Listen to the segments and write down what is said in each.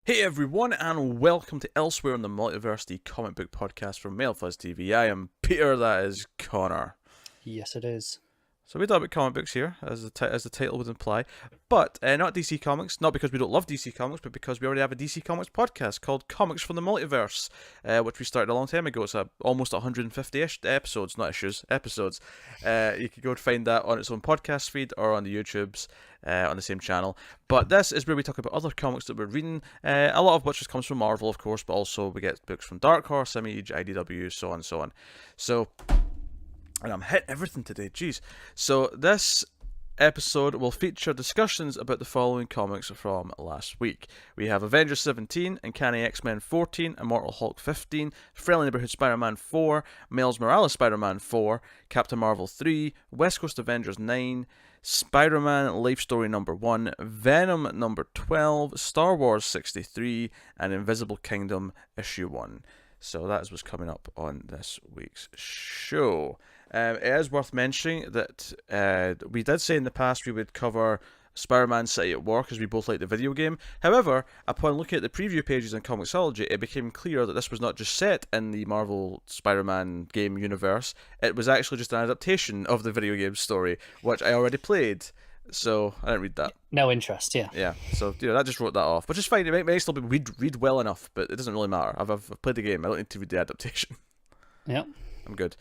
Hey everyone, and welcome to Elsewhere in the Multiverse, the comic book podcast from MailFuzz TV. I am Peter, that is Connor. Yes, it is. So we talk about comic books here, as the title would imply, but not DC Comics, not because we don't love DC Comics, but because we already have a DC Comics podcast called Comics from the Multiverse, which we started a long time ago. It's almost 150-ish episodes, not issues, episodes. You can go and find that on its own podcast feed or on the YouTubes. On the same channel, but this is where we talk about other comics that we're reading, a lot of which just comes from Marvel, of course, but also we get books from Dark Horse, Image, IDW, so on and so on. So, and I'm hitting everything today, jeez. So this episode will feature discussions about the following comics from last week. We have Avengers 17, Uncanny X-Men 14, Immortal Hulk 15, Friendly Neighborhood Spider-Man 4, Miles Morales Spider-Man 4, Captain Marvel 3, West Coast Avengers 9, Spider-Man Life Story number 1, Venom number 12, Star Wars 63, and Invisible Kingdom issue 1. So that is what's coming up on this week's show. It is worth mentioning that we did say in the past we would cover Spider-Man City at War because we both like the video game. However, upon looking at the preview pages on Comixology, it became clear that this was not just set in the Marvel Spider-Man game universe. It was actually just an adaptation of the video game story, which I already played. So I didn't read that. No interest, yeah. Yeah, so that just wrote that off, which is fine. It may still be read well enough, but it doesn't really matter. I've played the game. I don't need to read the adaptation. Yep. I'm good.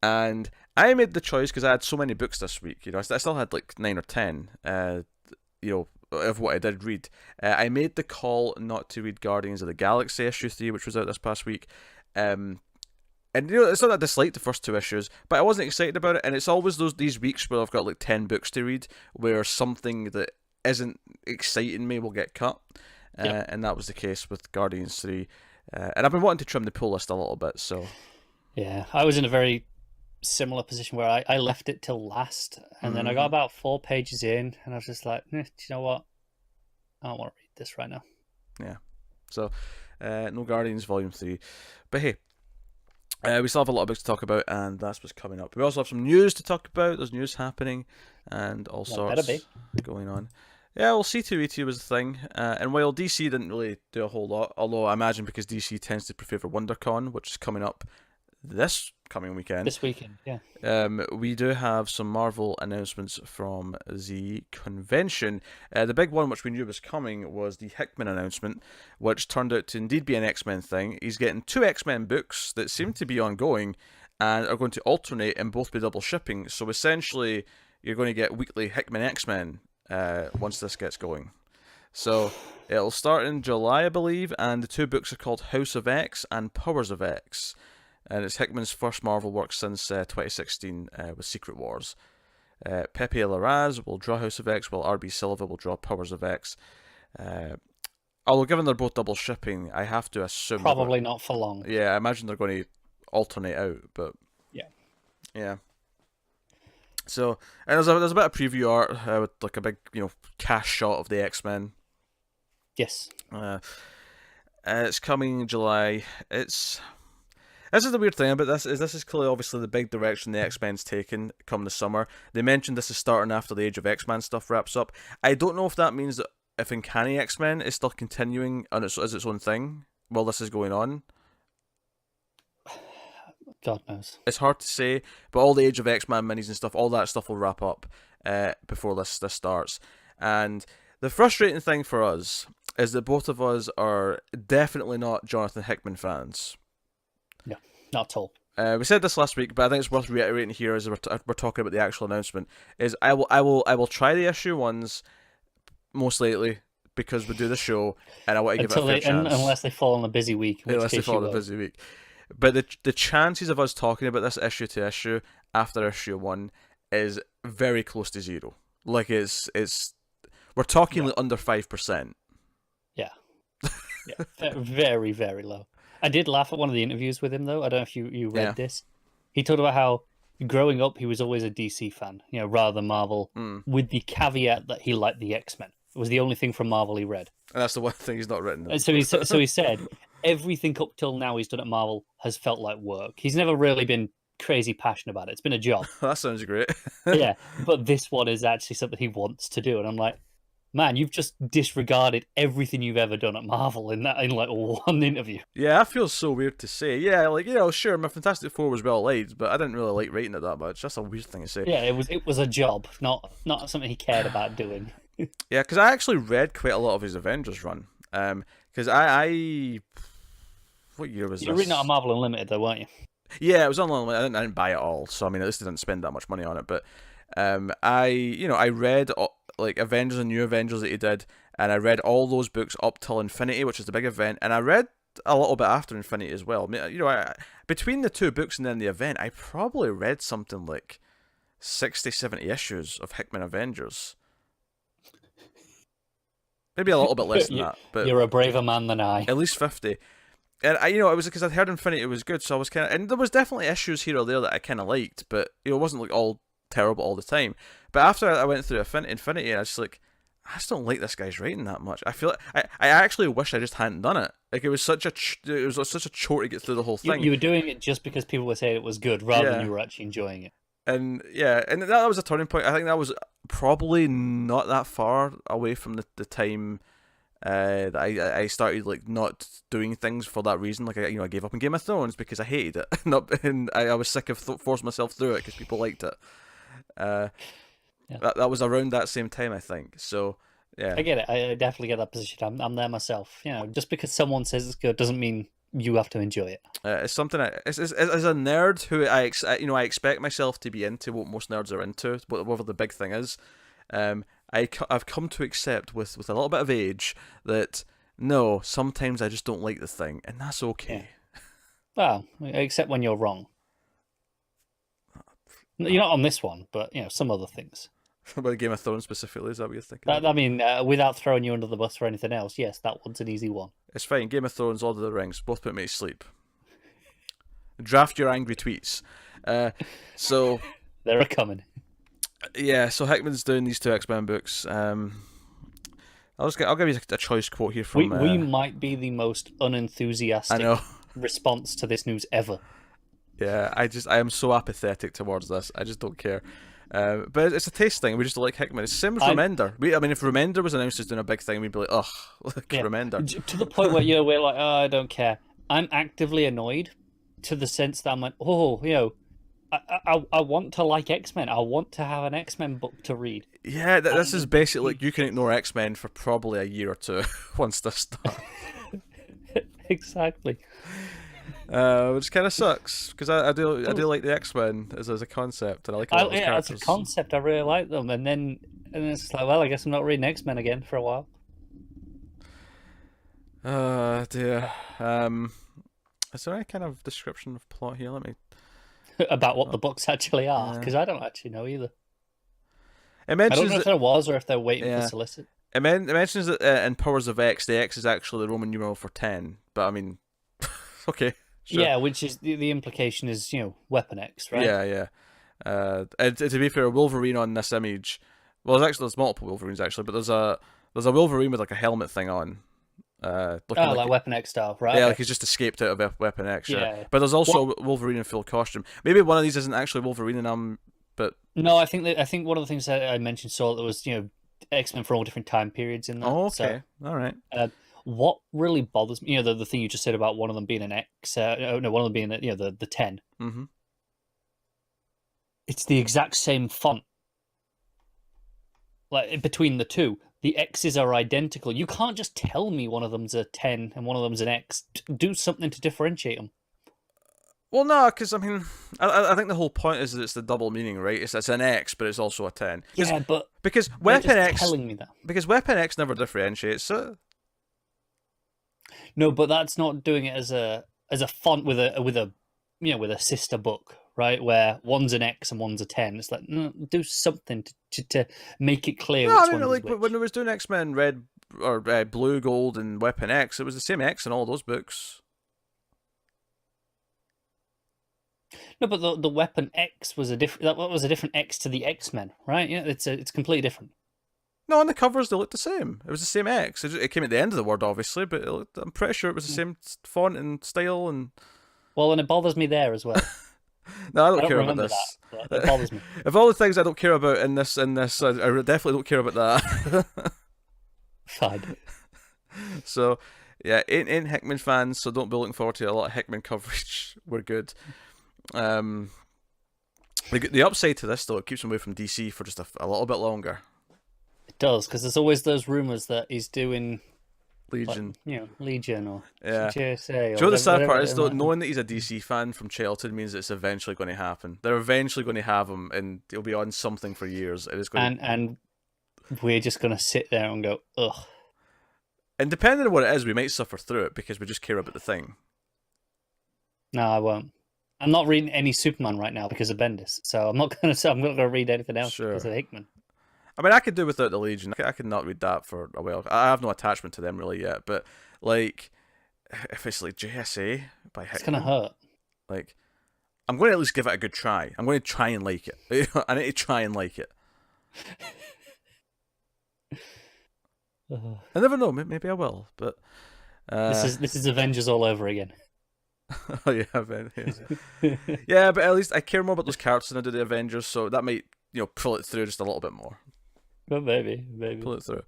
And I made the choice because I had so many books this week. I still had like 9 or 10. Of what I did read. I made the call not to read Guardians of the Galaxy issue 3, which was out this past week. And it's not that I disliked the first 2 issues, but I wasn't excited about it. And it's always these weeks where I've got like 10 books to read, where something that isn't exciting me will get cut. Yep. And that was the case with Guardians 3. And I've been wanting to trim the pull list a little bit, so... Yeah, I was in a very similar position where I left it till last, and then I got about 4 pages in, and I was just like, do you know what? I don't want to read this right now. Yeah. So, no Guardians Volume 3. But hey, we still have a lot of books to talk about, and that's what's coming up. We also have some news to talk about. There's news happening, and all sorts going on. Yeah, well, C2E2 was the thing, and while DC didn't really do a whole lot, although I imagine because DC tends to prefer for WonderCon, which is coming up this coming weekend. This weekend, yeah. We do have some Marvel announcements from the convention. The big one, which we knew was coming, was the Hickman announcement, which turned out to indeed be an X-Men thing. He's getting 2 X-Men books that seem to be ongoing and are going to alternate and both be double shipping. So essentially, you're going to get weekly Hickman X-Men once this gets going. So it'll start in July, I believe, and the 2 books are called House of X and Powers of X. And it's Hickman's first Marvel work since 2016 with Secret Wars. Pepe Larraz will draw House of X, while R.B. Silva will draw Powers of X. Although given they're both double shipping, I have to assume... Probably not for long. Yeah, I imagine they're going to alternate out, but... Yeah. So, and there's a bit of preview art with like a big, cast shot of the X-Men. Yes. It's coming in July. This is the weird thing about this is clearly obviously the big direction the X-Men's taken come the summer. They mentioned this is starting after the Age of X-Men stuff wraps up. I don't know if that means that if Uncanny X-Men is still continuing as its own thing while this is going on. God knows. It's hard to say, but all the Age of X-Men minis and stuff, all that stuff will wrap up before this starts. And the frustrating thing for us is that both of us are definitely not Jonathan Hickman fans. No, not at all. We said this last week, but I think it's worth reiterating here as we're talking about the actual announcement. Is I will try the issue ones most lately because we do the show, and I want to give it a fair chance. Unless they fall on a busy week. Unless they fall on a busy week. But the chances of us talking about this issue to issue after issue 1 is very close to 0. Like it's we're talking like under 5%. Yeah. Very, very low. I did laugh at one of the interviews with him, though. I don't know if you read this. He talked about how growing up he was always a DC fan, rather than Marvel, with the caveat that he liked the X-Men. It was the only thing from Marvel he read. And that's the one thing he's not written. And so he said, everything up till now he's done at Marvel has felt like work. He's never really been crazy passionate about it. It's been a job. That sounds great. Yeah, but this one is actually something he wants to do. And I'm like, man, you've just disregarded everything you've ever done at Marvel in like one interview. Yeah, that feels so weird to say. Yeah, like, sure, my Fantastic Four was well liked, but I didn't really like writing it that much. That's a weird thing to say. Yeah, it was a job, not something he cared about doing. Yeah, because I actually read quite a lot of his Avengers run. Because I what year was this? You were reading it on Marvel Unlimited, though, weren't you? Yeah, it was on Unlimited. I didn't buy it all, so I mean, at least I didn't spend that much money on it. But I read like Avengers and New Avengers that he did, and I read all those books up till Infinity, which is the big event, and I read a little bit after Infinity as well. Between the two books and then the event, I probably read something like 60, 70 issues of Hickman Avengers. Maybe a little bit less than that, but you're a braver man than I. At least 50. And it was because I'd heard Infinity was good, so I was and there was definitely issues here or there that I kind of liked, but it wasn't like all terrible all the time. But after I went through Infinity, I was like, I just don't like this guy's writing that much. I feel like I actually wish I just hadn't done it. Like, it was such a chore to get through the whole thing. You were doing it just because people were saying it was good, rather than you were actually enjoying it. And that was a turning point. I think that was probably not that far away from the time that I started like not doing things for that reason. Like, I gave up on Game of Thrones because I hated it, and I was sick of forcing myself through it because people liked it. That was around that same time, I think. So yeah, I get it. I definitely get that position. I'm there myself. Just because someone says it's good doesn't mean you have to enjoy it. It's something as a nerd who I expect myself to be into what most nerds are into, whatever the big thing is. I've come to accept with a little bit of age that no, sometimes I just don't like the thing, and that's okay. Yeah. Well, except when you're wrong. You're not on this one, but some other things. About Game of Thrones specifically, is that what you're thinking? I mean, without throwing you under the bus or anything else, yes, that one's an easy one. It's fine. Game of Thrones, Lord of the Rings, both put me to sleep. Draft your angry tweets. So they're coming. Yeah, so Hickman's doing these two X-Men books. I'll give you a choice quote here from. We might be the most unenthusiastic response to this news ever. Yeah, I am so apathetic towards this. I just don't care. But it's a taste thing. We just don't like Hickman. It's the same as Remender. If Remender was announced as doing a big thing, we'd be like, ugh, Remender. To the point where we're like, oh, I don't care. I'm actively annoyed to the sense that I'm like, I want to like X-Men. I want to have an X-Men book to read. Yeah, this is basically like you can ignore X-Men for probably a year or two once this starts. Exactly. Which kind of sucks because I do like the X-Men as a concept, and I like a lot of those characters. As a concept, I really like them, and then it's just like, well, I guess I'm not reading X-Men again for a while. Dear. Is there any kind of description of plot here? Let me. About what the books actually are, because I don't actually know either. I don't know if there was or if they're waiting to solicit. It mentions that in Powers of X, the X is actually the Roman numeral for 10, but I mean, okay. Sure. Yeah, which is the implication is Weapon X, right? Yeah. And to be fair, Wolverine on this image, well, there's multiple Wolverines actually, but there's a Wolverine with like a helmet thing on. Like Weapon X style, right? Yeah, like he's just escaped out of Weapon X. Yeah. But there's also Wolverine in full costume. Maybe one of these isn't actually Wolverine, but no, I think one of the things that I mentioned saw that was X-Men for all different time periods in that. Oh, okay, so, all right. What really bothers me, the thing you just said about one of them being an X, one of them being the 10. Mm-hmm. It's the exact same font, like between the two. The X's are identical. You can't just tell me one of them's a 10 and one of them's an X. Do something to differentiate them. Well, no, because I mean, I think the whole point is that it's the double meaning, right? It's an X, but it's also a 10. Yeah, but because Weapon X telling me that because Weapon X never differentiates it. No, but that's not doing it as a font with a sister book, right? Where one's an X and one's a 10. It's like, no, do something to make it clear. No, I mean, like when they was doing X-Men Red or Blue, Gold, and Weapon X, it was the same X in all those books. No, but the Weapon X was a different X to the X-Men, right? Yeah, it's completely different. No, on the covers they looked the same. It was the same X. It came at the end of the word, obviously, but I'm pretty sure it was the same font and style and. Well, and it bothers me there as well. No, I don't care about this. That, but it bothers me. Of all the things I don't care about in this, I definitely don't care about that. Fine. So, yeah, ain't Hickman fans, so don't be looking forward to a lot of Hickman coverage. We're good. The upside to this, though, it keeps him away from DC for just a little bit longer. It does, because there's always those rumors that he's doing Legion. Like, Legion or Yeah. JSA. Or Do you know the sad whatever part is, though, knowing that he's a DC fan from childhood means it's eventually going to happen. They're eventually going to have him, and he'll be on something for years. It is going and we're just going to sit there and go, ugh. And depending on what it is, we might suffer through it because we just care about the thing. No, I won't. I'm not reading any Superman right now because of Bendis, so I'm not going to read anything else because of Hickman. I mean, I could do without the Legion. I could not read that for a while. I have no attachment to them really yet, but like, if it's like JSA by Hickman, it's gonna hurt. Like, I'm going to at least give it a good try. I'm going to try and like it. I need to try and like it. I never know. Maybe I will, but this is Avengers all over again. Oh yeah, Avengers. Yeah, but at least I care more about those characters than I do the Avengers, so that might pull it through just a little bit more. Well, maybe pull it through.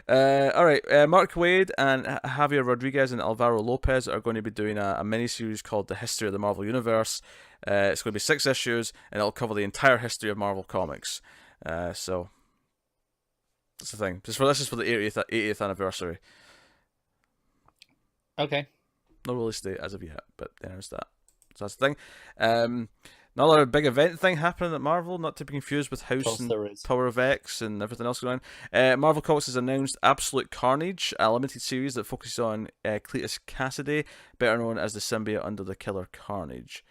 All right, Mark Waid and Javier Rodriguez and Alvaro Lopez are going to be doing a mini-series called The History of the Marvel Universe. It's going to be 6 issues, and it'll cover the entire history of Marvel Comics. So that's the thing. This is for the 80th anniversary. Okay. No release date as of yet, but there's that. So that's the thing. Another big event thing happening at Marvel, not to be confused with House and Power of X and everything else going on. Marvel Comics has announced Absolute Carnage, a limited series that focuses on Cletus Cassidy, better known as the symbiote under the Killer Carnage.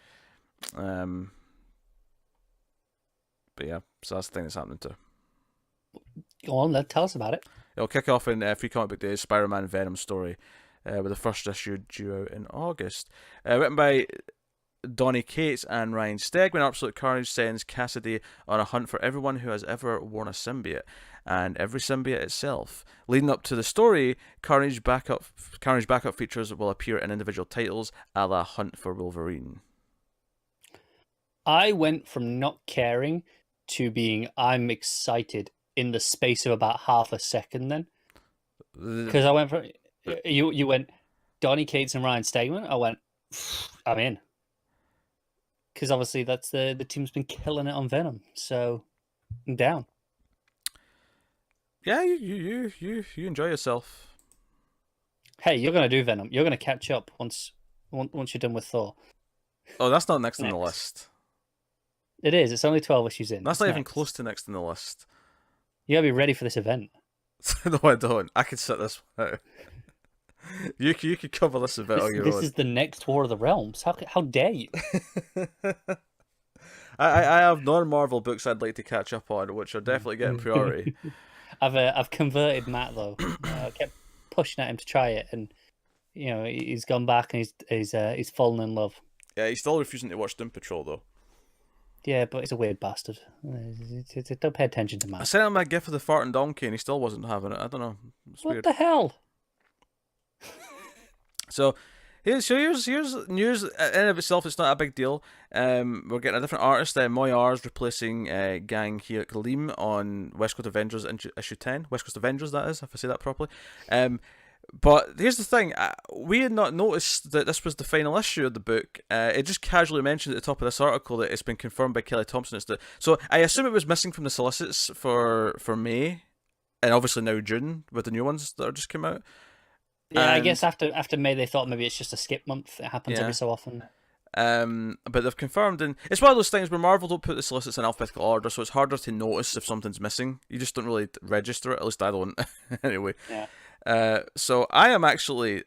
But yeah, so that's the thing that's happening too. Go on, then tell us about it. It'll kick off in Free Comic Book Days, Spider-Man Venom story, with the first issue due out in August. Written by Donny Cates and Ryan Stegman, Absolute Carnage sends Cassidy on a hunt for everyone who has ever worn a symbiote, and every symbiote itself. Leading up to the story, Carnage backup features will appear in individual titles, a la Hunt for Wolverine. I went from not caring to being I'm excited in the space of about half a second then. Because I went from... You went Donny Cates and Ryan Stegman. I went, I'm in. Because obviously that's the team's been killing it on Venom, so I'm down. Yeah, you enjoy yourself. Hey, you're gonna do Venom. You're gonna catch up once you're done with Thor. Oh, that's not next on the list. It is. It's only 12 issues in. That's not even close to next on the list. You gotta be ready for this event. No, I don't. I can set this one out. You could cover this a bit on your own. This is the next War of the Realms. How dare you? I have non-Marvel books I'd like to catch up on, which are definitely getting priority. I've converted Matt though. I kept pushing at him to try it, and he's gone back and he's fallen in love. Yeah, he's still refusing to watch Doom Patrol though. Yeah, but he's a weird bastard. Don't pay attention to Matt. I sent him my gift of the farting donkey, and he still wasn't having it. I don't know. It's what weird. The hell? So here's news. In and of itself, it's not a big deal. We're getting a different artist. Moyar's replacing Gang Hyuk Lim on West Coast Avengers issue 10. West Coast Avengers, that is, if I say that properly. But here's the thing. We had not noticed that this was the final issue of the book. It just casually mentioned at the top of this article that it's been confirmed by Kelly Thompson. So I assume it was missing from the solicits for May, and obviously now June with the new ones that are just come out. Yeah, I guess after May they thought maybe it's just a skip month. It happens every so often. But they've confirmed, and it's one of those things where Marvel don't put the solicits in alphabetical order, so it's harder to notice if something's missing. You just don't really register it. At least I don't. Anyway. Yeah. So I'm actually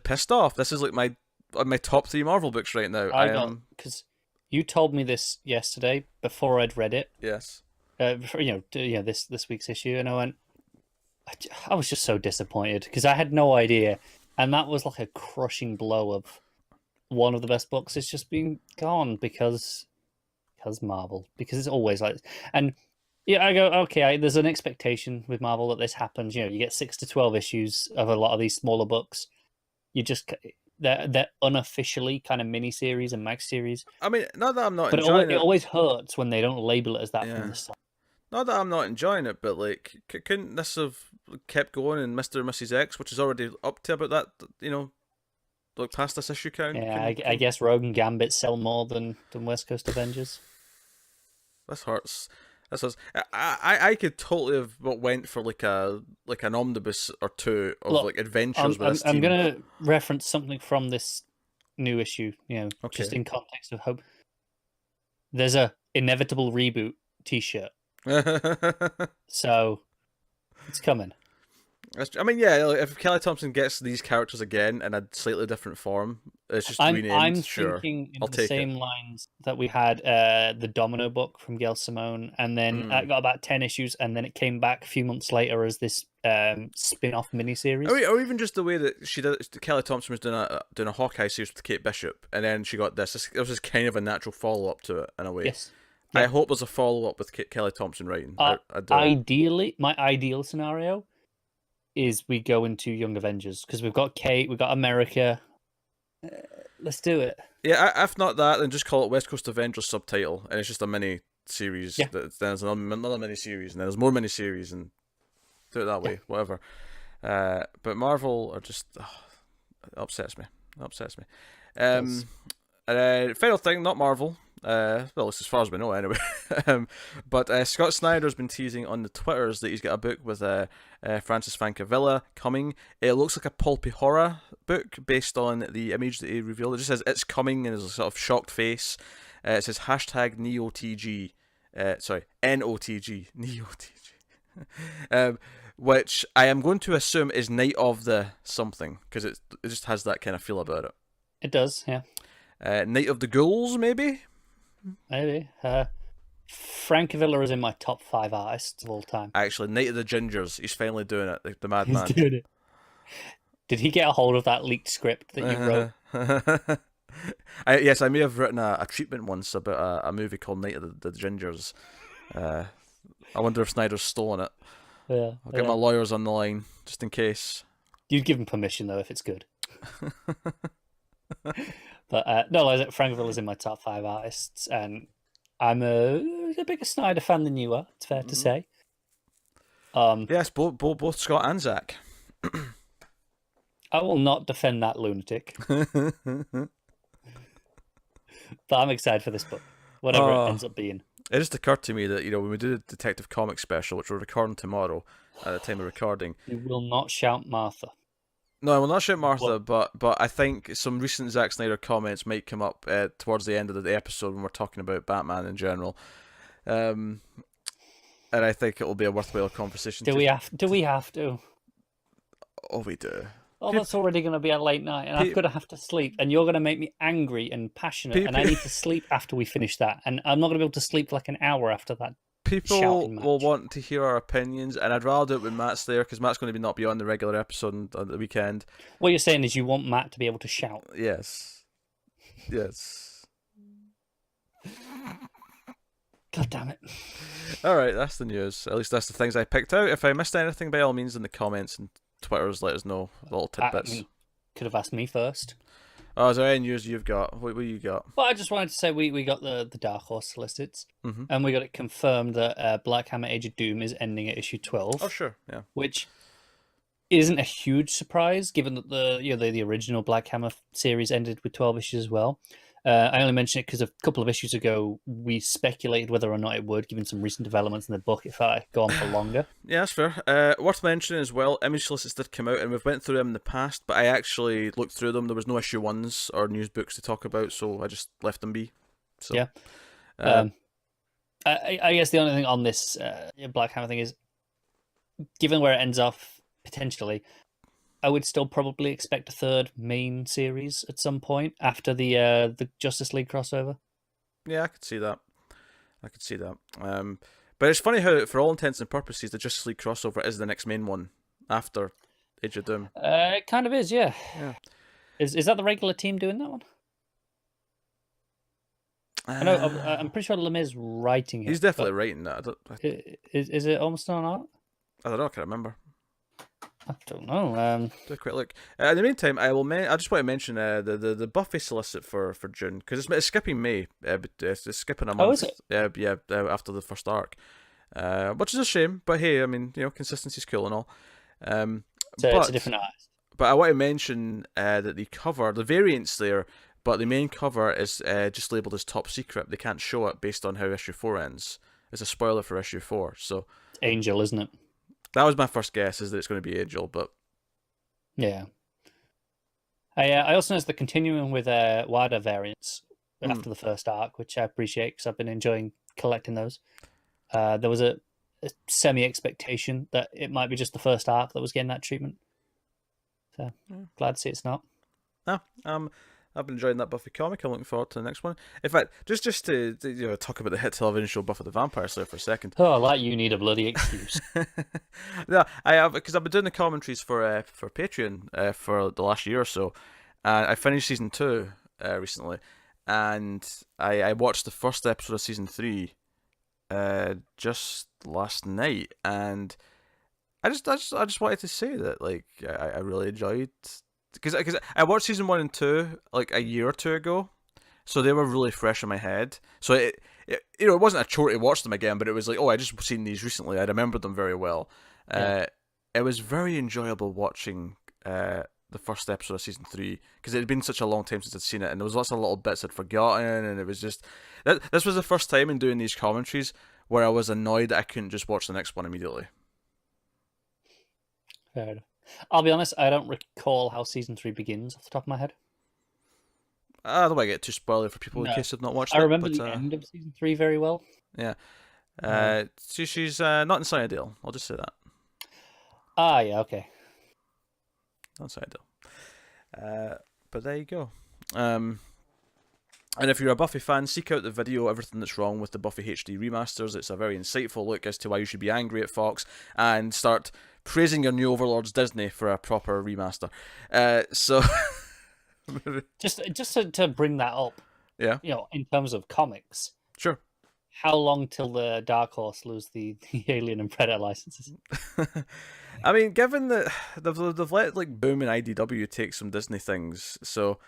pissed off. This is like my top 3 Marvel books right now. Because you told me this yesterday before I'd read it. Yes. This week's issue, and I went. I was just so disappointed because I had no idea, and that was like a crushing blow of one of the best books. It's just been gone because Marvel, because it's always like this. And yeah, I go, okay, there's an expectation with Marvel that this happens. You get 6 to 12 issues of a lot of these smaller books. They're unofficially kind of mini series and max series. I mean, not that I'm not but enjoying it always hurts when they don't label it as that from the start. Not that I'm not enjoying it, but like, couldn't this have kept going in Mr. and Mrs. X, which is already up to about that, like past this issue count? Yeah, I guess Rogue and Gambit sell more than West Coast Avengers. This hurts. This hurts. I could totally have went for like an omnibus or two of like adventures with this team. I'm gonna reference something from this new issue, okay. Just in context of hope. There's a inevitable reboot T-shirt, so it's coming. I mean, yeah, if Kelly Thompson gets these characters again in a slightly different form, it's just renamed. I'm sure, thinking in I'll the take same it. lines that we had the Domino book from Gail Simone, and then it got about 10 issues, and then it came back a few months later as this spin-off miniseries. Or even just the way that she did. Kelly Thompson was doing a Hawkeye series with Kate Bishop, and then she got this. It was just kind of a natural follow-up to it in a way. Yes. Yeah. I hope there's a follow-up with Kelly Thompson writing. I do. Ideally, my ideal scenario is we go into Young Avengers, because we've got Kate, we've got America. Let's do it. Yeah, if not that, then just call it West Coast Avengers subtitle, and it's just a mini series. Yeah. Then there's another mini series, and then there's more mini series, and do it that way. Whatever. But Marvel are just upsets me. And final thing, not Marvel. Well, it's as far as we know anyway. But Scott Snyder's been teasing on the Twitters that he's got a book with Francis Francavilla coming. It looks like a pulpy horror book based on the image that he revealed. It just says "It's coming" and there's a sort of shocked face. It says hashtag NeoTG. Sorry, NOTG. NeoTG. Which I am going to assume is Night of the something, because it just has that kind of feel about it. It does, yeah. Night of the Ghouls, maybe? Maybe. Francavilla is in my top 5 artists of all time. Actually, Night of the Gingers. He's finally doing it. The madman. He's doing it. Did he get a hold of that leaked script that you wrote? Yes, I may have written a treatment once about a movie called Night of the Gingers. I wonder if Snyder's stolen it. Yeah, I'll get my lawyers on the line, just in case. You'd give him permission, though, if it's good. But no, Francavilla's in my top 5 artists, and I'm a bigger Snyder fan than you are, it's fair to say. Yes, both Scott and Zach. I will not defend that lunatic. But I'm excited for this book, whatever it ends up being. It just occurred to me that, when we do the Detective Comics special, which we're recording tomorrow at the time of recording... You will not shout Martha. No, I will not shout Martha, but I think some recent Zack Snyder comments might come up towards the end of the episode when we're talking about Batman in general. And I think it will be a worthwhile conversation. Do we have to? Oh, we do. Oh, that's already going to be a late night, and I'm going to have to sleep, and you're going to make me angry and passionate, and I need to sleep after we finish that, and I'm not going to be able to sleep for like an hour after that. People will want to hear our opinions, and I'd rather do it when Matt's there, because Matt's going to not be on the regular episode on the weekend. What you're saying is you want Matt to be able to shout? Yes. God damn it. Alright, that's the news. At least that's the things I picked out. If I missed anything, by all means in the comments and Twitters, let us know. Little tidbits. Could have asked me first. Oh, is there any news you've got? What you got? Well, I just wanted to say we got the Dark Horse solicits, and we got it confirmed that Black Hammer Age of Doom is ending at issue 12. Oh, sure, yeah. Which isn't a huge surprise, given that the original Black Hammer series ended with 12 issues as well. I only mention it because a couple of issues ago we speculated whether or not it would, given some recent developments in the book, if I go on for longer. Yeah, that's fair. Worth mentioning as well, image solicits did come out, and we've went through them in the past, but I actually looked through them. There was no issue 1s or news books to talk about, so I just left them be. So, yeah. I guess the only thing on this Black Hammer thing is, given where it ends off, potentially, I would still probably expect a third main series at some point after the Justice League crossover. Yeah, I could see that. But it's funny how, for all intents and purposes, the Justice League crossover is the next main one after Age of Doom. It kind of is, yeah. Is that the regular team doing that one? I know. I'm pretty sure Lemir's writing it. He's definitely writing that. Is it almost on art? I don't know. I can't remember. I don't know. Do a quick look. In the meantime, I just want to mention the Buffy solicit for June, because it's skipping May. It's skipping a month. Oh, is it? Yeah. After the first arc. which is a shame. But hey, I mean, consistency's cool and all. So it's a different artist. But I want to mention that the cover, the variant's there, but the main cover is just labelled as top secret. They can't show it based on how issue 4 ends. It's a spoiler for issue 4. So Angel, isn't it? that was my first guess, is that it's going to be Angel, but yeah. I also noticed the continuing with WADA variants after the first arc, which I appreciate because I've been enjoying collecting those. There was a semi-expectation that it might be just the first arc that was getting that treatment. So glad to see it's not. No, I've been enjoying that Buffy comic. I'm looking forward to the next one. In fact, just to talk about the hit television show Buffy the Vampire Slayer for a second. Oh, like you need a bloody excuse. No, I have, because I've been doing the commentaries for Patreon for the last year or so, and I finished season 2 recently, and I watched the first episode of season 3 just last night, and I just wanted to say that I really enjoyed, because I watched season 1 and 2 like a year or two ago, so they were really fresh in my head. So it wasn't a chore to watch them again, but it was like, oh, I just seen these recently. I remembered them very well. Yeah. It was very enjoyable watching the first episode of season 3, because it had been such a long time since I'd seen it, and there was lots of little bits I'd forgotten, and it was just this was the first time in doing these commentaries where I was annoyed that I couldn't just watch the next one immediately. Fair enough. I'll be honest, I don't recall how season 3 begins off the top of my head. I don't want to get too spoiler for people in case they've not watched it. I remember the end of season 3 very well. Yeah. She's not in Sunnydale. I'll just say that. Ah, yeah, okay. Not Sunnydale. But there you go. And if you're a Buffy fan, seek out the video, Everything That's Wrong with the Buffy HD remasters. It's a very insightful look as to why you should be angry at Fox, and start praising your new overlords Disney for a proper remaster. So just to bring that up, yeah, in terms of comics, sure. How long till the Dark Horse lose the Alien and Predator licenses? I mean, given that they've let Boom and IDW take some Disney things, so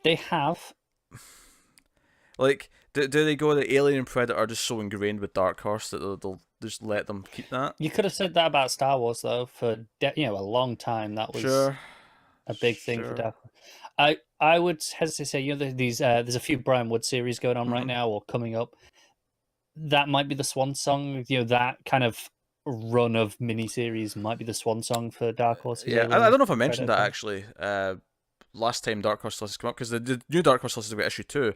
they have. Do they go the Alien and Predator are just so ingrained with Dark Horse that they'll just let them keep that? You could have said that about Star Wars though. For a long time, that was a big thing for Dark Horse. I would hesitate to say there's a few Brian Wood series going on right now or coming up. That might be the swan song. That kind of run of miniseries might be the swan song for Dark Horse. Yeah, I don't know if I mentioned that actually. Last time Dark Horse Solicits come up, because the new Dark Horse Solicits got issue 2.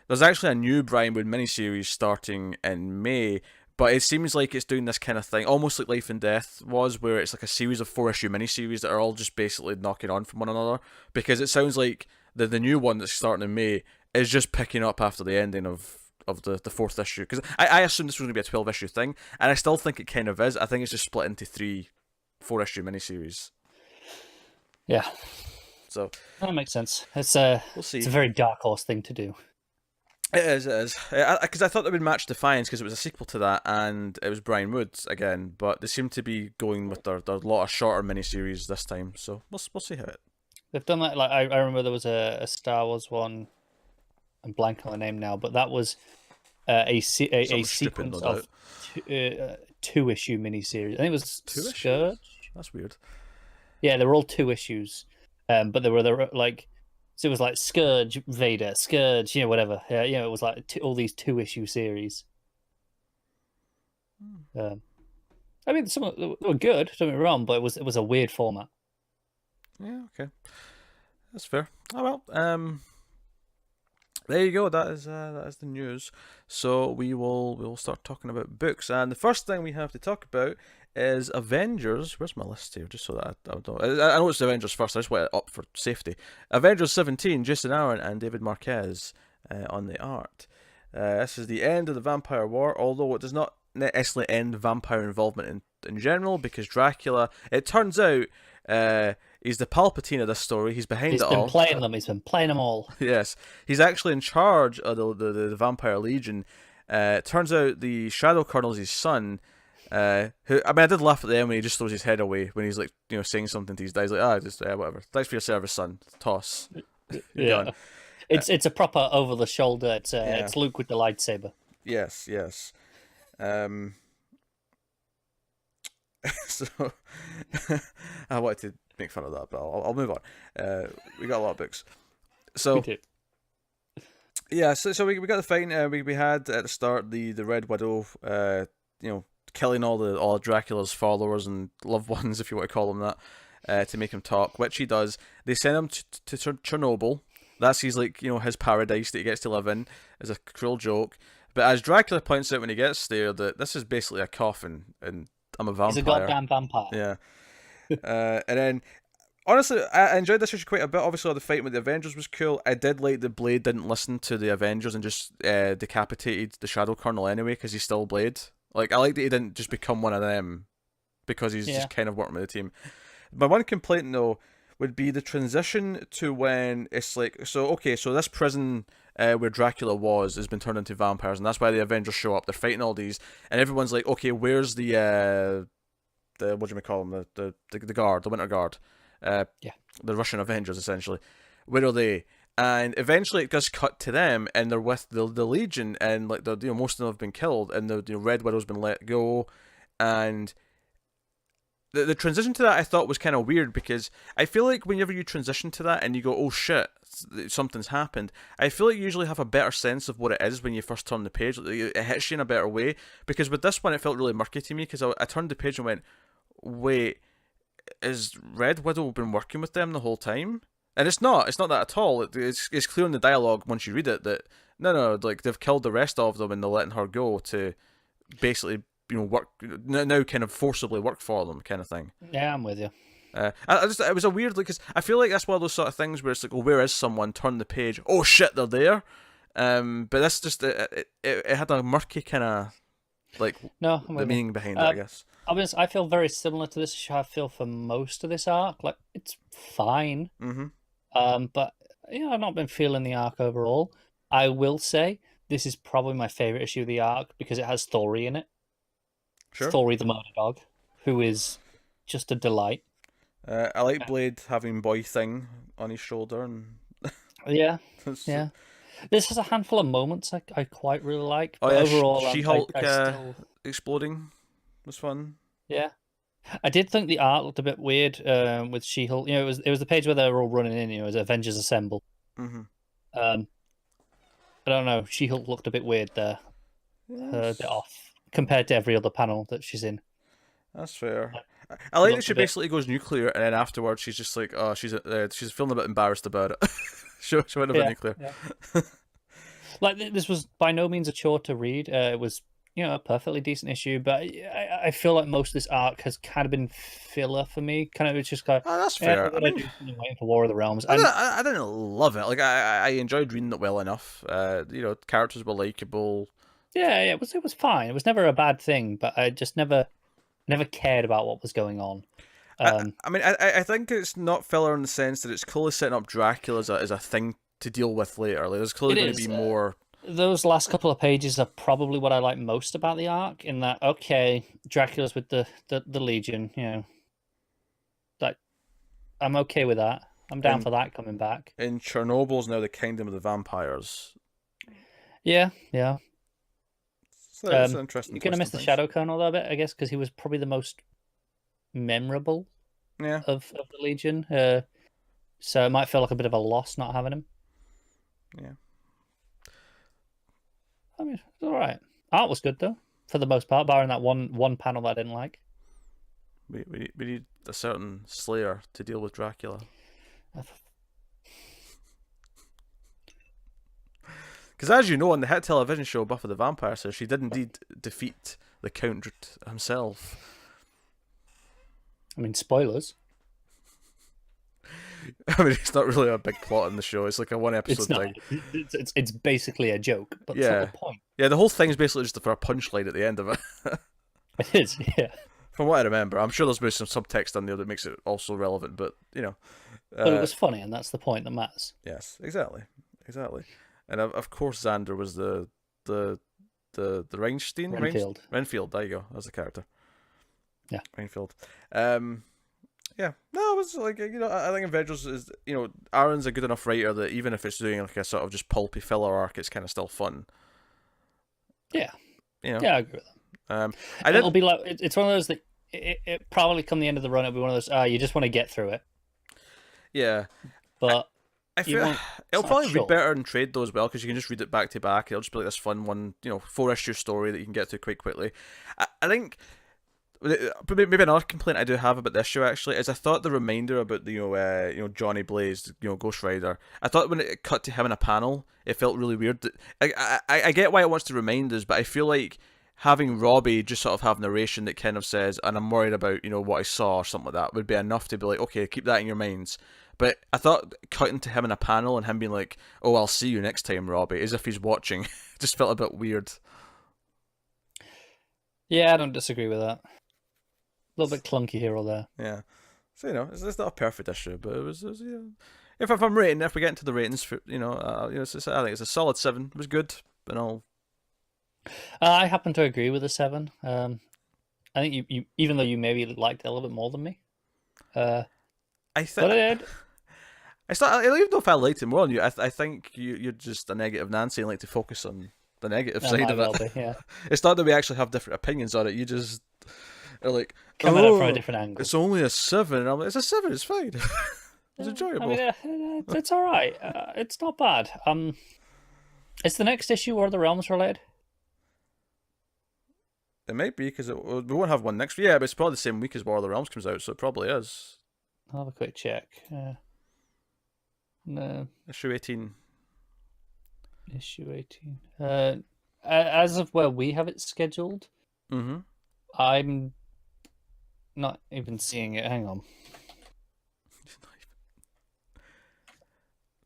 There's actually a new Brian Wood miniseries starting in May, but it seems like it's doing this kind of thing, almost like Life and Death was, where it's like a series of 4-issue miniseries that are all just basically knocking on from one another, because it sounds like the new one that's starting in May is just picking up after the ending of the 4th issue, because I assumed this was going to be a 12-issue thing, and I still think it kind of is. I think it's just split into 3 4-issue miniseries. Yeah. So that makes sense. It's we'll see. It's a very Dark Horse thing to do. It is. Because I thought they would match Defiance, because it was a sequel to that, and it was Brian Wood again. But they seem to be going with their lot of shorter miniseries this time. So we'll see how it. They've done that. I remember there was a Star Wars one. I'm blank on the name now, but that was a sequence of 2-issue miniseries. I think it was 2 issues. Scourge. That's weird. Yeah, they were all 2 issues. But there were so it was like Scourge, Vader, Scourge, whatever. Yeah, it was like all these 2-issue series. I mean, some of them were good. Don't get me wrong, but it was a weird format. Yeah, okay, that's fair. Oh well, there you go. That is the news. So we'll start talking about books, and the first thing we have to talk about is Avengers. Where's my list here? Just so that I know it's Avengers first. I just want it up for safety. Avengers 17, Jason Aaron and David Marquez on the art. This is the end of the Vampire War, although it does not necessarily end vampire involvement in general, because Dracula, it turns out, he's the Palpatine of this story. He's behind it all. He's been playing them all. Yes. He's actually in charge of the Vampire Legion. Turns out the Shadow Colonel's his son. I did laugh at the end when he just throws his head away when he's saying something to his dad. He's like, just whatever. Thanks for your service, son. Toss. Yeah, it's a proper over the shoulder. It's Luke with the lightsaber. Yes. So I wanted to make fun of that, but I'll move on. We got a lot of books. So We do. yeah, so we got the fight. We had at the start the Red Widow, killing all Dracula's followers and loved ones, if you want to call them that, to make him talk, which he does. They send him to Chernobyl. That's his his paradise that he gets to live in. Is a cruel joke, but as Dracula points out when he gets there, that this is basically a coffin, and I'm a vampire. He's a goddamn vampire. Yeah. And then, honestly, I enjoyed this issue quite a bit. Obviously, the fight with the Avengers was cool. I did like that Blade didn't listen to the Avengers and just decapitated the Shadow Colonel anyway, because he's still Blade. Like, I like that he didn't just become one of them, because he's just kind of working with the team. My one complaint, though, would be the transition to when it's like, so this prison where Dracula has been turned into vampires, and that's why the Avengers show up. They're fighting all these, and everyone's like, okay, where's the what do you call them, the guard, the Winter Guard, the Russian Avengers, essentially. Where are they? And eventually it does cut to them, and they're with the Legion, and like most of them have been killed, and the Red Widow's been let go, and the transition to that I thought was kind of weird, because I feel like whenever you transition to that and you go, oh shit, something's happened, I feel like you usually have a better sense of what it is when you first turn the page. It hits you in a better way, because with this one it felt really murky to me, because I turned the page and went, wait, is Red Widow been working with them the whole time? And it's not that at all. It's clear in the dialogue once you read it that no, like they've killed the rest of them and they're letting her go to basically work now, kind of forcibly work for them, kind of thing. Yeah, I'm with you. It was a weird, because I feel like that's one of those sort of things where it's like, oh, where is someone? Turn the page. Oh shit, they're there. But that's just it had a murky kind of the meaning behind it, I guess. I feel very similar to this issue. I feel for most of this arc, like it's fine. Mm-hmm. But I've not been feeling the arc overall. I will say this is probably my favorite issue of the arc because it has Thori in it. Sure. Thori the murder dog, who is just a delight. I like Blade having boy thing on his shoulder, and yeah. This has a handful of moments I quite really like. But overall, She-Hulk exploding was fun. Yeah, I did think the art looked a bit weird with She-Hulk. It was the page where they were all running in. It was Avengers Assemble. Mm-hmm. I don't know. She-Hulk looked a bit weird there, a bit off compared to every other panel that she's in. That's fair. I like that she basically goes nuclear, and then afterwards she's just like, oh, she's feeling a bit embarrassed about it. she went a bit nuclear. Yeah. Like, this was by no means a chore to read. It was a perfectly decent issue, but I feel like most of this arc has kind of been filler for me. It's just kind of, oh, that's fair. I mean, waiting for War of the Realms. I didn't love it. Like, I enjoyed reading it well enough. Characters were likable. Yeah, it was fine. It was never a bad thing, but I just never cared about what was going on. I think it's not filler in the sense that it's clearly setting up Dracula as a thing to deal with later. Like, there's clearly going to be more. Those last couple of pages are probably what I like most about the arc. In that, okay, Dracula's with the Legion. Like, I'm okay with that. I'm down for that coming back. And Chernobyl's now the kingdom of the vampires. Yeah. So that's an interesting. You're gonna miss the Shadow Colonel a little bit, I guess, because he was probably the most memorable. Yeah. Of the Legion. So it might feel like a bit of a loss not having him. Yeah. I mean, it's all right. Art was good though, for the most part, barring that one panel that I didn't like. We need a certain Slayer to deal with Dracula. Because as you know, on the hit television show Buffy the Vampire Slayer, she did indeed defeat the Count himself. I mean, spoilers. I mean, it's not really a big plot in the show. It's like a one episode thing. It's basically a joke, but that's not the point. Yeah, the whole thing's basically just for a punchline at the end of it. It is, yeah. From what I remember, I'm sure there's maybe some subtext in there that makes it also relevant, but But it was funny, and that's the point that matters. Yes, exactly. And of course, Xander was the Reinstein? Renfield, there you go. That's the character. Yeah. Renfield. Yeah. No, it was like, I think Avengers is, Aaron's a good enough writer that even if it's doing like a sort of just pulpy filler arc, it's kind of still fun. Yeah. Yeah, I agree with that. It'll be like it's one of those that it probably come the end of the run. It'll be one of those. You just want to get through it. Yeah, but I feel it'll probably be better in trade though as well, because you can just read it back to back. It'll just be like this fun one, 4-issue story that you can get to quite quickly. I think maybe another complaint I do have about this show actually is I thought the reminder about the Johnny Blaze, Ghost Rider. I thought when it cut to him in a panel, it felt really weird. I get why it wants to remind us, but I feel like having Robbie just sort of have narration that kind of says, and I'm worried about what I saw or something like that would be enough to be like, okay, keep that in your minds. But I thought cutting to him in a panel and him being like, oh, I'll see you next time, Robbie, as if he's watching, just felt a bit weird. Yeah, I don't disagree with that. A little bit clunky here or there. Yeah. So, it's not a perfect issue, but it was if I'm rating, if we get into the ratings, for, I think it's a solid 7. It was good, and all. I happen to agree with a 7. I think you even though you maybe liked it a little bit more than me. I think. I don't even know if I liked it more than you. I think you're just a negative Nancy and like to focus on the negative side of it. Yeah. It's not that we actually have different opinions on it. You just are like, coming at it from a different angle. It's only a 7. And I'm like, it's a 7. It's fine. It's enjoyable. It's all right. It's not bad. Is the next issue War of the Realms related? It might be, because we won't have one next week. Yeah, but it's probably the same week as War of the Realms comes out, so it probably is. I'll have a quick check. No. Issue 18. Issue 18. As of where we have it scheduled, I'm not even seeing it. Hang on.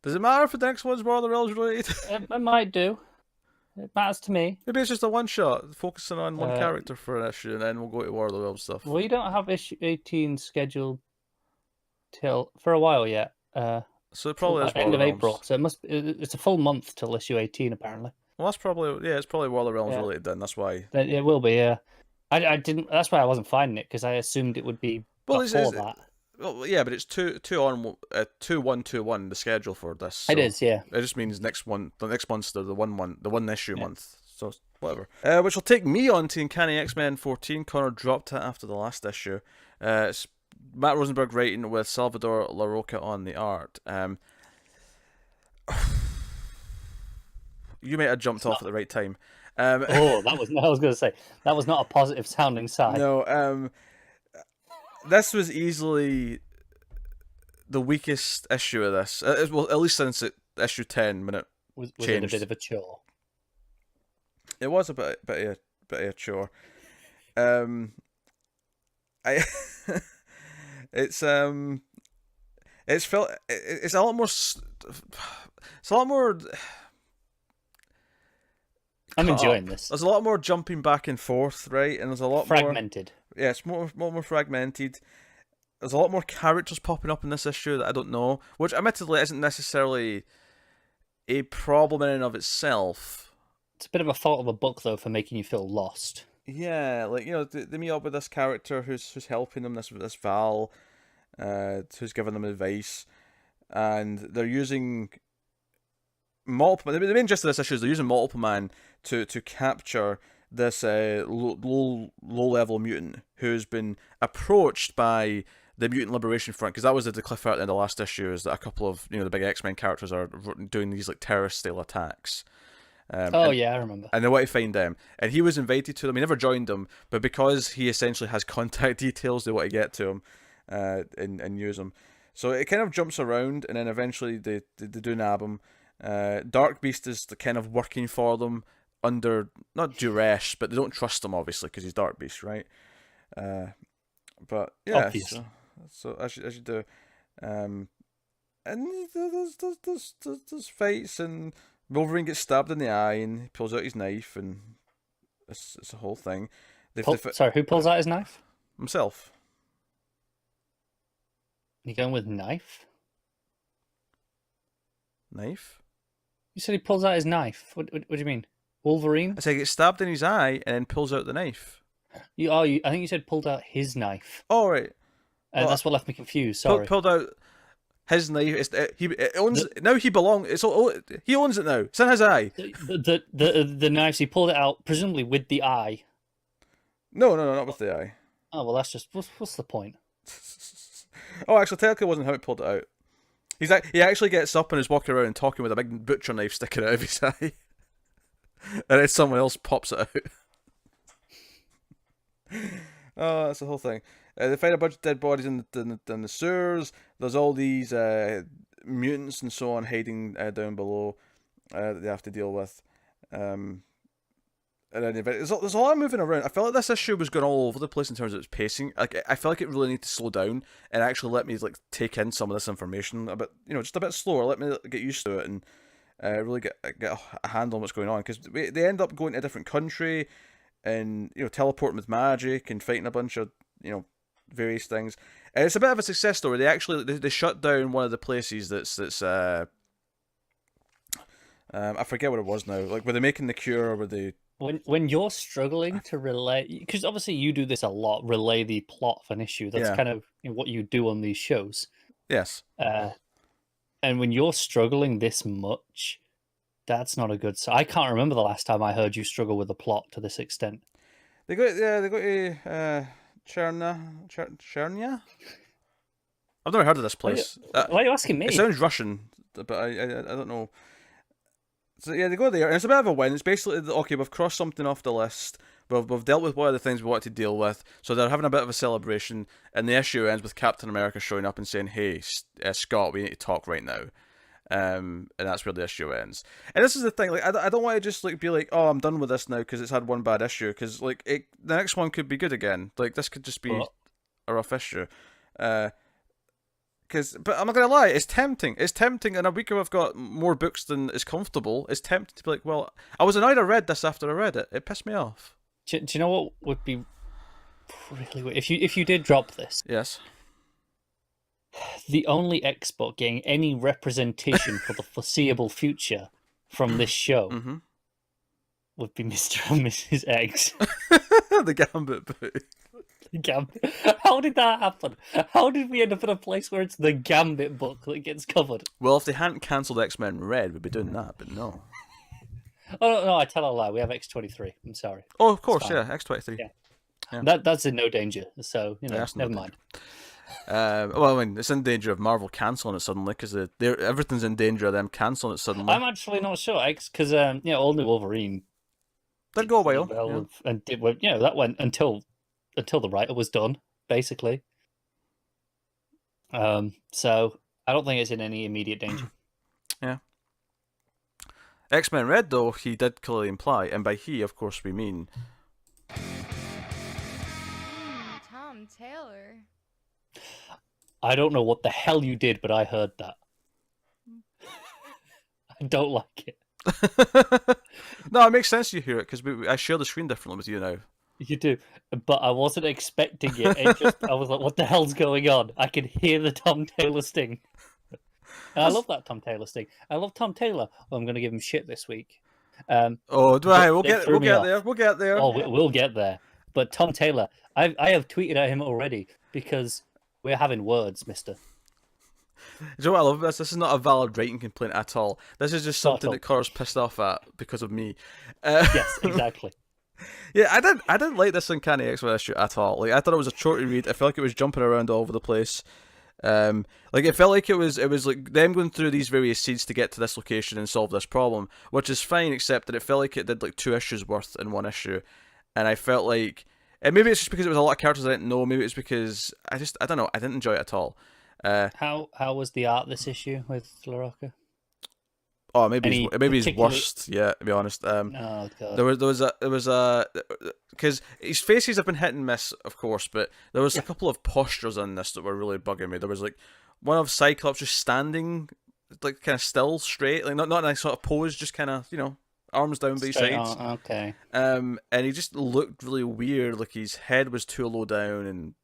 Does it matter if the next one's War of the Realms related? It might do. It matters to me. Maybe it's just a one-shot, focusing on one character for an issue, and then we'll go to War of the Realms stuff. We don't have issue 18 scheduled for a while yet. So it probably is end of April. So it's a full month till issue 18 apparently. Well, that's probably it's probably War of the Realms related then. That's why it will be. Yeah, I didn't. That's why I wasn't finding it, because I assumed it would be before that. Well, yeah, but it's two on 2-1-2-1 the schedule for this. So it is, yeah. It just means the next month's the one issue month. So whatever. Which will take me on to Uncanny X-Men 14. Connor dropped it after the last issue. It's Matt Rosenberg writing with Salvador Larroca on the art. You may have jumped off at the right time. I was going to say that was not a positive sounding sign. No. This was easily the weakest issue of this. Well, at least since issue 10, when it was changed. It a bit of a chore? It was a bit of a chore. It's a lot more. I'm enjoying this. There's a lot more jumping back and forth, right? And there's a lot fragmented. Yeah, it's more fragmented. There's a lot more characters popping up in this issue that I don't know, which admittedly isn't necessarily a problem in and of itself. It's a bit of a fault of a book, though, for making you feel lost. Yeah, like, they meet up with this character who's helping them, this Val, who's giving them advice, and they're using multiple. The main gist of this issue is they're using Multiple Man to capture this low level mutant who's been approached by the Mutant Liberation Front, because that was the cliffhanger at the end of the last issue, is that a couple of the big X-Men characters are doing these like terrorist style attacks. I remember. And they want to find them, and he was invited to them. He never joined them, but because he essentially has contact details, they want to get to him and use him. So it kind of jumps around, and then eventually they do nab him. Dark Beast is kind of working for them under, not duress, but they don't trust him obviously because he's Dark Beast, right? But yeah, so as you do, and there's fights, and Wolverine gets stabbed in the eye, and he pulls out his knife, and it's a whole thing. Sorry, who pulls out his knife? Himself. You going with knife? Knife? You said he pulls out his knife. What do you mean? Wolverine? I said he gets stabbed in his eye and then pulls out the knife. I think you said pulled out his knife. Oh, right. That's what left me confused. Sorry. Pulled out his knife. He owns now. He belongs. He owns it now. It's in his eye. The knives, he pulled it out presumably with the eye. No, not with the eye. Oh well, that's just what's the point? Oh, actually, technically, it wasn't him who pulled it out. He actually gets up and is walking around and talking with a big butcher knife sticking out of his eye, and then someone else pops it out. Oh, that's the whole thing. They find a bunch of dead bodies in the sewers. There's all these mutants and so on hiding down below that they have to deal with. And then there's a lot of moving around. I felt like this issue was going all over the place in terms of its pacing. Like I feel like it really needed to slow down and actually let me like take in some of this information a bit, just a bit slower. Let me get used to it and really get a handle on what's going on, because they end up going to a different country and teleporting with magic and fighting a bunch of various things. And it's a bit of a success story. They shut down one of the places that's I forget what it was now. Like, were they making the cure, or were they? When you're struggling to relay, because obviously you do this a lot, relay the plot of an issue. That's kind of what you do on these shows. Yes. And when you're struggling this much, that's not a good sign. I can't remember the last time I heard you struggle with a plot to this extent. They go to Chernia. I've never heard of this place. Why are you asking me? It sounds Russian, but I don't know. So yeah, they go there, and it's a bit of a win. It's basically, okay, we've crossed something off the list. We've dealt with one of the things we wanted to deal with, so they're having a bit of a celebration, and the issue ends with Captain America showing up and saying, "Hey, Scott, we need to talk right now," and that's where the issue ends. And this is the thing, like I don't want to just like be like, "Oh, I'm done with this now" because it's had one bad issue, because like the next one could be good again. Like this could just be a rough issue. But I'm not gonna lie, it's tempting. It's tempting, and a week I've got more books than is comfortable. It's tempting to be like, well, I was annoyed I read this after I read it. It pissed me off. Do you know what would be really weird? If you did drop this? Yes. The only expert getting any representation for the foreseeable future from this show would be Mr. and Mrs. Eggs. The Gambit book. Gambit. How did that happen? How did we end up in a place where it's the Gambit book that gets covered? Well, if they hadn't cancelled X-Men Red, we'd be doing that, but no. Oh, no, I tell a lie. We have X-23. I'm sorry. Oh, of course, yeah, X-23. Yeah. That's in no danger, so, never mind. Well, I mean, it's in danger of Marvel cancelling it suddenly, because everything's in danger of them cancelling it suddenly. I'm actually not sure, because, All New Wolverine did go well. And that went until the writer was done, basically. So I don't think it's in any immediate danger. Yeah. X-Men Red, though, he did clearly imply, and by he, of course, we mean Tom Taylor. I don't know what the hell you did, but I heard that. I don't like it. No, it makes sense you hear it, because I share the screen differently with you now. You do, but I wasn't expecting it. I was like, what the hell's going on? I can hear the Tom Taylor sting. I love that Tom Taylor sting. I love Tom Taylor. Oh, I'm going to give him shit this week. We'll get there. We'll get there. Oh, we'll get there. But Tom Taylor, I have tweeted at him already, because we're having words, mister. Do you know what I love about this? This is not a valid writing complaint at all. This is just something that Carter's pissed off at because of me. Yes, exactly. Yeah, I didn't like this Uncanny X-Men issue at all. Like, I thought it was a short read. I felt like it was jumping around all over the place. Like, it felt like it was like them going through these various seeds to get to this location and solve this problem, which is fine, except that it felt like it did like 2 issues worth in one issue, and I felt like, and maybe it's just because it was a lot of characters I didn't know. Maybe it's because I don't know. I didn't enjoy it at all. How was the art this issue with Larroca? Oh, maybe he's worst. Yeah, to be honest. Oh God. There was a because his faces have been hit and miss, of course, but there was a couple of postures in this that were really bugging me. There was like one of Cyclops just standing, like kind of still, straight, like not in a sort of pose, just kind of arms down by his sides. Okay. And he just looked really weird, like his head was too low down, and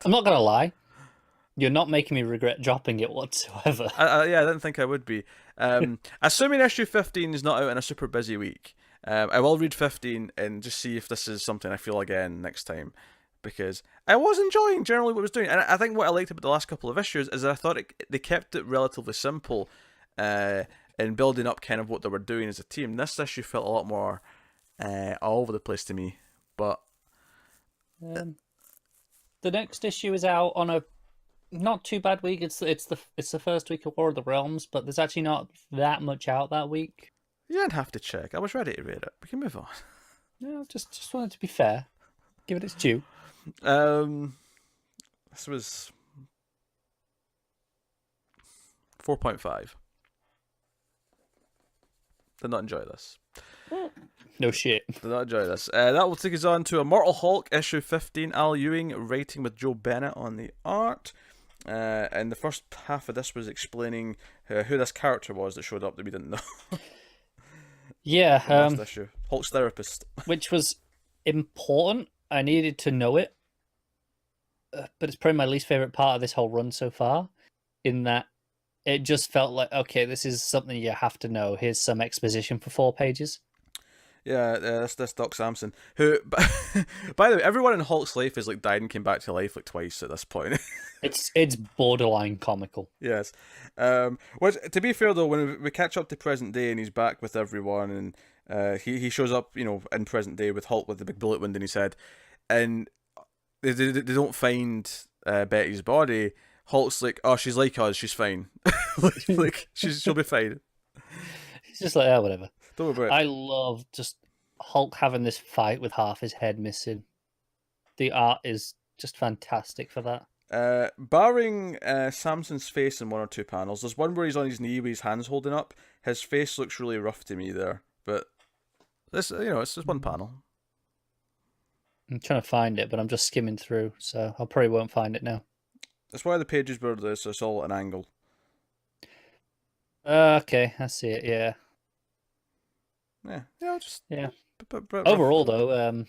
I'm not gonna lie. You're not making me regret dropping it whatsoever. I didn't think I would be. Assuming issue 15 is not out in a super busy week, I will read 15 and just see if this is something I feel again next time, because I was enjoying generally what it was doing. And I think what I liked about the last couple of issues is that I thought they kept it relatively simple in building up kind of what they were doing as a team. This issue felt a lot more all over the place to me. but The next issue is out on a not too bad week. It's the first week of War of the Realms, but there's actually not that much out that week. you didn't have to check. I was ready to read it. We can move on. No, just wanted to be fair. Give it its due. This was 4.5. Did not enjoy this. No shit. Did not enjoy this. That will take us on to Immortal Hulk, issue 15. Al Ewing writing with Joe Bennett on the art. And the first half of this was explaining who this character was that showed up that we didn't know. Yeah. Last issue. Hulk's therapist. Which was important. I needed to know it. But it's probably my least favourite part of this whole run so far. In that it just felt like, okay, this is something you have to know. Here's some exposition for 4 pages. Yeah, that's Doc Samson. Who, by the way, everyone in Hulk's life has like died and came back to life like twice at this point. It's borderline comical. Yes. Which, to be fair though, when we catch up to present day and he's back with everyone, and he shows up, you know, in present day with Hulk with the big bullet wound in his head, and they don't find Betty's body. Hulk's like, oh, she's like us, she's fine. like she'll be fine. He's just like, oh, whatever. Don't worry about it. I love just Hulk having this fight with half his head missing. The art is just fantastic for that. Barring Samson's face in 1 or 2 panels, there's one where he's on his knee with his hands holding up. His face looks really rough to me there, but this, you know, it's just one panel. I'm trying to find it, but I'm just skimming through, so I probably won't find it now. That's why the pages were this. It's all at an angle. Okay, I see it. Yeah. Yeah, just Yeah. But Overall, though,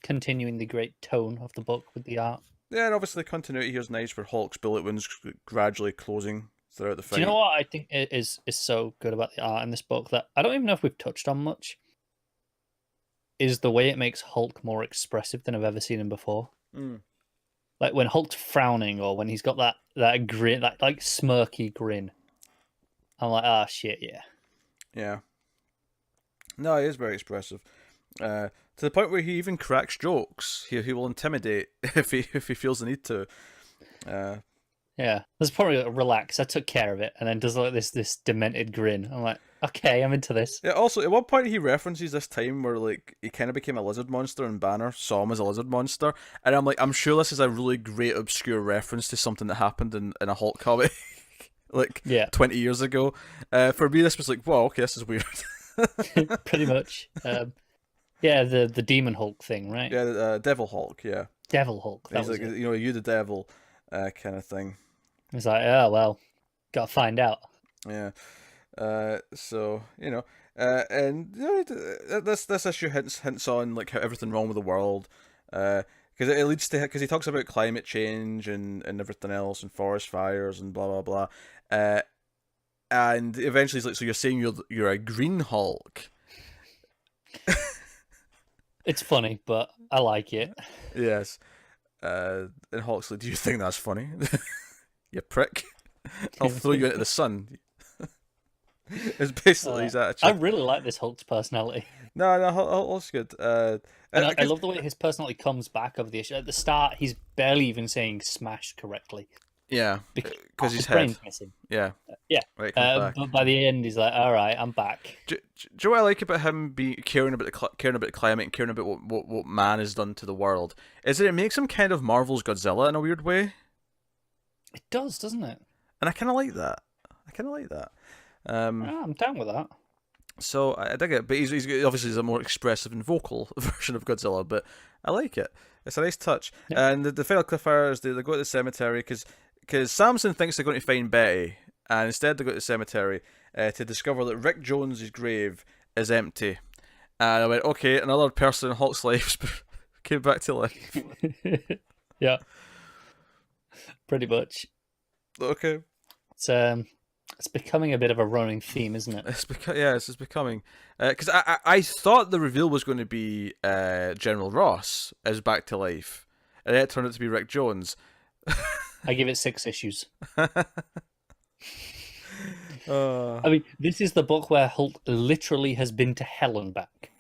continuing the great tone of the book with the art. yeah, and obviously the continuity here is nice for Hulk's bullet wounds gradually closing throughout the fight. Do you know what I think is so good about the art in this book that I don't even know if we've touched on much? Is the way it makes Hulk more expressive than I've ever seen him before. Mm. Like when Hulk's frowning or when he's got that grin, that like smirky grin. I'm like, ah, shit, yeah. Yeah. No, he is very expressive. To the point where he even cracks jokes. He will intimidate if he feels the need to. Yeah, there's probably a relax. I took care of it, and then does like this demented grin. I'm like, okay, I'm into this. Yeah. Also, at one point he references this time where like he kind of became a lizard monster, and Banner saw him as a lizard monster, and I'm like, I'm sure this is a really great obscure reference to something that happened in a Hulk comic, like 20 years ago. For me, this was like, wow, okay, this is weird. Pretty much. Yeah, the Demon Hulk thing, right? Yeah, Devil Hulk. Yeah, Devil Hulk. He's like, you know, you the devil, kind of thing. It's like, oh well, gotta find out. Yeah. So you know, and you know, this issue hints on like how everything wrong with the world, because it leads to, because he talks about climate change and everything else and forest fires and blah blah blah, and eventually he's like, so you're saying you're a green Hulk? It's funny, but I like it. Yes. And Hulk's like, do you think that's funny? You prick. I'll throw you into the sun. It's basically his attitude. I really like this Hulk's personality. No, Hulk's good. And I love the way his personality comes back over the issue. At the start, he's barely even saying "smash" correctly. Yeah, because his brain's missing. Yeah. Yeah. Right, but by the end, he's like, all right, I'm back. Do you know what I like about him caring about the climate and caring about what man has done to the world? Is that it makes him kind of Marvel's Godzilla in a weird way? It does, doesn't it? And I kind of like that. I'm down with that. So I dig it, but he's obviously a more expressive and vocal version of Godzilla, but I like it. It's a nice touch. Yeah. And the final cliffhanger is they go to the cemetery because Samson thinks they're going to find Betty, and instead they go to the cemetery to discover that Rick Jones' grave is empty. And I went, okay, another person in Hulk's life came back to life. Yeah, pretty much. Okay. It's becoming a bit of a running theme, isn't it? It's becoming, because I thought the reveal was going to be General Ross is back to life, and it turned out to be Rick Jones. I give it 6 issues. I mean, this is the book where Hulk literally has been to hell and back.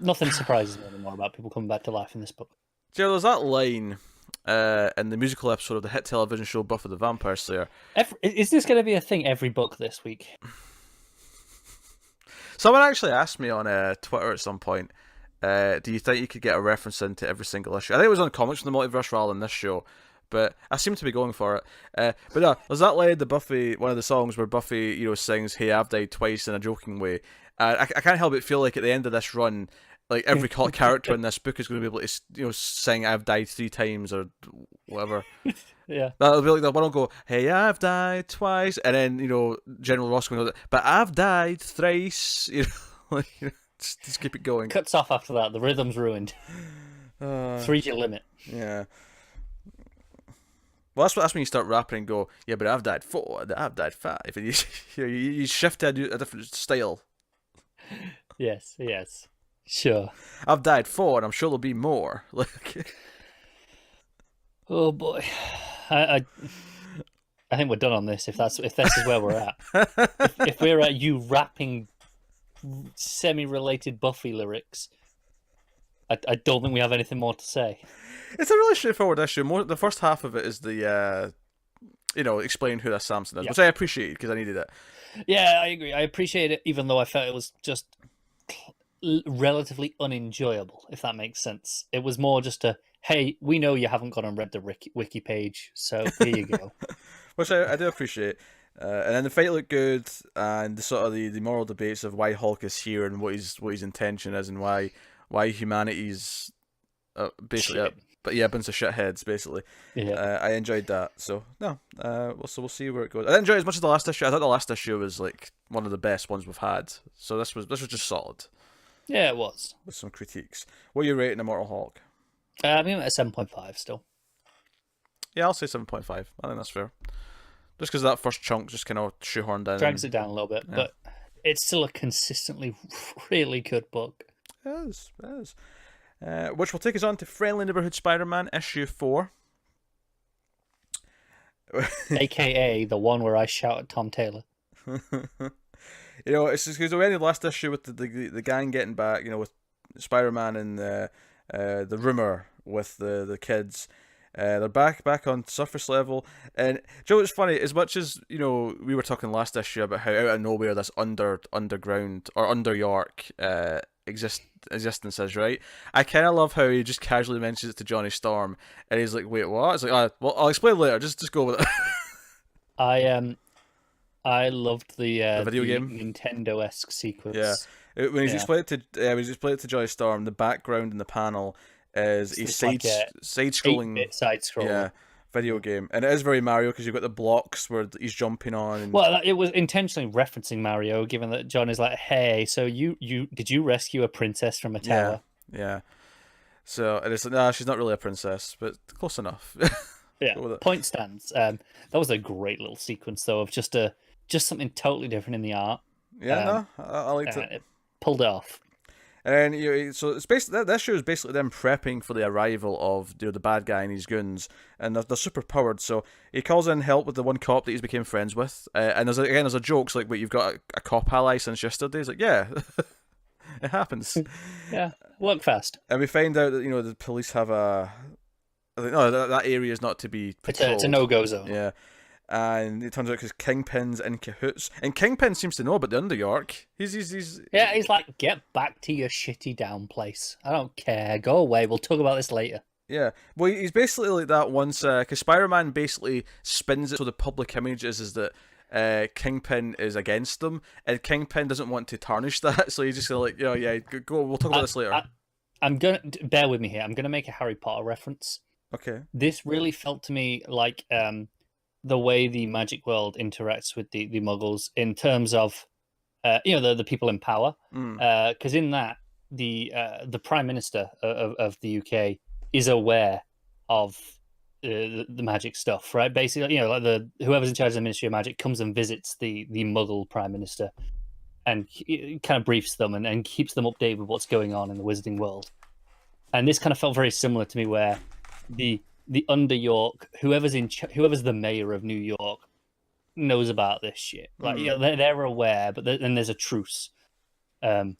Nothing surprises me anymore about people coming back to life in this book. Joe, there's that line in the musical episode of the hit television show Buffy the Vampire Slayer. Is this going to be a thing every book this week? Someone actually asked me on Twitter at some point, do you think you could get a reference into every single issue? I think it was on Comics from the Multiverse rather than this show, but I seem to be going for it. But no, there's that line in the Buffy, one of the songs where Buffy, sings "Hey, I've died twice" in a joking way. I can't help but feel like at the end of this run, like every character in this book is going to be able to, sing "I've died 3 times" or whatever. Yeah, that'll be like that one will go, "Hey, I've died twice," and then General Ross going, "But I've died thrice." Just keep it going. Cuts off after that. The rhythm's ruined. 3's your limit. Yeah. Well, that's when you start rapping and go, "Yeah, but I've died 4, I've died 5," and you shift to a different style. Yes, sure. I've died 4, and I'm sure there'll be more. Oh boy, I think we're done on this. If this is where we're at, if we're at you rapping semi-related Buffy lyrics, I don't think we have anything more to say. It's a really straightforward issue. The first half of it is the explain who this Samson is, which I appreciate because I needed it. Yeah, I agree. I appreciate it, even though I felt it was just relatively unenjoyable, if that makes sense. It was more just hey, we know you haven't gone and read the wiki page, so here you go. Which I do appreciate. And then the fight looked good, and the sort of the moral debates of why Hulk is here and what his intention is, and why humanity's basically a bunch of shitheads basically. Yeah. I enjoyed that. So no, we'll see where it goes. I didn't enjoy it as much as the last issue. I thought the last issue was like one of the best ones we've had. So this was just solid. Yeah, it was. With some critiques. What are you rating Immortal Hulk? I'm at 7.5 still. Yeah, I'll say 7.5. I think that's fair. Just because that first chunk just kind of shoehorned in. Drags it down a little bit, but it's still a consistently really good book. It is. Which will take us on to Friendly Neighborhood Spider-Man issue 4. AKA the one where I shout at Tom Taylor. It's just because we ended last issue with the gang getting back, with Spider-Man and the rumor with the kids. They're back on surface level, and Joe, it's funny. As much as we were talking last issue about how out of nowhere this underground or under York existence is, right? I kind of love how he just casually mentions it to Johnny Storm, and he's like, "Wait, what?" It's like, well, I'll explain later. Just go with it. I loved the video game Nintendo-esque sequence. Yeah, when he's explained it to Johnny Storm, the background in the panel is a side-scrolling video game, and it is very Mario because you've got the blocks where he's jumping on. And... Well, it was intentionally referencing Mario, given that John is like, "Hey, so did you rescue a princess from a tower?" Yeah. So it is. Nah, she's not really a princess, but close enough. Yeah. Point stands. That was a great little sequence, though, of just something totally different in the art. Yeah, I liked it. It pulled it off. And then so it's basically that show is basically them prepping for the arrival of the bad guy and his goons, and they're super powered. So he calls in help with the one cop that he's became friends with, and there's a joke. It's like, wait, you've got a cop ally since yesterday? He's like, yeah, it happens. Yeah, work fast. And we find out that the police have that area is not to be patrolled. It's a no-go zone. Yeah. And it turns out because Kingpin's in cahoots, and Kingpin seems to know about the Under York. He's like, get back to your shitty down place. I don't care. Go away. We'll talk about this later. Yeah, well, he's basically like that once, because Spider-Man basically spins it so the public image is that Kingpin is against them, and Kingpin doesn't want to tarnish that, so he's just like, go. We'll talk about this later. I'm gonna bear with me here. I'm gonna make a Harry Potter reference. Okay. This really felt to me like the way the magic world interacts with the Muggles in terms of the people in power, because in that the Prime Minister of the UK is aware of the magic stuff, right? Basically, like whoever's in charge of the Ministry of Magic comes and visits the Muggle Prime Minister and kind of briefs them and keeps them updated with what's going on in the wizarding world. And this kind of felt very similar to me, where the Under York, whoever's the mayor of New York, knows about this shit. Like, they're aware, but then there's a truce. And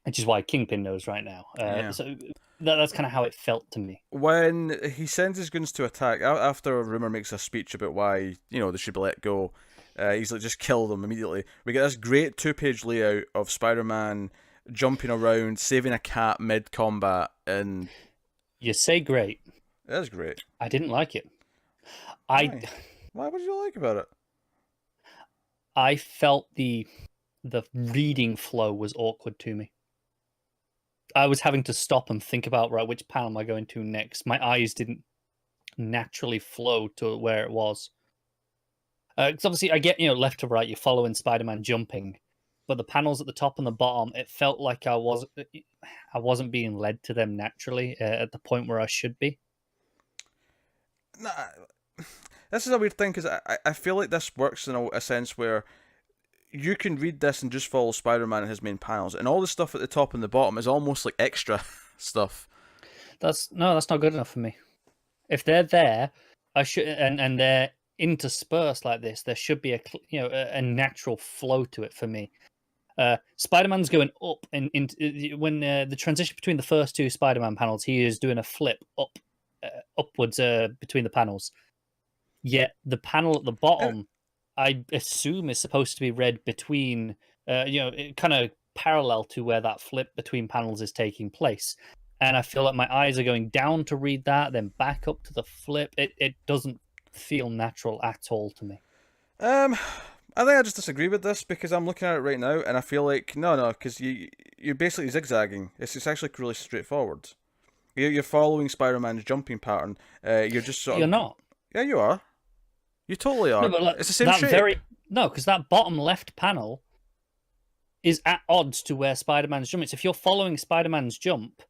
which is why Kingpin knows right now. Yeah. So that's kind of how it felt to me. When he sends his goons to attack, after Rumor makes a speech about why, they should be let go, he's like, just kill them immediately. We get this great 2-page layout of Spider-Man jumping around, saving a cat mid-combat, and... You say great. It is great. I didn't like it. Why? What did you like about it? I felt the reading flow was awkward to me. I was having to stop and think about, right, which panel am I going to next? My eyes didn't naturally flow to where it was. Because obviously I get, left to right, you're following Spider-Man jumping, but the panels at the top and the bottom, it felt like I wasn't being led to them naturally at the point where I should be. Nah, this is a weird thing, because I feel like this works in a sense where you can read this and just follow Spider-Man and his main panels, and all the stuff at the top and the bottom is almost like extra stuff. That's not good enough for me. If they're there, I should, and they're interspersed like this, there should be a natural flow to it for me. Spider-Man's going up, and when the transition between the first two Spider-Man panels, he is doing a flip upwards between the panels. Yet the panel at the bottom, I assume, is supposed to be read between, kind of parallel to where that flip between panels is taking place. And I feel like my eyes are going down to read that, then back up to the flip. It doesn't feel natural at all to me. I think I just disagree with this, because I'm looking at it right now and I feel like no, because you're basically zigzagging. It's actually really straightforward. You're following Spider-Man's jumping pattern. You're just sort of... You're not. Yeah, you are. You totally are. No, but it's the same shape. because that bottom left panel is at odds to where Spider-Man's jumping. So if you're following Spider-Man's jump...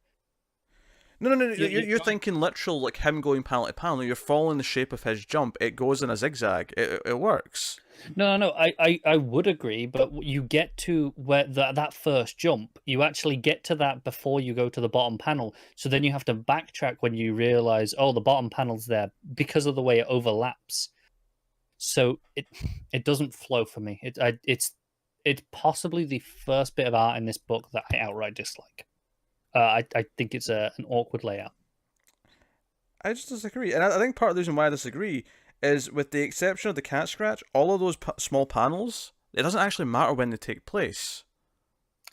No. You're thinking literal, like him going panel to panel. You're following the shape of his jump. It goes in a zigzag. It works. No. I would agree, but you get to where that first jump, you actually get to that before you go to the bottom panel. So then you have to backtrack when you realize, oh, the bottom panel's there because of the way it overlaps. So it doesn't flow for me. It's possibly the first bit of art in this book that I outright dislike. I think it's an awkward layout. I just disagree, and I think part of the reason why I disagree is, with the exception of the cat scratch, all of those small panels, it doesn't actually matter when they take place.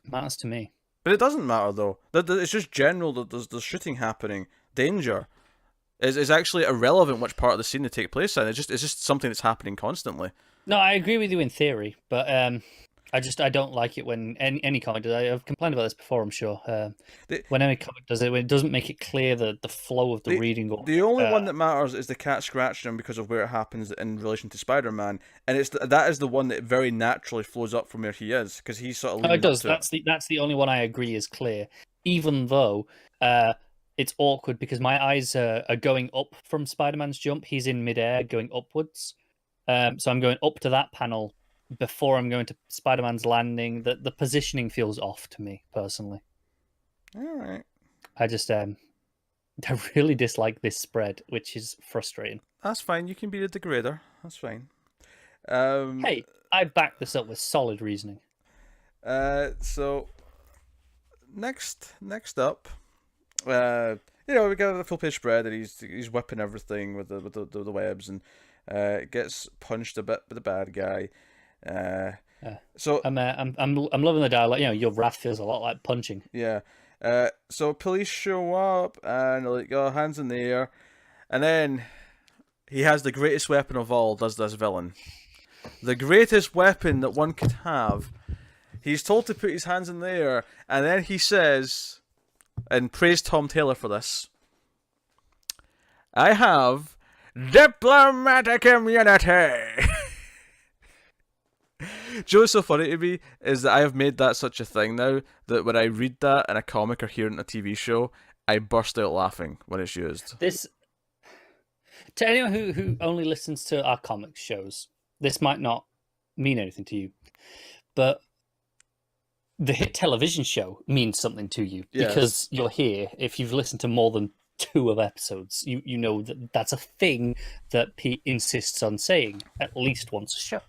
It matters to me. But it doesn't matter, though. It's just general that there's shooting happening. Danger is actually irrelevant which part of the scene they take place in. It's just something that's happening constantly. No, I agree with you in theory, but I don't like it when any comic does. I've complained about this before, I'm sure. When any comic does it, when it doesn't make it clear the flow of the reading. The only one that matters is the cat scratching him because of where it happens in relation to Spider-Man, and that is the one that very naturally flows up from where he is, because he's sort of. Oh, it does. That's the only one I agree is clear, even though it's awkward because my eyes are going up from Spider-Man's jump. He's in midair, going upwards. So I'm going up to that panel before I'm going to Spider-Man's landing. The positioning feels off to me, personally. All right. I just I really dislike this spread, which is frustrating. That's fine. You can be the degrader. That's fine. Hey, I back this up with solid reasoning. So next up, we got a full page spread that he's whipping everything with the webs, and gets punched a bit by the bad guy. So I'm loving the dialogue. Your wrath feels a lot like punching. Yeah. So police show up and they're like, oh, hands in the air, and then he has the greatest weapon of all. Does this villain? The greatest weapon that one could have. He's told to put his hands in the air, and then he says, and praise Tom Taylor for this, I have diplomatic immunity. Do you know what's so funny to me is that I have made that such a thing now that when I read that in a comic or hear it in a TV show, I burst out laughing when it's used. This, to anyone who only listens to our comics shows, this might not mean anything to you, but the hit television show means something to you because you're here. If you've listened to more than 2 of episodes, you know that that's a thing that Pete insists on saying at least once a show.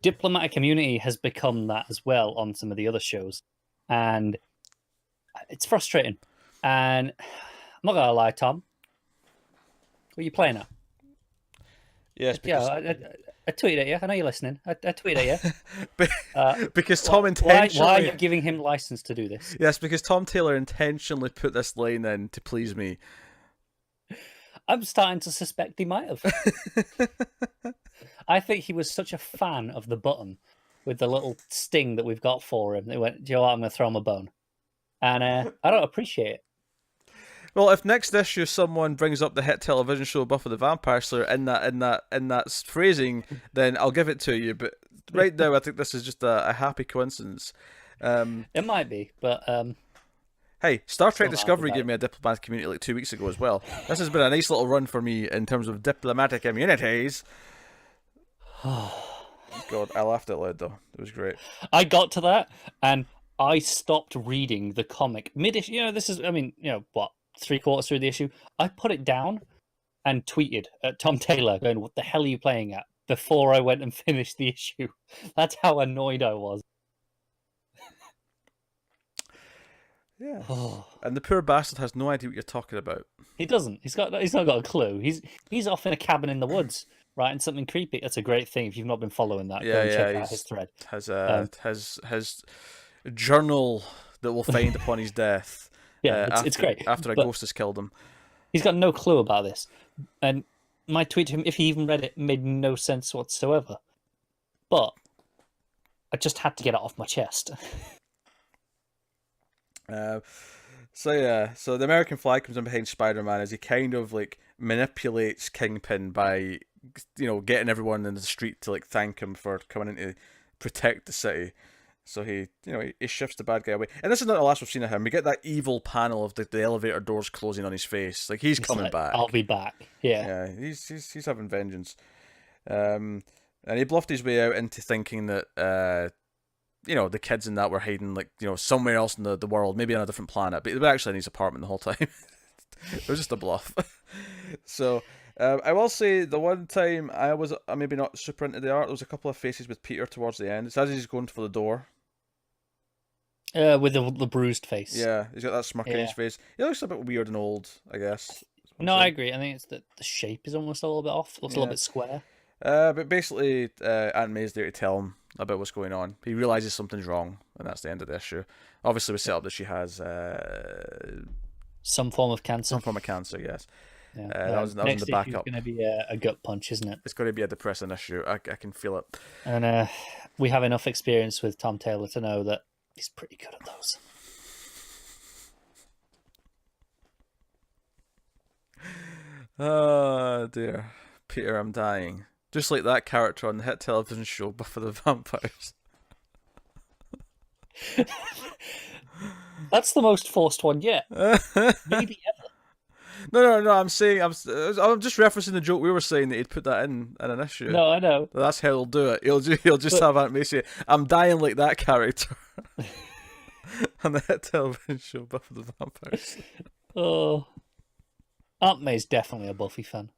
Diplomatic immunity has become that as well on some of the other shows. and it's frustrating. And I'm not gonna lie, Tom. What are you playing at? Yes, Yeah, I tweeted at you. I know you're listening. I tweeted at you. because Tom intentionally. Why are you giving him license to do this? Yes, because Tom Taylor intentionally put this line in to please me. I'm starting to suspect he might have. I think he was such a fan of the button with the little sting that we've got for him. They went, "Do you know what? I'm going to throw him a bone," and I don't appreciate it. Well, if next issue someone brings up the hit television show Buffy the Vampire Slayer in that phrasing, then I'll give it to you. But right now, I think this is just a happy coincidence. It might be, but hey, Star Trek Still Discovery happy gave me a diplomatic community like 2 weeks ago as well. This has been a nice little run for me in terms of diplomatic immunities. God, I laughed out loud though. It was great. I got to that and I stopped reading the comic mid-issue. You know, this is, I mean, you know, what, 3/4 through the issue? I put it down and tweeted at Tom Taylor going, "What the hell are you playing at?" before I went and finished the issue. That's how annoyed I was. Yeah. And the poor bastard has no idea what you're talking about. He doesn't. He's not got a clue. He's off in a cabin in the woods writing something creepy. That's a great thing. If you've not been following that, go and check out his thread. Has a journal that will find upon his death. Yeah, it's great. After a ghost has killed him. He's got no clue about this. And my tweet to him, if he even read it, made no sense whatsoever. But I just had to get it off my chest. So the American flag comes in behind Spider-Man as he kind of like manipulates Kingpin by, you know, getting everyone in the street to like thank him for coming in to protect the city. So he shifts the bad guy away. And this is not the last we've seen of him. We get that evil panel of the elevator doors closing on his face. Like he's coming back. I'll be back. Yeah. Yeah, he's having vengeance. And he bluffed his way out into thinking that the kids in that were hiding like, somewhere else in the world, maybe on a different planet. But they were actually in his apartment the whole time. It was just a bluff. So I will say the one time I was maybe not super into the art, there was a couple of faces with Peter towards the end. It's as he's going for the door. With the bruised face. Yeah, he's got that smirk in his face. He looks a bit weird and old, I guess. No, I agree. I think it's that the shape is almost a little bit off. It looks a little bit square. But basically, Aunt May's there to tell him about what's going on. He realizes something's wrong, and that's the end of the issue. Obviously, we set up that she has some form of cancer. Some form of cancer, yes. Yeah. That was in the backup. It's going to be a gut punch, isn't it? It's going to be a depressing issue. I can feel it. And we have enough experience with Tom Taylor to know that he's pretty good at those. Oh dear, Peter, I'm dying. Just like that character on the hit television show Buffy the Vampires. That's the most forced one yet. Maybe ever. No. I'm saying I'm just referencing the joke we were saying that he'd put that in an issue. No, I know. That's how he'll do it. He'll just have Aunt May say, "I'm dying like that character." On the hit television show Buffy the Vampires. Oh, Aunt May's definitely a Buffy fan.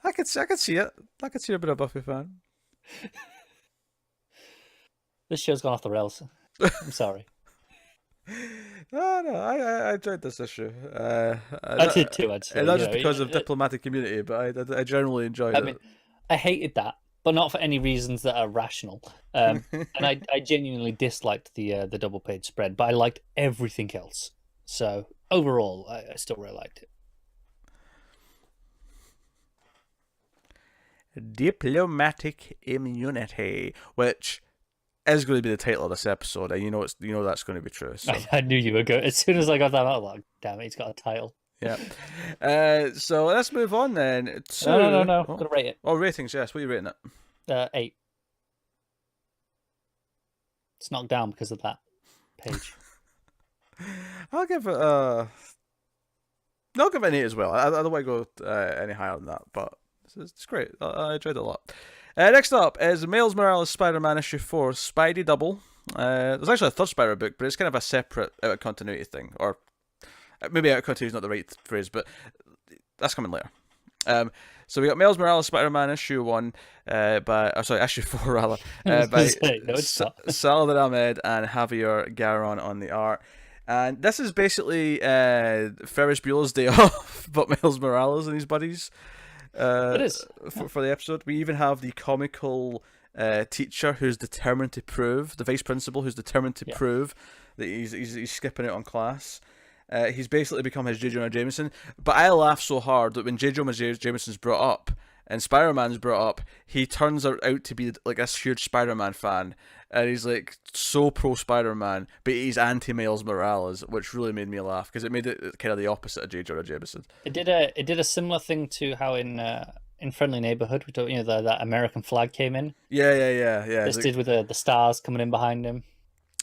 I could see it. I could see a bit of Buffy fan. This show's gone off the rails. I'm sorry. No, I enjoyed this issue. I did too, I'd say. And not just because of diplomatic immunity, but I generally enjoyed it. I mean, I hated that, but not for any reasons that are rational. And I genuinely disliked the double page spread, but I liked everything else. So overall, I still really liked it. Diplomatic immunity, which is going to be the title of this episode, and you know that's going to be true. So. I knew you were going. As soon as I got that, I was like, "Damn it, he's got a title." Yeah. So let's move on then. To... No. Oh. I'm gonna rate it. Oh, ratings. Yes. What are you rating it? 8. It's knocked down because of that page. I'll give it. I'll give it an 8 as well. I don't want to go any higher than that, but it's great. I enjoyed it a lot. Next up is Miles Morales Spider-Man issue 4, Spidey Double. There's actually a third Spider book, but it's kind of a separate out of continuity thing, or maybe out of continuity is not the right phrase, but that's coming later. So we got Miles Morales Spider-Man issue 1, issue 4 rather, by No, it's not. Saladin Ahmed and Javier Garron on the art. And this is basically Ferris Bueller's Day Off, but Miles Morales and his buddies. It is. For the episode. We even have the comical teacher who's determined to prove, the vice principal who's determined to prove that he's skipping out on class. He's basically become his J. Jonah Jameson. But I laugh so hard that when J. Jonah Jameson's brought up and Spider-Man's brought up, he turns out to be like this huge Spider-Man fan. And he's like so pro Spider-Man, but he's anti-Miles Morales, which really made me laugh because it made it kind of the opposite of J. Jonah Jameson. It did a similar thing to how in Friendly Neighborhood, that American flag came in. Yeah. This did with the stars coming in behind him.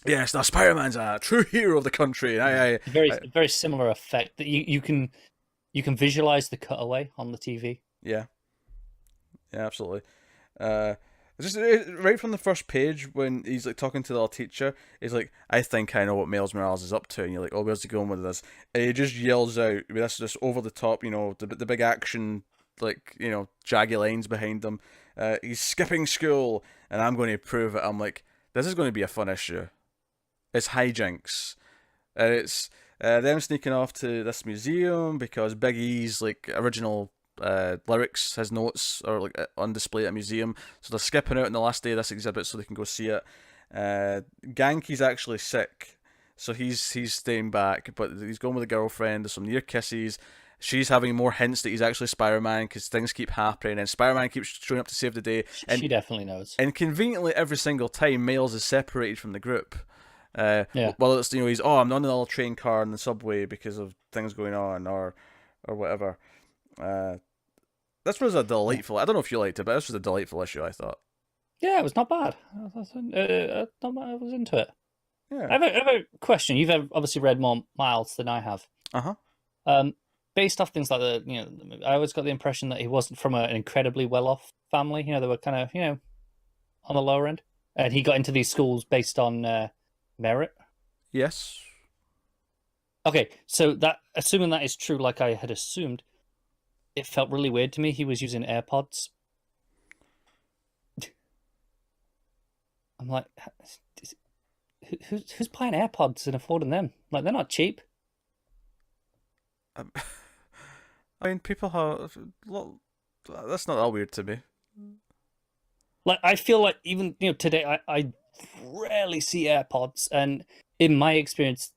Yes, now Spider-Man's a true hero of the country. Very similar effect that you can visualize the cutaway on the TV. Yeah, absolutely. Just right from the first page when he's like talking to the teacher, he's like, "I think I know what Miles Morales is up to," and you're like, "Oh, where's he going with this?" And he just yells out, "That's just over the top," the big action, like jaggy lines behind him. He's skipping school, and I'm going to prove it. I'm like, this is going to be a fun issue. It's hijinks, and it's them sneaking off to this museum because Big E's like original lyrics, his notes are like on display at a museum, so they're skipping out on the last day of this exhibit so they can go see it. Genki's actually sick, so he's staying back, but he's going with a girlfriend. There's some near kisses. She's having more hints that he's actually Spider-Man because things keep happening and Spider-Man keeps showing up to save the day. And she definitely knows. And conveniently, every single time, Miles is separated from the group. Well, it's he's I'm on another train car in the subway because of things going on or whatever. This was a delightful. I don't know if you liked it, but this was a delightful issue, I thought. Yeah, it was not bad. I was into it. Yeah. I have a question. You've obviously read more Miles than I have. Based off things like I always got the impression that he wasn't from an incredibly well-off family. They were kind of on the lower end, and he got into these schools based on merit. Yes. Okay, so assuming that is true, like I had assumed, it felt really weird to me. He was using AirPods. I'm like, who's buying AirPods and affording them? Like, they're not cheap. I mean, people have. That's not that weird to me. Like, I feel like even today, I rarely see AirPods, and in my experience,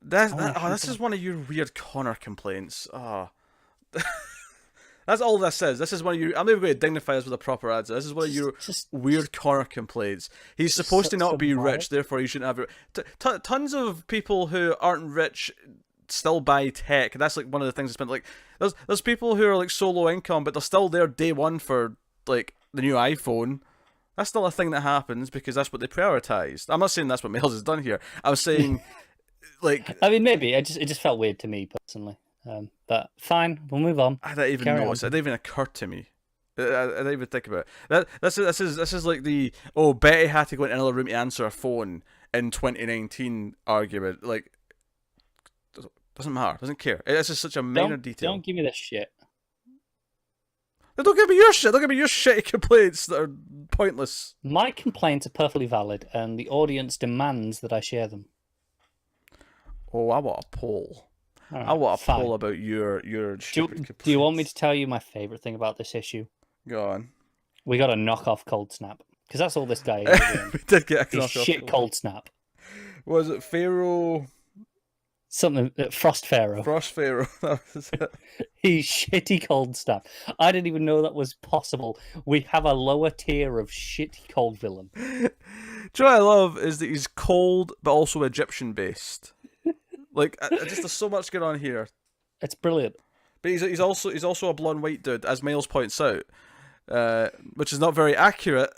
this is one of your weird Connor complaints. That's all this is. This is one of your. I'm never going to dignify this with a proper answer. This is one of your weird Connor complaints. He's supposed to not be rich, therefore he shouldn't have it. Tons of people who aren't rich still buy tech. That's like one of the things that's been like. There's people who are like solo income, but they're still there day one for like the new iPhone. That's still a thing that happens because that's what they prioritized. I'm not saying that's what Miles has done here. I was saying, like, I mean, maybe it just felt weird to me personally. But fine, we'll move on. I didn't even notice. It didn't even occur to me. I didn't even think about it. This is like the Betty had to go in another room to answer a phone in 2019 argument. Like, doesn't matter. Doesn't care. It's just such a minor detail. Don't give me this shit. Don't give me your shit. Don't give me your shitty complaints that are pointless. My complaints are perfectly valid, and the audience demands that I share them. Oh, I want a poll. Right, I want a poll about your stupid complaints. Do you want me to tell you my favourite thing about this issue? Go on. We got a knockoff Cold Snap. Because that's all this guy is doing. We did get a knockoff. Shit Cold Snap. Was it Pharaoh? Something, Frost Pharaoh. Frost Pharaoh, that was it. He's shitty Cold Snap. I didn't even know that was possible. We have a lower tier of shitty cold villain. Do you know what I love is that he's cold, but also Egyptian based. Like, there's so much going on here. It's brilliant. But he's also a blonde white dude, as Miles points out, which is not very accurate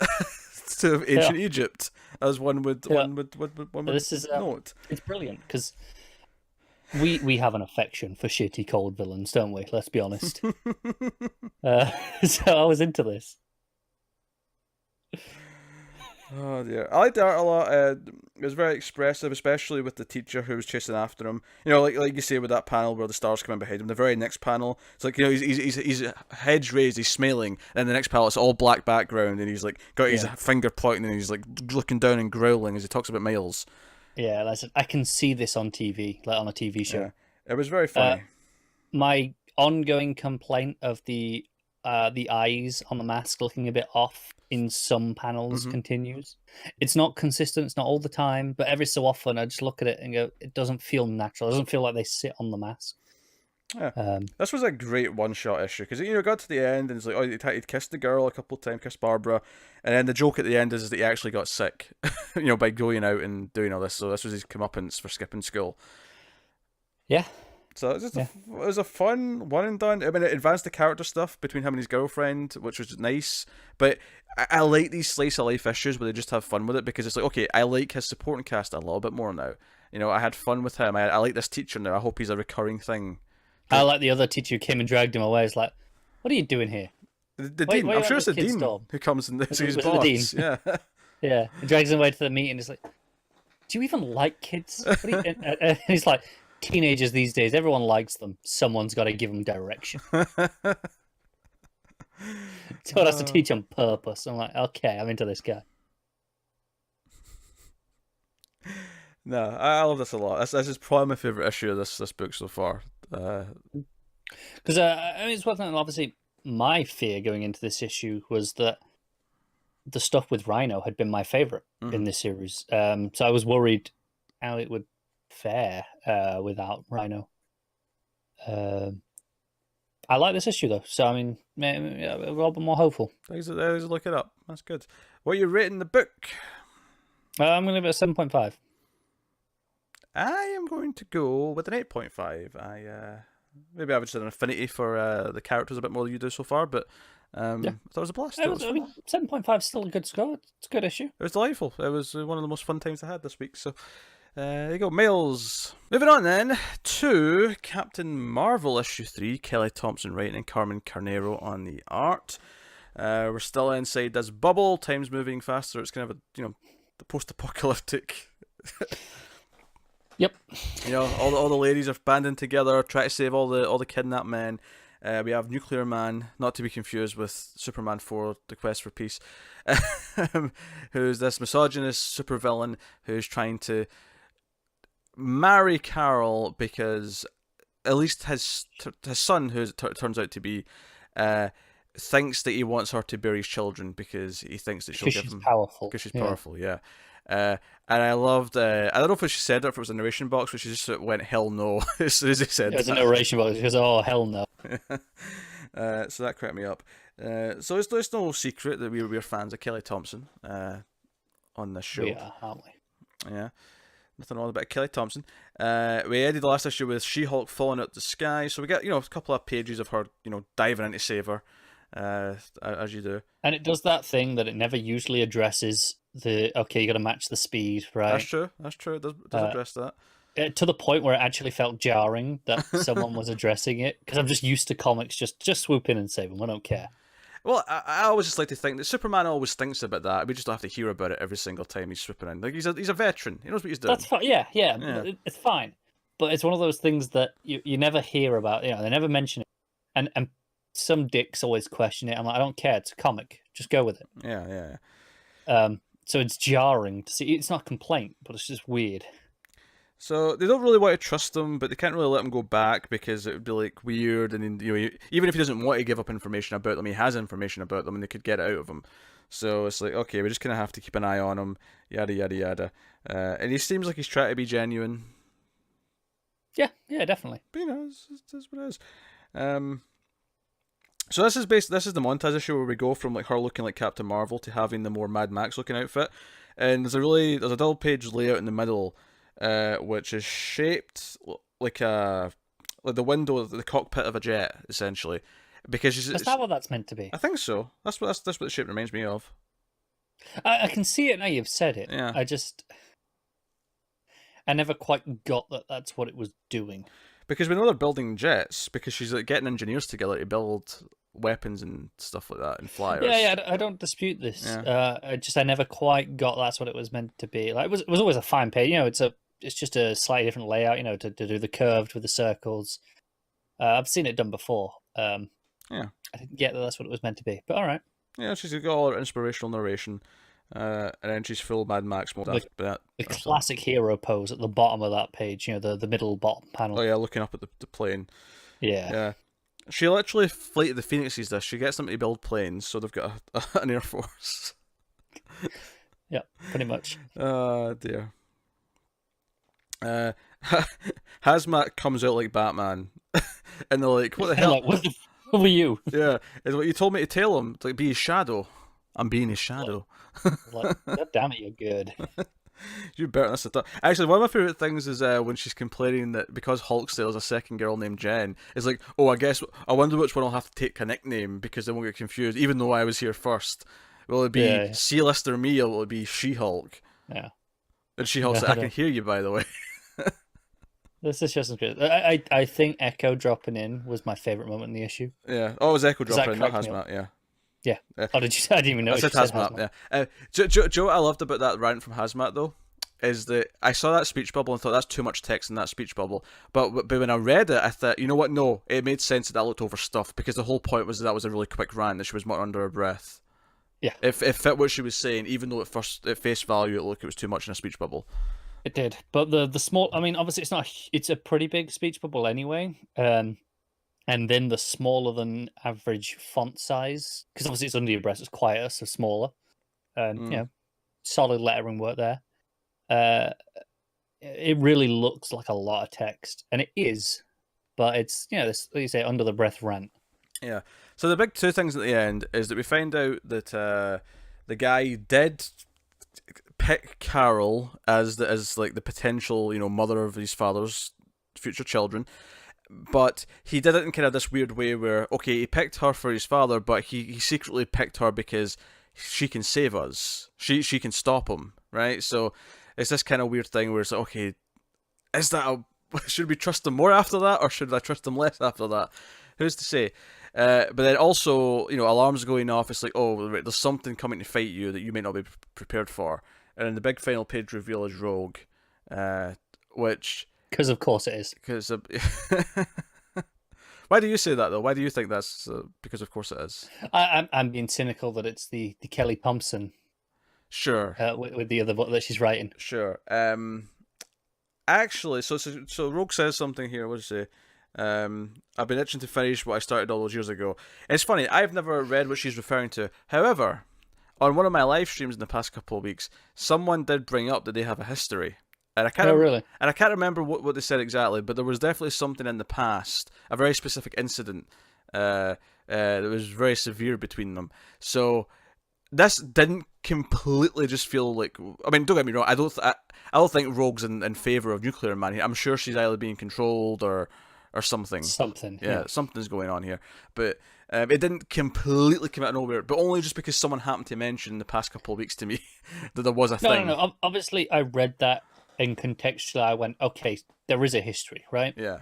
to ancient Egypt, as one would This is note. It's brilliant because we have an affection for shitty cold villains, don't we? Let's be honest. So I was into this. Oh dear, I liked the art a lot. It was very expressive, especially with the teacher who was chasing after him. Like you say with that panel where the stars come in behind him. The very next panel, it's like he's head's raised, he's smiling, and the next panel it's all black background, and he's like got his finger pointing, and he's like looking down and growling as he talks about Miles. Yeah, I can see this on TV, like on a TV show. Yeah, it was very funny. My ongoing complaint of the eyes on the mask looking a bit off in some panels continues. It's not consistent, it's not all the time, but every so often I just look at it and go, it doesn't feel natural. It doesn't feel like they sit on the mask. Yeah, this was a great one-shot issue because it got to the end and it's like, he'd kissed the girl a couple of times, kissed Barbara, and then the joke at the end is that he actually got sick, by going out and doing all this. So this was his comeuppance for skipping school. Yeah. So it was a fun one and done. I mean, it advanced the character stuff between him and his girlfriend, which was nice. But I like these slice of life issues where they just have fun with it because it's like, okay, I like his supporting cast a little bit more now. I had fun with him. I like this teacher now. I hope he's a recurring thing. I like the other teacher who came and dragged him away. It's like, what are you doing here? The dean. I'm sure it's the dean who comes and sees his boss. The dean? Yeah. Yeah. He drags him away to the meeting. It's like, do you even like kids? And he's like, teenagers these days, everyone likes them. Someone's got to give them direction. Someone has to teach on purpose. I'm like, okay, I'm into this guy. No, I love this a lot. This is probably my favorite issue of this book so far. Because it's worth noting, obviously, my fear going into this issue was that the stuff with Rhino had been my favorite in this series. So I was worried how it would fare without Rhino. I like this issue though, so I mean, a little bit more hopeful. Thanks to look it up. That's good. What are you rating the book? I'm going to give it a 7.5. I am going to go with an 8.5. Maybe I've just an affinity for the characters a bit more than you do so far, but I thought it was a blast. 7.5 is still a good score. It's a good issue. It was delightful. It was one of the most fun times I had this week. So there you go, Miles. Moving on then to Captain Marvel issue 3. Kelly Thompson writing and Carmen Carnero on the art. We're still inside this bubble. Time's moving faster. It's kind of the post-apocalyptic. Yep. All the ladies are banding together, trying to save all the kidnapped men. We have Nuclear Man, not to be confused with Superman 4: The Quest for Peace, who's this misogynist supervillain who's trying to marry Carol because at least his son, who it turns out to be, thinks that he wants her to bear his children because he thinks that she'll give him powerful. Because she's powerful, yeah. And I loved. I don't know if she said it, or if it was a narration box, but she just sort of went hell no as soon as he said. It was a narration box. She goes, "Oh hell no." So that cracked me up. So it's no secret that we're fans of Kelly Thompson on this show. We are, aren't we? Yeah. Nothing wrong about Kelly Thompson. We ended the last issue with She-Hulk falling out the sky, so we get a couple of pages of her diving in to save her, as you do. And it does that thing that it never usually addresses. You got to match the speed, right? That's true. It does address that. To the point where it actually felt jarring that someone was addressing it, because I'm just used to comics just swoop in and save them. I don't care. Well, I always just like to think that Superman always thinks about that. We just don't have to hear about it every single time he's swooping in. Like he's a veteran. He knows what he's doing. That's fine. Yeah. It's fine. But it's one of those things that you never hear about. They never mention it, and some dicks always question it. I'm like, I don't care. It's a comic. Just go with it. Yeah. So it's jarring to see. It's not a complaint, but it's just weird. So they don't really want to trust him, but they can't really let him go back because it would be like weird. And even if he doesn't want to give up information about them, he has information about them, and they could get it out of him. So it's like, okay, we're just gonna have to keep an eye on him. Yada yada yada. And he seems like he's trying to be genuine. Yeah, definitely. But it's what it is. So this is the montage issue where we go from like her looking like Captain Marvel to having the more Mad Max looking outfit, and there's a double page layout in the middle, which is shaped like the window of the cockpit of a jet, essentially. Because is that what that's meant to be? I think so. That's what the shape reminds me of. I can see it now you've said it. Yeah. I never quite got that that's what it was doing. Because we know they're building jets, because she's like getting engineers together to build weapons and stuff like that and flyers. Yeah, I don't dispute this. Yeah. I never quite got that's what it was meant to be. Like it was always a fine page. It's just a slightly different layout. To do the curved with the circles. I've seen it done before. Yeah. I didn't get that that's what it was meant to be, but all right. Yeah, she's got all her inspirational narration, and then she's full Mad Max mode. The classic hero pose at the bottom of that page. The middle bottom panel. Oh yeah, looking up at the plane. Yeah. Yeah. She literally flighted the Phoenixes. She gets them to build planes, so they've got an air force. Yeah, pretty much. Oh dear. Hazmat comes out like Batman, and they're like, "What the hell? Like, who were you?" Yeah, it's what you told me to tell him. To be his shadow. I'm being his shadow. God damn it, you're good. You're better than this. Actually, one of my favorite things is when she's complaining that because Hulk still has a second girl named Jen, it's like, oh, I wonder which one I'll have to take a nickname because they won't get confused, even though I was here first. Will it be C-Lister me or will it be She-Hulk? Yeah. And She-Hulk said, I can hear you, by the way. This is just good. I think Echo dropping in was my favorite moment in the issue. Yeah. Oh, it was Echo dropping in, not Hazmat, yeah. Yeah. Oh, did you say? I didn't even know. I said Hazmat, yeah. Joe, what I loved about that rant from Hazmat, though, is that I saw that speech bubble and thought, that's too much text in that speech bubble. But when I read it, I thought, you know what? No, it made sense that looked overstuffed because the whole point was that was a really quick rant, that she was more under her breath. Yeah. It fit what she was saying, even though at face value, it was too much in a speech bubble. It did. But the small, I mean, obviously it's a pretty big speech bubble anyway. And then the smaller than average font size, because obviously it's under your breast, it's quieter, so smaller. Solid lettering work there. It really looks like a lot of text, and it is, but it's this, like you say, under the breath rant. Yeah. So the big two things at the end is that we find out that the guy did pick Carol as like the potential mother of his father's future children. But he did it in kind of this weird way where, okay, he picked her for his father, but he secretly picked her because she can save us. She can stop him, right? So it's this kind of weird thing where it's like, okay, should we trust him more after that, or should I trust him less after that? Who's to say? But then also, alarms going off. It's like, oh, there's something coming to fight you that you may not be prepared for. And then the big final page reveal is Rogue, which... Because of course it is. Why do you say that though? Why do you think that's because of course it is? I'm being cynical that it's the Kelly Thompson. Sure. With the other book that she's writing. Sure. Actually, so Rogue says something here. What does he say? I've been itching to finish what I started all those years ago. It's funny. I've never read what she's referring to. However, on one of my live streams in the past couple of weeks, someone did bring up that they have a history. And I can't really? And I can't remember what they said exactly, but there was definitely something in the past, a very specific incident that was very severe between them. So this didn't completely just feel like... I mean, don't get me wrong, I don't think Rogue's in favour of Nuclear Man. I'm sure she's either being controlled or something. Yeah, something's going on here. But it didn't completely come out of nowhere, but only just because someone happened to mention in the past couple of weeks to me that there was a thing. No. Obviously, I read that. And contextually, I went, okay, there is a history, right? Yeah.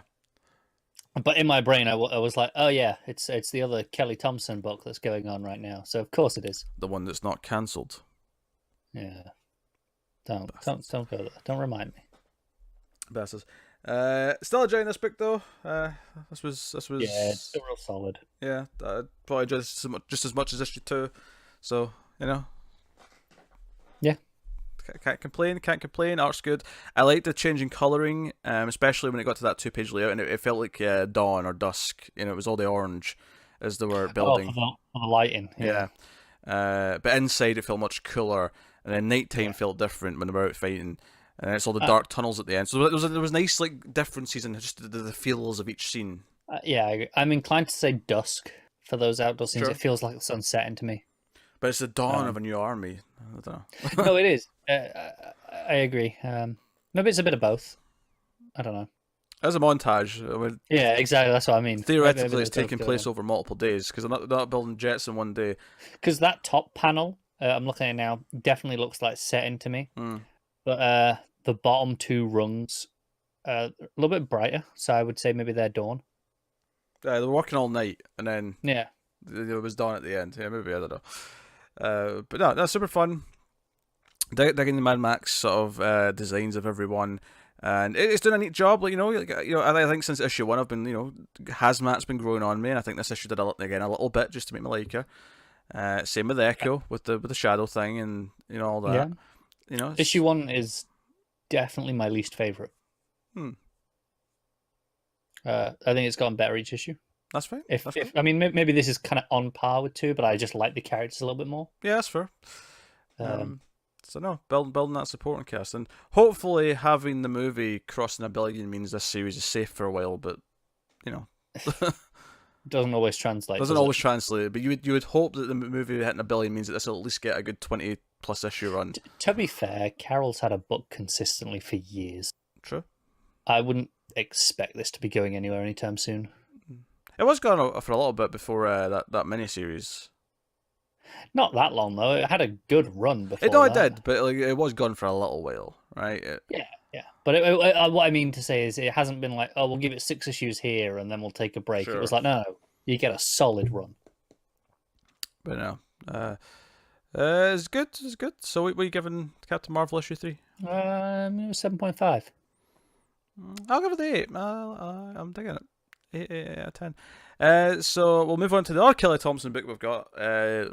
But in my brain, I was like, oh yeah, it's the other Kelly Thompson book that's going on right now. So of course it is. The one that's not cancelled. Yeah. Don't go there. Don't remind me. Bastards. Still enjoying this book though. This was yeah, it's real solid. Yeah, I probably just as much as issue 2. So Yeah. Can't complain. Art's good. I like the change in colouring, especially when it got to that 2-page layout, and it felt like dawn or dusk. It was all the orange as they were building. For the lighting. Yeah. But inside it felt much cooler, and then nighttime felt different when they were out fighting, and it's all the dark tunnels at the end. So there was nice differences in just the feels of each scene. Yeah, I'm inclined to say dusk for those outdoor scenes. Sure. It feels like the sun's setting to me. But it's the dawn of a new army. I don't know. No, it is. I agree. Maybe it's a bit of both. I don't know. As a montage. Yeah, exactly. That's what I mean. Theoretically, it's taking place over multiple days because they're not building jets in one day. Because that top panel, I'm looking at it now, definitely looks like setting to me. But the bottom 2 rungs, a little bit brighter. So I would say maybe they're dawn. They're working all night, and then... Yeah. It was Dawn at the end. Yeah, maybe, I don't know. But no, that's super fun. Digging the Mad Max sort of designs of everyone. And it's doing a neat job, like, I think since issue 1 I've been, Hazmat's been growing on me, and I think this issue did a little bit just to make me like her. Same with Echo, with the shadow thing, and all that. Yeah. Issue 1 is definitely my least favorite. I think it's gotten better each issue. That's fine. I mean, maybe this is kind of on par with 2, but I just like the characters a little bit more. Yeah, that's fair. So no, building that supporting cast, and hopefully having the movie crossing 1 billion means this series is safe for a while. But doesn't always translate. Doesn't always translate. But you would hope that the movie hitting 1 billion means that this will at least get a good 20+ issue run. To be fair, Carol's had a book consistently for years. True. I wouldn't expect this to be going anywhere anytime soon. It was going for a little bit before that miniseries. Not that long though. It had a good run before. It did, but it was gone for a little while, right? Yeah. But what I mean to say is, it hasn't been like, oh, we'll give it 6 issues here and then we'll take a break. Sure. It was like, no, you get a solid run. But no, it's good. It's good. So, what are you giving Captain Marvel issue 3? It was 7.5. I'll give it the 8. I'm digging it. 8 out of 10. So we'll move on to the other Kelly Thompson book we've got,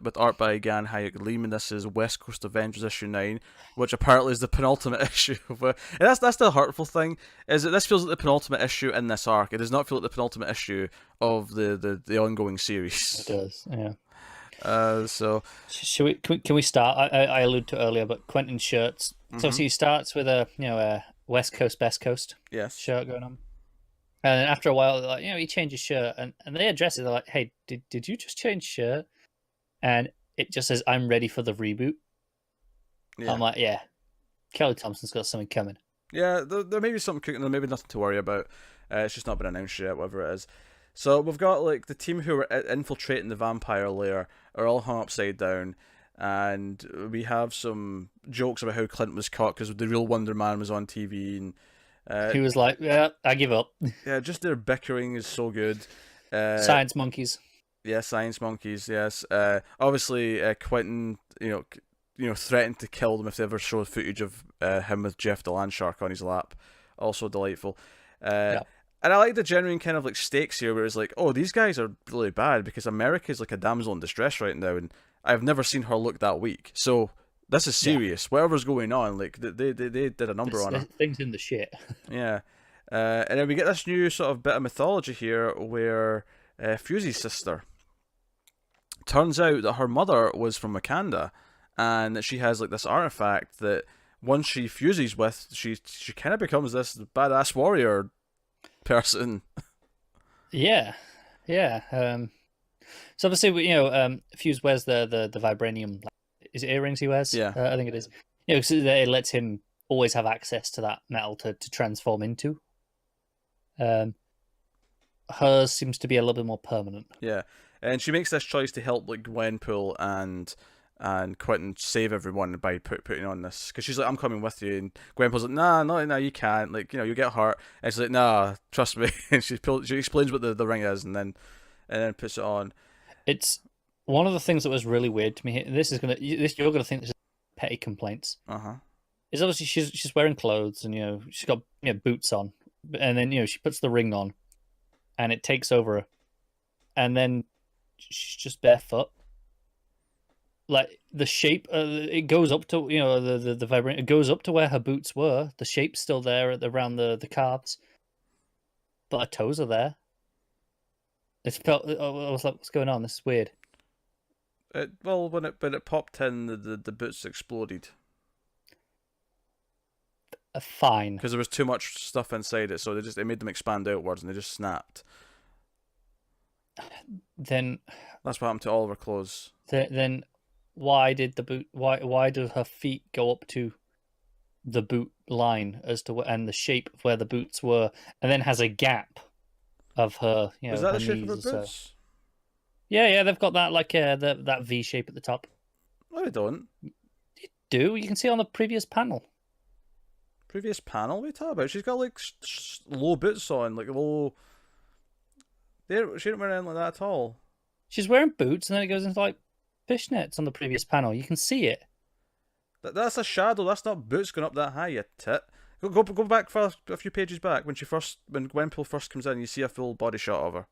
with art by Gan Hyuk Lee, and this is West Coast Avengers issue 9, which apparently is the penultimate issue. And that's the hurtful thing, is that this feels like the penultimate issue in this arc. It does not feel like the penultimate issue of the ongoing series. It does, yeah. So can we start? I alluded to earlier, but Quentin's shirts. So obviously he starts with a West Coast, Best Coast shirt going on. And after a while, they're like, he changed his shirt, and they address it. They're like, "Hey, did you just change shirt?" And it just says, "I'm ready for the reboot." Yeah. I'm like, "Yeah, Kelly Thompson's got something coming." Yeah, there may be something cooking. There may be nothing to worry about. It's just not been announced yet, whatever it is. So we've got like the team who are infiltrating the vampire lair are all hung upside down, and we have some jokes about how Clint was caught because the real Wonder Man was on TV and. He was like, "Yeah, I give up." Yeah, just their bickering is so good. Science monkeys. Yeah, science monkeys. Yes. Obviously, Quentin, threatened to kill them if they ever show footage of him with Jeff the Land Shark on his lap. Also delightful. And I like the genuine kind of like stakes here, where it's like, oh, these guys are really bad because America is like a damsel in distress right now, and I've never seen her look that weak. So. This is serious. Yeah. Whatever's going on, like they did a number on her. Things in the shit. Yeah, and then we get this new sort of bit of mythology here, where Fusey's sister. Turns out that her mother was from Wakanda, and that she has like this artifact that once she fuses with, she kind of becomes this badass warrior person. Yeah. So obviously, Fuse wears the vibranium. Is it earrings he wears? Yeah. I think it is. Because it lets him always have access to that metal to transform into. Hers seems to be a little bit more permanent. Yeah. And she makes this choice to help like Gwenpool and Quentin save everyone by putting on this. Because she's like, I'm coming with you. And Gwenpool's like, no, you can't. Like, you get hurt. And she's like, nah, trust me. And she explains what the ring is and then puts it on. It's... One of the things that was really weird to me, you're gonna think this is petty complaints. Is obviously she's wearing clothes and she's got boots on, and then she puts the ring on, and it takes over her, and then she's just barefoot. Like the shape, it goes up to the vibrant. It goes up to where her boots were. The shape's still there around the calves, but her toes are there. I was like, what's going on? This is weird. When it popped in, the boots exploded. Fine. Because there was too much stuff inside it, so they made them expand outwards, and they just snapped. Then that's what happened to all of her clothes. Then why did the boot? Why do her feet go up to the boot line and the shape of where the boots were, and then has a gap of her? Is that the shape of her boots? So. Yeah, they've got that that V shape at the top. No, they don't. You do. You can see on the previous panel. Previous panel? What are you talking about? She's got like low boots on, like low. She didn't wear anything like that at all. She's wearing boots, and then it goes into like fishnets on the previous panel. You can see it. That's a shadow. That's not boots going up that high, you tit. Go back for a few pages back when Gwenpool first comes in. You see a full body shot of her.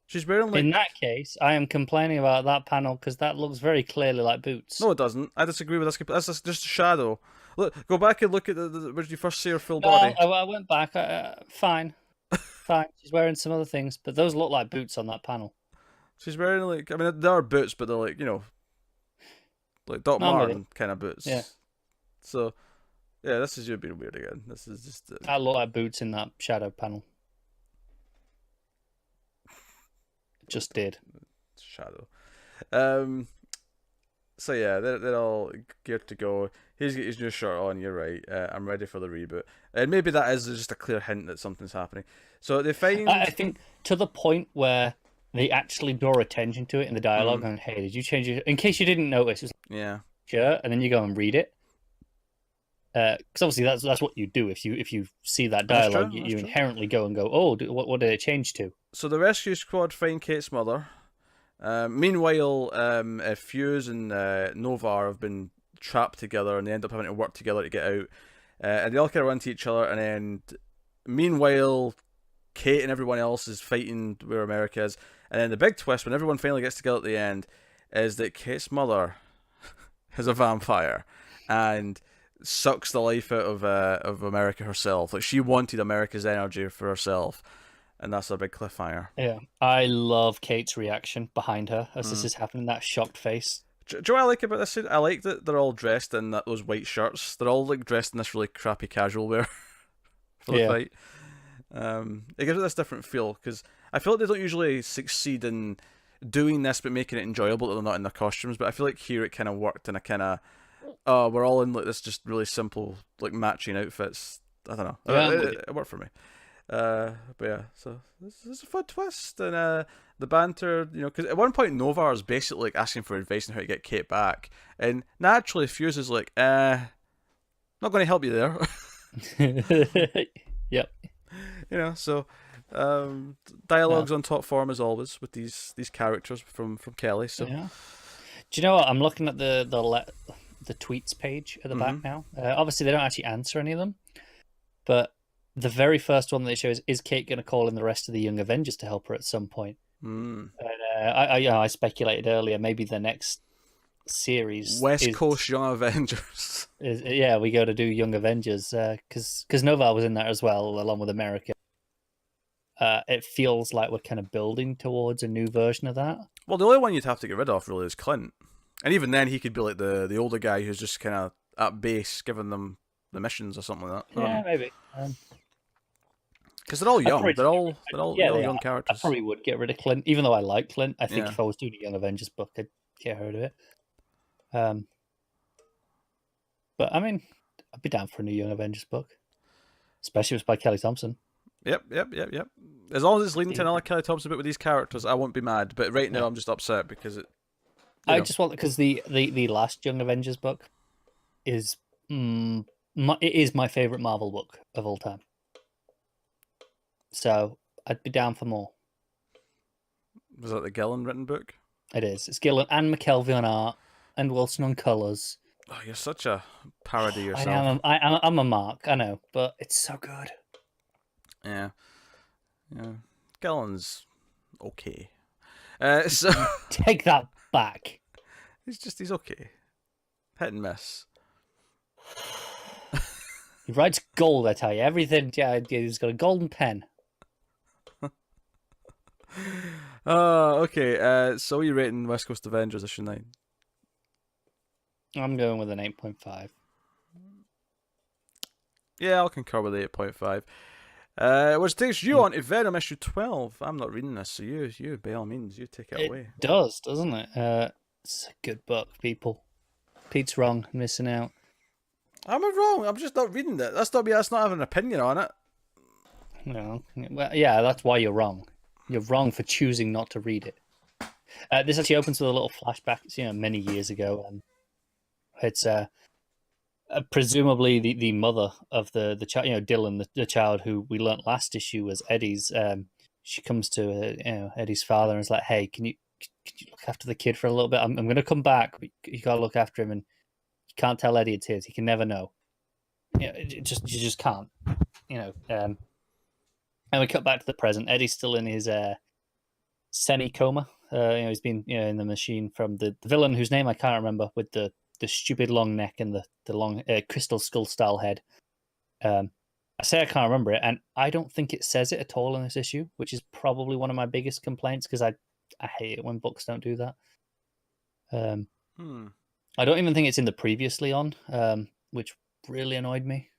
She's wearing like. In that case, I am complaining about that panel because that looks very clearly like boots. No, it doesn't. I disagree with this. That's just a shadow. Look, go back and look at where you first see her full body. I went back. Fine. She's wearing some other things, but those look like boots on that panel. She's wearing like, I mean, they are boots, but they're like, like Doc Martin kind of boots. Yeah. So, yeah, this is you being weird again. This is just. That look like boots in that shadow panel. Just did. Shadow. So yeah, they're all geared to go. He's got his new shirt on. You're right. I'm ready for the reboot, and maybe that is just a clear hint that something's happening. So they find. I think to the point where they actually draw attention to it in the dialogue. And hey, did you change it? In case you didn't notice, it's yeah. Sure, and then you go and read it. Because obviously that's what you do if you see that dialogue, you inherently go and go, oh, what did it change to? So the rescue squad find Kate's mother. Meanwhile, Fuse and Nova have been trapped together, and they end up having to work together to get out. And they all kind of run to each other, and then meanwhile, Kate and everyone else is fighting where America is. And then the big twist, when everyone finally gets together at the end, is that Kate's mother is a vampire and sucks the life out of America herself. Like, she wanted America's energy for herself, and that's a big cliffhanger. Yeah, I love Kate's reaction behind her as this is happening. That shocked face. Do you know what I like about this scene? I like that they're all dressed in those white shirts. They're all like dressed in this really crappy casual wear for the fight. It gives it this different feel, because I feel like they don't usually succeed in doing this but making it enjoyable that they're not in their costumes. But I feel like here it kind of worked, and I kind of. We're all in like this just really simple like matching outfits. I don't know. Yeah, it worked for me. But yeah, so this is a fun twist, and the banter, because at one point Nova is basically like asking for advice on how to get Kate back, and naturally Fuse is like, not going to help you there. Yep. So dialogue's on top form as always with these characters from Kelly. So yeah. Do you know what? I'm looking at the tweets page at the back now. Obviously, they don't actually answer any of them, but the very first one they show is Kate going to call in the rest of the Young Avengers to help her at some point? And, I speculated earlier maybe the next series West Coast Young Avengers. We go to do Young Avengers because Nova was in there as well along with America. It feels like we're kind of building towards a new version of that. Well, the only one you'd have to get rid of really is Clint. And even then, he could be like the older guy who's just kind of at base giving them the missions or something like that. Yeah, maybe. Because they're all young. They're all young characters. I probably would get rid of Clint, even though I like Clint. I think if I was doing a Young Avengers book, I'd get rid of it. But I mean, I'd be down for a new Young Avengers book, especially if it's by Kelly Thompson. Yep. As long as it's leading to another Kelly Thompson book with these characters, I won't be mad. But right now, I'm just upset because it. Just want because the last Young Avengers book is it is my favorite Marvel book of all time. So I'd be down for more. Was that the Gillen written book? It is. It's Gillen and McKelvey on art and Wilson on colours. Oh, you're such a parody yourself. I'm a mark, I know, but it's so good. Yeah. Gillen's okay. So take that back. He's okay. Hit and miss. He writes gold, I tell you. Everything. Yeah, he's got a golden pen. Okay. So are you rating West Coast Avengers issue 9? I'm going with an 8.5. Yeah, I'll concur with the 8.5. Which takes you on to Venom issue 12. I'm not reading this, so you by all means, you take it away. It does, doesn't it? It's a good book, people. Pete's wrong, missing out. I'm wrong. I'm just not reading it. That's not having an opinion on it. No. Well, yeah, that's why you're wrong. You're wrong for choosing not to read it. This actually opens with a little flashback. It's, many years ago, and it's presumably the mother of the child, Dylan, the child who we learnt last issue was Eddie's. she comes to Eddie's father and is like, "Hey, can you look after the kid for a little bit? I'm going to come back, but you got to look after him, and you can't tell Eddie it's his. He can never know. You just can't. And we cut back to the present. Eddie's still in his semi-coma. He's been in the machine from the villain whose name I can't remember, with the stupid long neck and the long crystal skull style head. I say I can't remember it, and I don't think it says it at all in this issue, which is probably one of my biggest complaints, because I hate it when books don't do that. I don't even think it's in the previously on, which really annoyed me.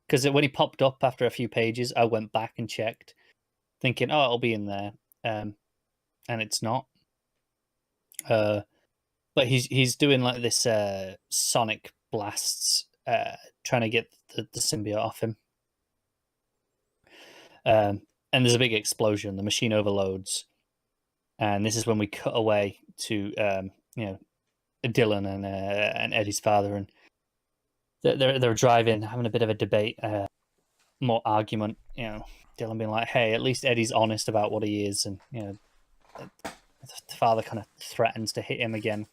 Because when he popped up after a few pages, I went back and checked, thinking, "Oh, it'll be in there," and it's not. But he's doing like this sonic blasts, trying to get the symbiote off him. And there's a big explosion. The machine overloads, and this is when we cut away to Dylan and Eddie's father, and they're driving, having a bit of a debate, more argument. Dylan being like, "Hey, at least Eddie's honest about what he is," and the father kind of threatens to hit him again.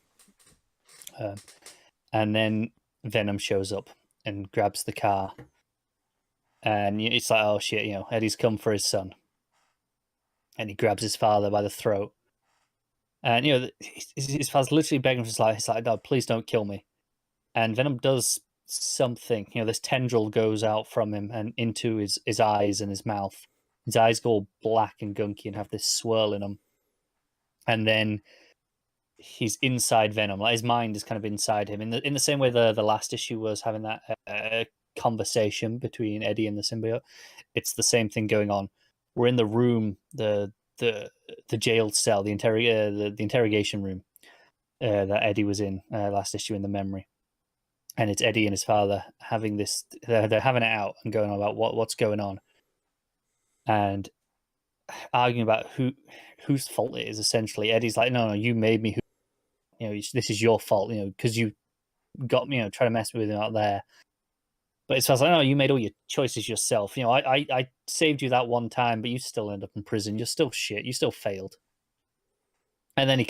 And then Venom shows up and grabs the car, and it's like, oh shit, Eddie's come for his son, and he grabs his father by the throat, and his father's literally begging for his life. He's like, "No, please don't kill me." And Venom does something. This tendril goes out from him and into his eyes and his mouth. His eyes go all black and gunky and have this swirl in them. And then he's inside Venom. Like, his mind is kind of inside him. In the same way the last issue was having that conversation between Eddie and the symbiote. It's the same thing going on. We're in the room, the jail cell, the interrogation room that Eddie was in last issue in the memory. And it's Eddie and his father having this. They're having it out and going on about what's going on, and arguing about whose fault it is. Essentially, Eddie's like, "No, you made me. This is your fault. Because you got me. Try to mess with me out there." But it's like, "No, you made all your choices yourself. I saved you that one time, but you still end up in prison. You're still shit. You still failed." And then he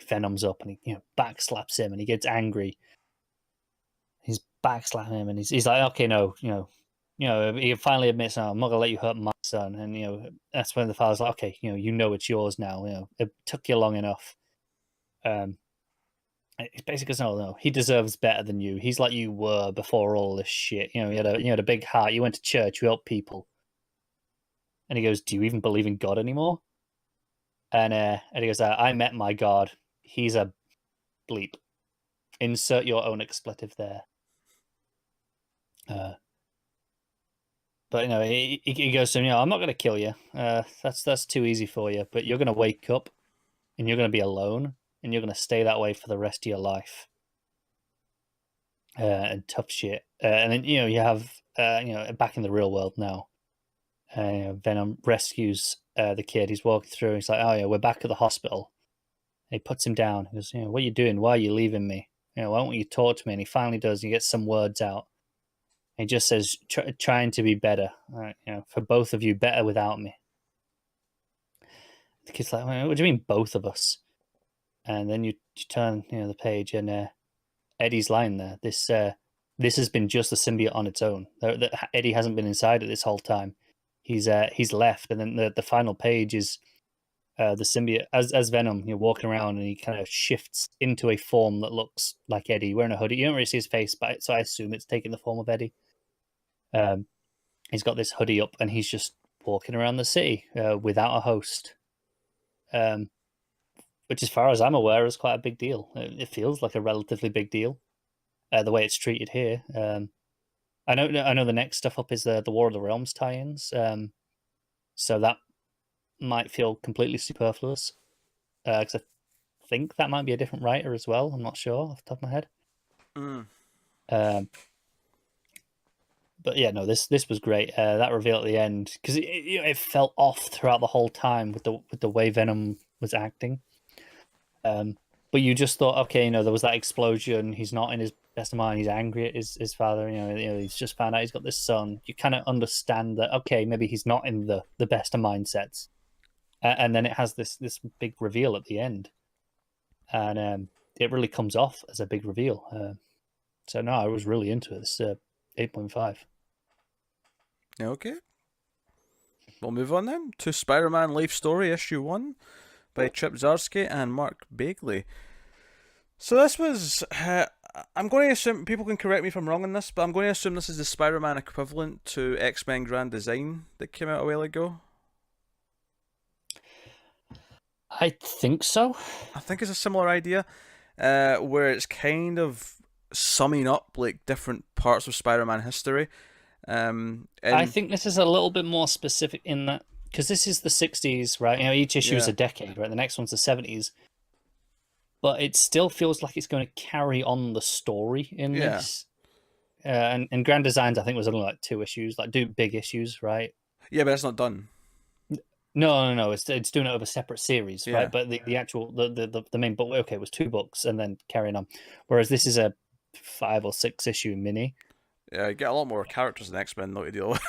venoms up and he backslaps him, and he gets angry. He's backslapping him, and he's like, "Okay, no, he finally admits, "No, I'm not gonna let you hurt my son." And that's when the father's like, "Okay, it's yours now. It took you long enough." It's basically because no, he deserves better than you. He's like you were before all this shit. He had a big heart. You went to church. You helped people. And he goes, "Do you even believe in God anymore?" And he goes, "I met my God. He's a bleep. Insert your own expletive there." But he goes to him, "I'm not going to kill you. That's too easy for you. But you're going to wake up, and you're going to be alone, and you're going to stay that way for the rest of your life." And tough shit. And then you have back in the real world now. Venom rescues the kid. He's walking through. And he's like, "Oh yeah, we're back at the hospital." And he puts him down. He goes, "What are you doing? Why are you leaving me? Why don't you talk to me?" And he finally does. He gets some words out. He just says, "Trying to be better, for both of you, better without me." The kid's like, "What do you mean, both of us?" And then you turn, the page, and Eddie's lying there. This has been just a symbiote on its own. Eddie hasn't been inside it this whole time. He's left, and then the final page is the symbiote as Venom, walking around, and he kind of shifts into a form that looks like Eddie, wearing a hoodie. You don't really see his face, but so I assume it's taking the form of Eddie. He's got this hoodie up, and he's just walking around the city without a host, which, as far as I'm aware, is quite a big deal. It feels like a relatively big deal, the way it's treated here. I know the next stuff up is the War of the Realms tie-ins, so that might feel completely superfluous, because I think that might be a different writer as well. I'm not sure off the top of my head. But yeah, no, this was great. That reveal at the end, because it felt off throughout the whole time with the way Venom was acting. But you just thought, okay, there was that explosion. He's not in his best of mind. He's angry at his father. He's just found out he's got this son. You kind of understand that, okay, maybe he's not in the best of mindsets. and then it has this big reveal at the end, and it really comes off as a big reveal. So no, I was really into it. It's 8.5. Okay. We'll move on then to Spider-Man Life Story Issue 1 by Chip Zdarsky and Mark Bagley. So this was, I'm going to assume, people can correct me if I'm wrong on this, but I'm going to assume this is the Spider-Man equivalent to X-Men Grand Design that came out a while ago. I think so. I think it's a similar idea, where it's kind of summing up like different parts of Spider-Man history. And I think this is a little bit more specific in that, because this is the 60s, right? You know, each issue is a decade, right? The next one's the 70s. But it still feels like it's going to carry on the story in this. And Grand Designs, I think, was only like 2 issues, like big issues, right? Yeah, but that's not done. No. It's doing it over separate series, right? But the actual the main book, okay, was 2 books and then carrying on. Whereas this is a 5 or 6 issue mini. Yeah, you get a lot more characters than X-Men though to deal with.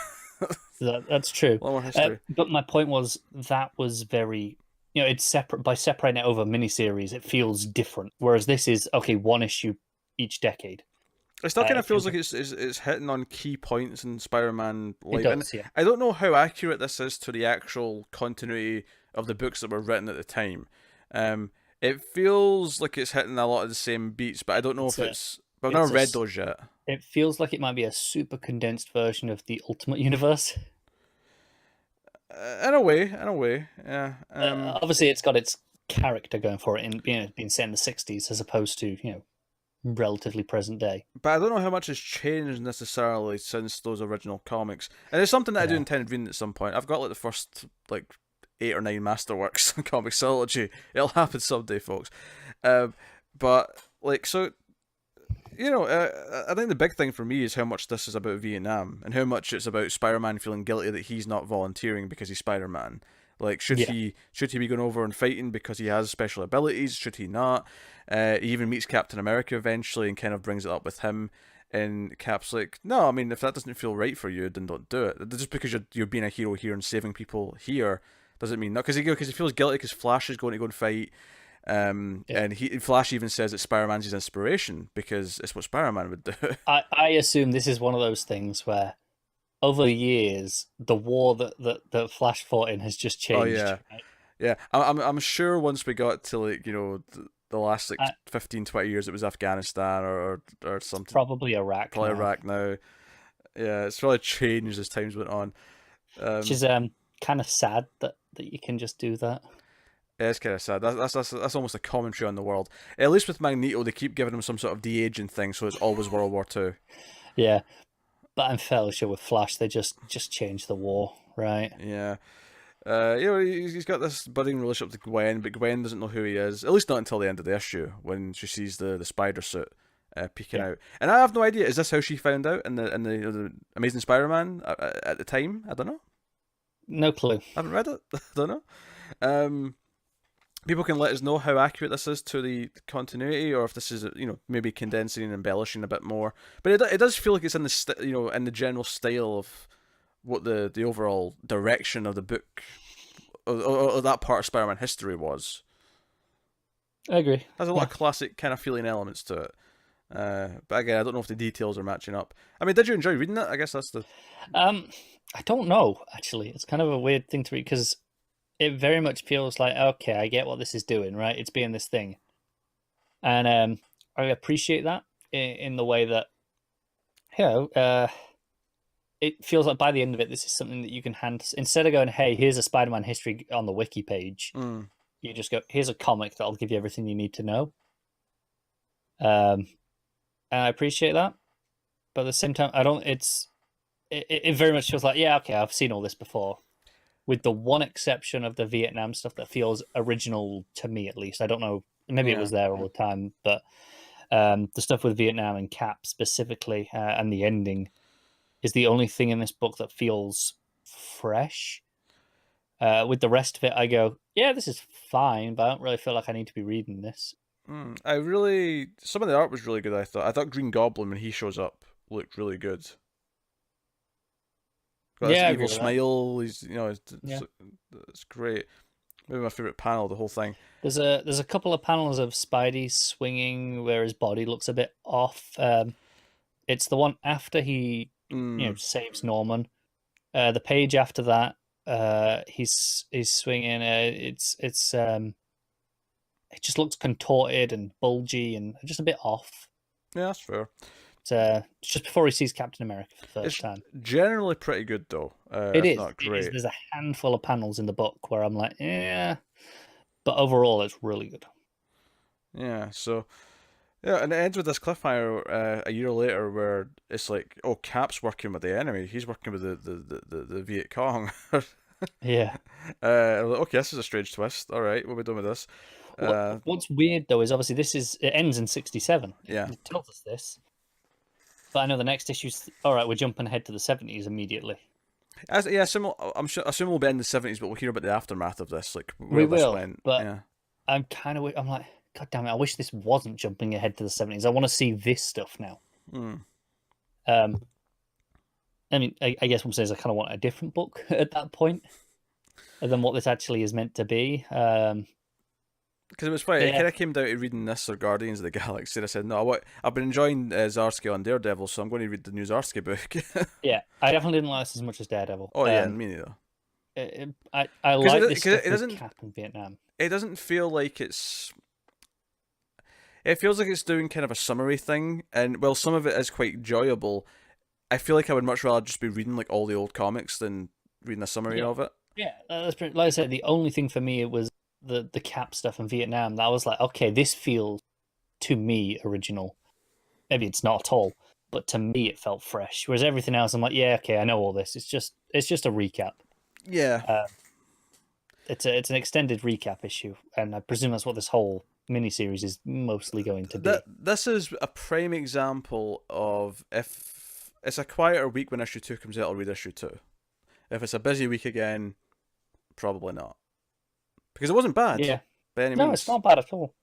That's true. A lot more history. But my point was that was very, you know, it's separate. By separating it over miniseries, it feels different. Whereas this is, okay, 1 issue each decade. It still kind of feels like it's hitting on key points in Spider-Man life. It does, yeah. I don't know how accurate this is to the actual continuity of the books that were written at the time. It feels like it's hitting a lot of the same beats, but I don't know if it's... But I've never read those yet. It feels like it might be a super condensed version of the Ultimate Universe. In a way, yeah. Obviously, it's got its character going for it in being set in the 60s as opposed to, you know, relatively present day. But I don't know how much has changed necessarily since those original comics. And it's something that I do intend reading at some point. I've got like the first 8 or 9 Masterworks comicsology. It'll happen someday, folks. But so, you know, I think the big thing for me is how much this is about Vietnam and how much it's about Spider-Man feeling guilty that he's not volunteering because he's Spider-Man. Like, should he be going over and fighting because he has special abilities? Should he not? He even meets Captain America eventually and kind of brings it up with him. And Cap's like, no, I mean, if that doesn't feel right for you, then don't do it. Just because you're being a hero here and saving people here doesn't mean not. Because he feels guilty because Flash is going to go and fight. And Flash even says that Spider-Man's his inspiration because it's what Spider-Man would do. I assume this is one of those things where over the years the war that Flash fought in has just changed. Oh yeah, right? Yeah. I'm sure once we got to the last 15-20 years it was Afghanistan or something. Probably Iraq. Probably Iraq now. Yeah, it's probably changed as times went on. Which is kind of sad that you can just do that. Yeah, it's kind of sad. That's almost a commentary on the world. At least with Magneto, they keep giving him some sort of de-aging thing, so it's always World War II. Yeah, but I'm fairly sure with Flash, they just changed the war, right? Yeah. He's got this budding relationship with Gwen, but Gwen doesn't know who he is. At least not until the end of the issue, when she sees the spider suit peeking out. And I have no idea. Is this how she found out in the Amazing Spider-Man at the time? I don't know. No clue. I haven't read it. I don't know. People can let us know how accurate this is to the continuity, or if this is, maybe condensing and embellishing a bit more. But it does feel like it's in the in the general style of what the overall direction of the book or that part of Spider-Man history was. I agree. There's a lot of classic kind of feeling elements to it. But again, I don't know if the details are matching up. I mean, did you enjoy reading it? I guess that's the... I don't know, actually. It's kind of a weird thing to read, because it very much feels like, okay, I get what this is doing, right? It's being this thing. And I appreciate that in the way that, it feels like by the end of it, this is something that you can hand... Instead of going, hey, here's a Spider-Man history on the wiki page, you just go, here's a comic that'll give you everything you need to know. And I appreciate that. But at the same time, it very much feels like, yeah, okay, I've seen all this before. With the one exception of the Vietnam stuff that feels original to me, at least. I don't know, maybe it was there all the time, but the stuff with Vietnam and Cap specifically, and the ending, is the only thing in this book that feels fresh. With the rest of it, I go, yeah, this is fine, but I don't really feel like I need to be reading this. Some of the art was really good, I thought. I thought Green Goblin, when he shows up, looked really good. Got Yeah, his evil smile. He's, it's great. Maybe my favorite panel of the whole thing. There's a couple of panels of Spidey swinging where his body looks a bit off. It's the one after he saves Norman. The page after that, he's swinging. It just looks contorted and bulgy and just a bit off. Yeah, that's fair. It's just before he sees Captain America for the first time. Generally pretty good though. It is. Not great. There's a handful of panels in the book where I'm like, yeah, but overall it's really good. Yeah. So. Yeah, and it ends with this cliffhanger a year later where it's like, oh, Cap's working with the enemy. He's working with the Viet Cong. Yeah. Okay, this is a strange twist. All right, what are we doing with this? What's weird though is obviously it ends in 1967. Yeah. It tells us this. But I know the next issue's all right. We're jumping ahead to the 1970s immediately. I assume we'll be in the 1970s, but we'll hear about the aftermath of this, like where we this will. went. But yeah. I'm like, God damn it! I wish this wasn't jumping ahead to the 1970s. I want to see this stuff now. I mean, I guess what I'm saying is I kind of want a different book at that point than what this actually is meant to be. Because it was funny, it kind of came down to reading this or Guardians of the Galaxy, and I said, no, I've been enjoying Zdarsky on Daredevil, so I'm going to read the new Zdarsky book. Yeah, I definitely didn't like this as much as Daredevil. Oh, yeah, me neither. I like this stuff with Cap in Vietnam. It doesn't feel like it's... It feels like it's doing kind of a summary thing, and while some of it is quite enjoyable, I feel like I would much rather just be reading like all the old comics than reading a summary of it. Yeah, that's pretty, like I said, the only thing for me it was the Cap stuff in Vietnam. That was like, okay, this feels to me original. Maybe it's not at all, but to me it felt fresh. Whereas everything else, I'm like, yeah, okay, I know all this. It's just a recap. Yeah, it's an extended recap issue, and I presume that's what this whole miniseries is mostly going to be. This is a prime example of if it's a quieter week when issue 2 comes out, I'll read issue 2. If it's a busy week again, probably not. Because it wasn't bad. Yeah. By any no, means. it's not bad at all.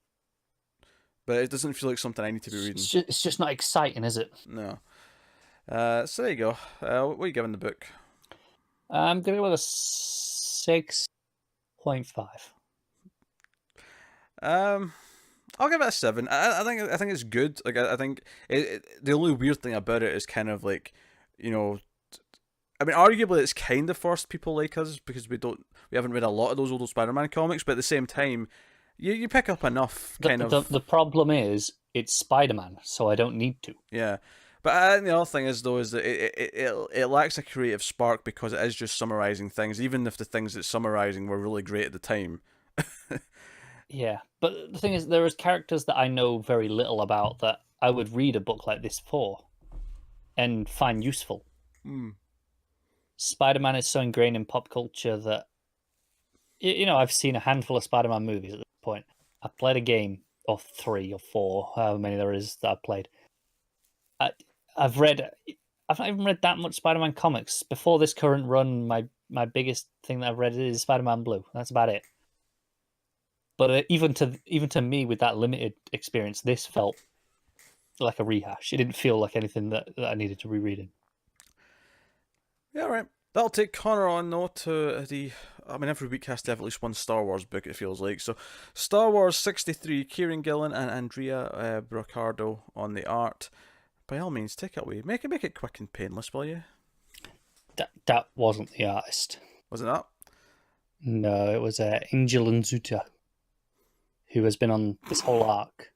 But it doesn't feel like something I need to be reading. It's just not exciting, is it? No. So there you go. What are you giving the book? I'm going to go with a 6.5. I'll give it a 7. I think it's good. Like I think the only weird thing about it is kind of like, I mean, arguably it's kind of forced people like us because we haven't read a lot of those old Spider-Man comics, but at the same time, you pick up enough The problem is it's Spider-Man, so I don't need to. Yeah. But the other thing is though is that it lacks a creative spark because it is just summarizing things, even if the things it's summarizing were really great at the time. Yeah, but the thing is, there is characters that I know very little about that I would read a book like this for and find useful. Spider-Man is so ingrained in pop culture that, I've seen a handful of Spider-Man movies at this point. I've played a game, or 3 or 4, however many there is that I've played. I've not even read that much Spider-Man comics. Before this current run, my biggest thing that I've read is Spider-Man Blue. That's about it. But even to me, with that limited experience, this felt like a rehash. It didn't feel like anything that I needed to reread in. Yeah, right. That'll take Connor on, though, to every week has to have at least one Star Wars book, it feels like. So, Star Wars 63, Kieron Gillen and Andrea Broccardo on the art. By all means, take it away. Make it quick and painless, will you? That wasn't the artist. Was it not? No, it was Angel Nzuta, who has been on this whole arc.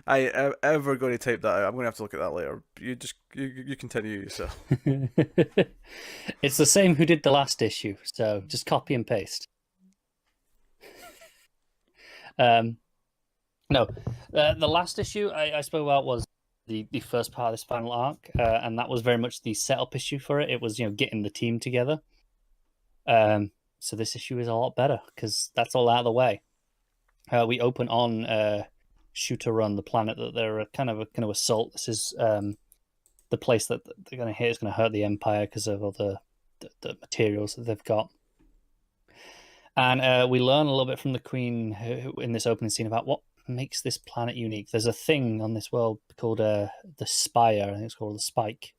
I ever going to type that out. I'm going to have to look at that later. You continue yourself. It's the same who did the last issue, so just copy and paste. No, the last issue I spoke about was the first part of this final arc, and that was very much the setup issue for it. It was getting the team together. So this issue is a lot better because that's all out of the way. We open on Shooter Run, the planet that they're kind of assault. This is the place that they're going to hit is going to hurt the Empire because of all the materials that they've got. And we learn a little bit from the Queen in this opening scene about what makes this planet unique. There's a thing on this world called the Spire. I think it's called the Spike.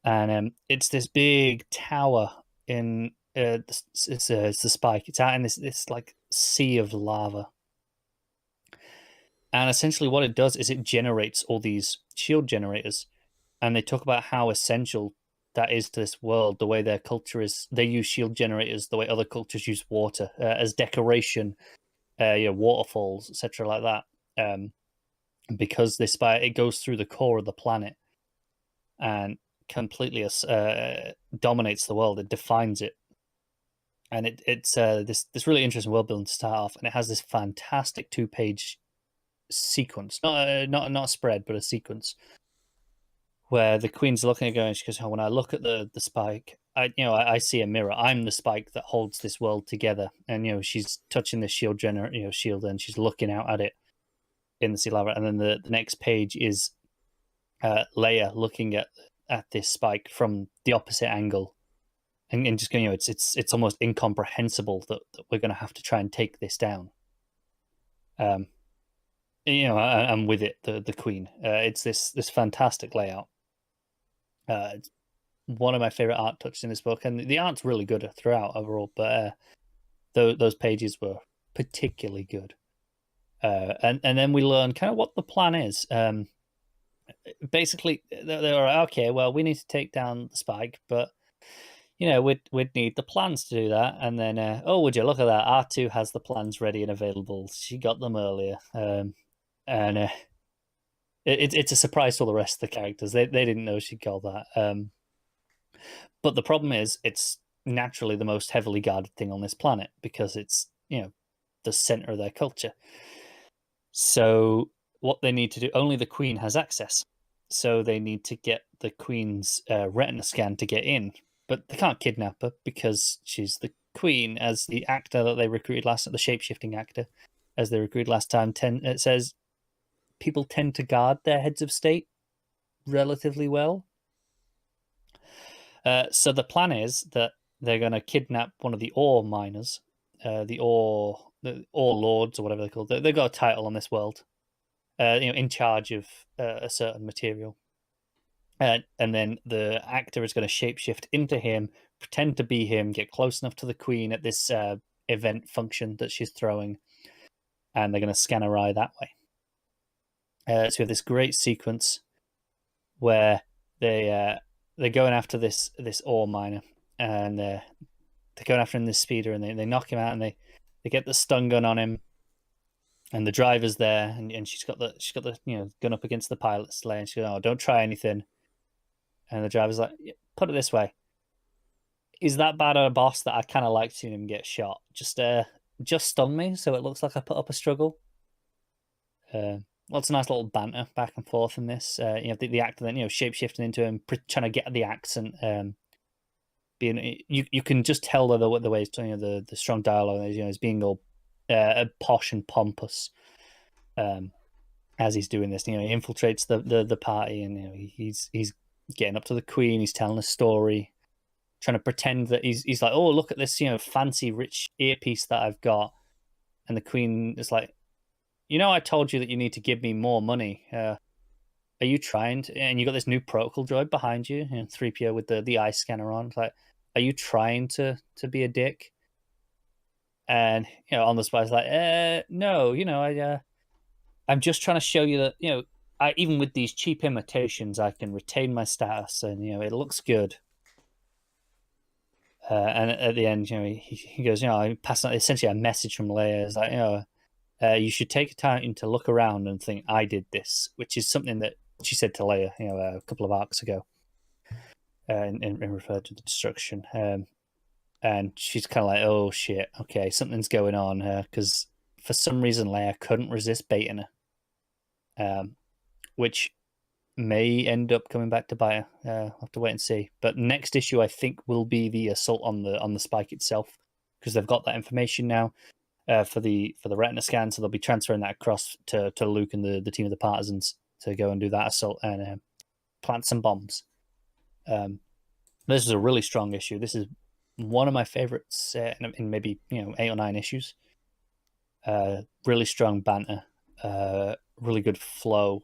And it's this big tower in it's the spike. It's out in this like sea of lava, and essentially what it does is it generates all these shield generators, and they talk about how essential that is to this world. The way their culture is, they use shield generators the way other cultures use water as decoration, waterfalls, etc., like that. Because this spike, it goes through the core of the planet and completely dominates the world. It defines it, and it's this really interesting world building to start off, and it has this fantastic 2-page sequence, not a spread, but a sequence where the Queen's looking at it going, she goes, "Oh, when I look at the spike, I see a mirror. I'm the spike that holds this world together." And she's touching the shield shield, and she's looking out at it in the sea lava. And then the next page is Leia looking at this spike from the opposite angle, and just going, it's almost incomprehensible that we're going to have to try and take this down. And with it, the Queen. It's this fantastic layout. It's one of my favorite art touches in this book, and the art's really good throughout overall. But those pages were particularly good. And then we learn kind of what the plan is. Basically, they were okay. Well, we need to take down the spike, but we'd need the plans to do that. And then, would you look at that? R2 has the plans ready and available. She got them earlier. And it's a surprise to all the rest of the characters. They didn't know she'd got that. But the problem is, it's naturally the most heavily guarded thing on this planet because it's the center of their culture. So what they need to do, only the Queen has access. So they need to get the Queen's retina scan to get in, but they can't kidnap her because she's the Queen. As the actor that they recruited the shape-shifting actor, as they recruited last time, it says people tend to guard their heads of state relatively well. So the plan is that they're going to kidnap one of the ore miners, the ore lords or whatever they're called. They've got a title on this world, in charge of a certain material. And then the actor is going to shapeshift into him, pretend to be him, get close enough to the Queen at this event function that she's throwing, and they're going to scan her eye that way. So we have this great sequence where they're going after this ore miner, and they're going after him this speeder, and they knock him out, and they get the stun gun on him, and the driver's there, and she's got the gun up against the pilot's sleigh, and she goes, "Oh, don't try anything." And the driver's like, "Put it this way, is that bad a boss that I kind of like seeing him get shot? Just stun me so it looks like I put up a struggle." Lots of nice little banter back and forth in this. The actor then shapeshifting into him, trying to get the accent. Being you can just tell the way he's doing the strong dialogue. He's being all posh and pompous as he's doing this. He infiltrates the party, and he's getting up to the Queen. He's telling a story, trying to pretend that he's like, "Oh, look at this fancy rich earpiece that I've got," and the Queen is like, "I told you that you need to give me more money. Are you trying to?" And you got this new protocol droid behind you, 3PO with the eye scanner on. It's like, "Are you trying to be a dick?" And on the spy's like, "No, I'm just trying to show you that even with these cheap imitations, I can retain my status, and it looks good." And at the end, he goes, I pass on essentially a message from Leia. It's like, you should take time to look around and think, I did this, which is something that she said to Leia, a couple of arcs ago, and referred to the destruction. And she's kind of like, oh shit, okay, something's going on, because for some reason Leia couldn't resist baiting her, which may end up coming back to bite her. I'll have to wait and see. But next issue, I think, will be the assault on the spike itself, because they've got that information now. For the retina scan, so they'll be transferring that across to Luke and the team of the partisans to go and do that assault and plant some bombs. This is a really strong issue. This is one of my favorites in maybe 8 or 9 issues. Really strong banter, really good flow.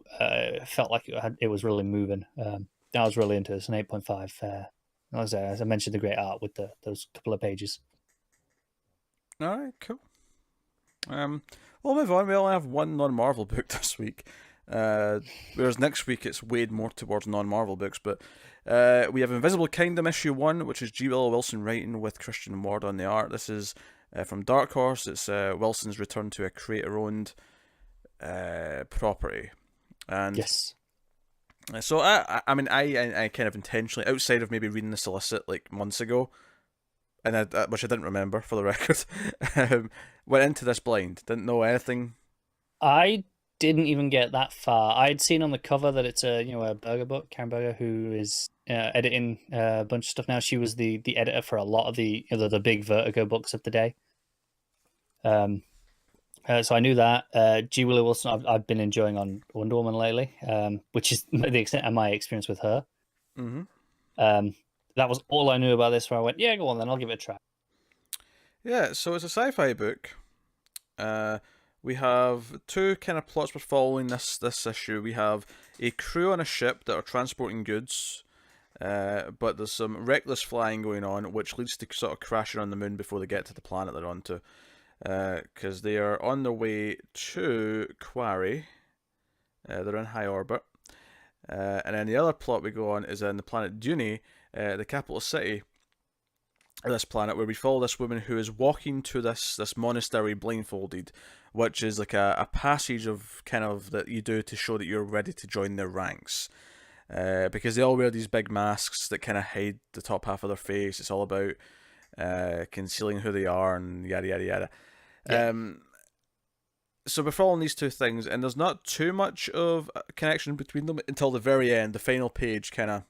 Felt like it was really moving. I was really into this. An 8.5. as I mentioned, the great art with those couple of pages. All right, cool. We'll move on. We only have one non-Marvel book this week, whereas next week it's weighed more towards non-Marvel books. But we have Invisible Kingdom issue 1, which is G. Willow Wilson writing with Christian Ward on the art. This is from Dark Horse. It's Wilson's return to a creator-owned property, and yes. So I mean I kind of intentionally, outside of maybe reading the solicit like months ago, and which I didn't remember for the record, went into this blind, didn't know anything. I didn't even get that far. I'd seen on the cover that it's a Berger book, Karen Berger, who is editing a bunch of stuff now. She was the editor for a lot of the big Vertigo books of the day. So I knew that. G. Willow Wilson, I've been enjoying on Wonder Woman lately, which is the extent of my experience with her. Mm-hmm. That was all I knew about this, where I went, yeah, go on then, I'll give it a try. Yeah, so it's a sci-fi book. We have two kind of plots we're following this issue. We have a crew on a ship that are transporting goods, but there's some reckless flying going on, which leads to sort of crashing on the moon before they get to the planet they're onto. Because they are on their way to Quarry. They're in high orbit. And then the other plot we go on is in the planet Donny, the capital city of this planet, where we follow this woman who is walking to this monastery blindfolded, which is like a passage of kind of that you do to show that you're ready to join their ranks. Because they all wear these big masks that kind of hide the top half of their face. It's all about concealing who they are and yada yada yada. Yeah. So we're following these two things, and there's not too much of a connection between them until the very end. The final page kind of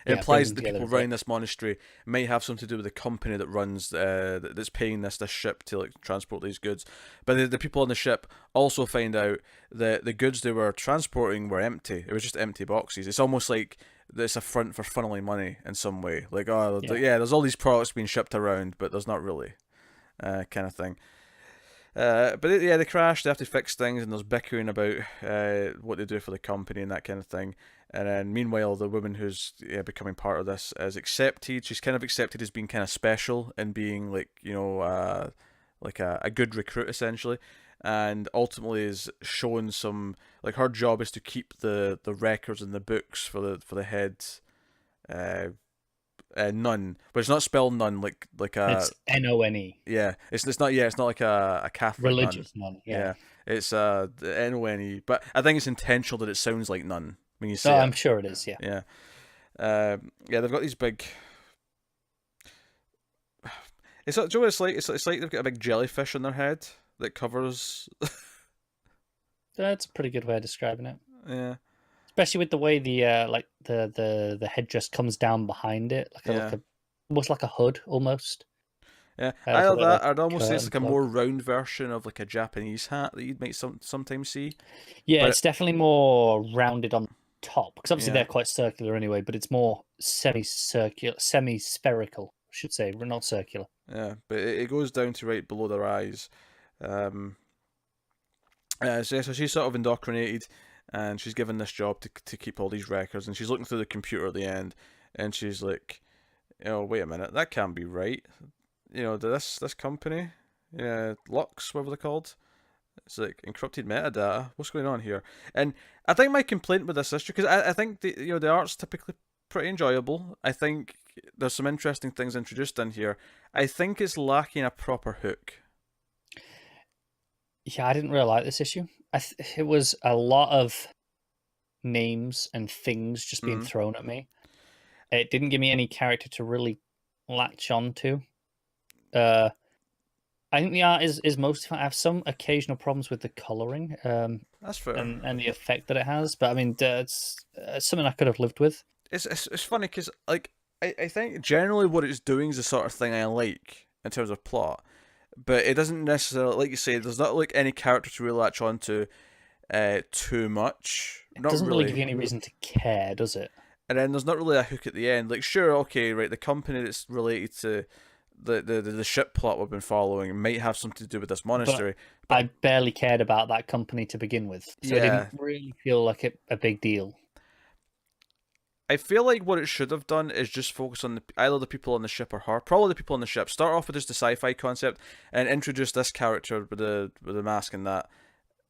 implies that the people running this monastery might have something to do with the company that runs that's paying this ship to like transport these goods. But the people on the ship also find out that the goods they were transporting were empty. It was just empty boxes. It's almost like it's a front for funneling money in some way. Like, there's all these products being shipped around, but there's not really, kind of thing. But they crash. They have to fix things, and there's bickering about what they do for the company and that kind of thing. And then meanwhile, the woman who's becoming part of this is accepted. She's kind of accepted as being kind of special and being like like a good recruit essentially. And ultimately is shown some, like, her job is to keep the records and the books for the head nun, but it's not spelled nun like a. It's None. Yeah, it's not like a Catholic religious nun. Yeah, it's None, but I think it's intentional that it sounds like nun when you say. Oh, it. I'm sure it is. Yeah. Yeah. They've got these big. It's like, do you know what it's like? It's like they've got a big jellyfish on their head that covers. That's a pretty good way of describing it. Yeah. Especially with the way the headdress comes down behind it, almost like a hood, almost. Yeah, either that, I'd almost say it's like a more round version of like a Japanese hat that you might sometimes see. Yeah, but it's definitely more rounded on top, because obviously they're quite circular anyway, but it's more semi-spherical, I should say, not circular. Yeah, but it goes down to right below their eyes. So she's sort of indoctrinated, and she's given this job to keep all these records, and she's looking through the computer at the end, and she's like, wait a minute, that can't be right. This company, Lux, whatever they're called, it's like encrypted metadata. What's going on here? And I think my complaint with this issue, because I think the art's typically pretty enjoyable. I think there's some interesting things introduced in here. I think it's lacking a proper hook. Yeah, I didn't really like this issue. It was a lot of names and things just being thrown at me. It didn't give me any character to really latch on to. I think the art is most. I have some occasional problems with the colouring. That's fair. And the effect that it has, but I mean, it's something I could have lived with. It's funny because like I think generally what it's doing is the sort of thing I like in terms of plot, but it doesn't necessarily, like you say, there's not like any character to really latch on to too much. It doesn't really give you any reason to care, does it? And then there's not really a hook at the end. Like, sure, okay, right, the company that's related to the ship plot we've been following might have something to do with this monastery. But I barely cared about that company to begin with, so it didn't really feel like a big deal. I feel like what it should have done is just focus on either the people on the ship or her. Probably the people on the ship. Start off with just the sci-fi concept and introduce this character with the mask and that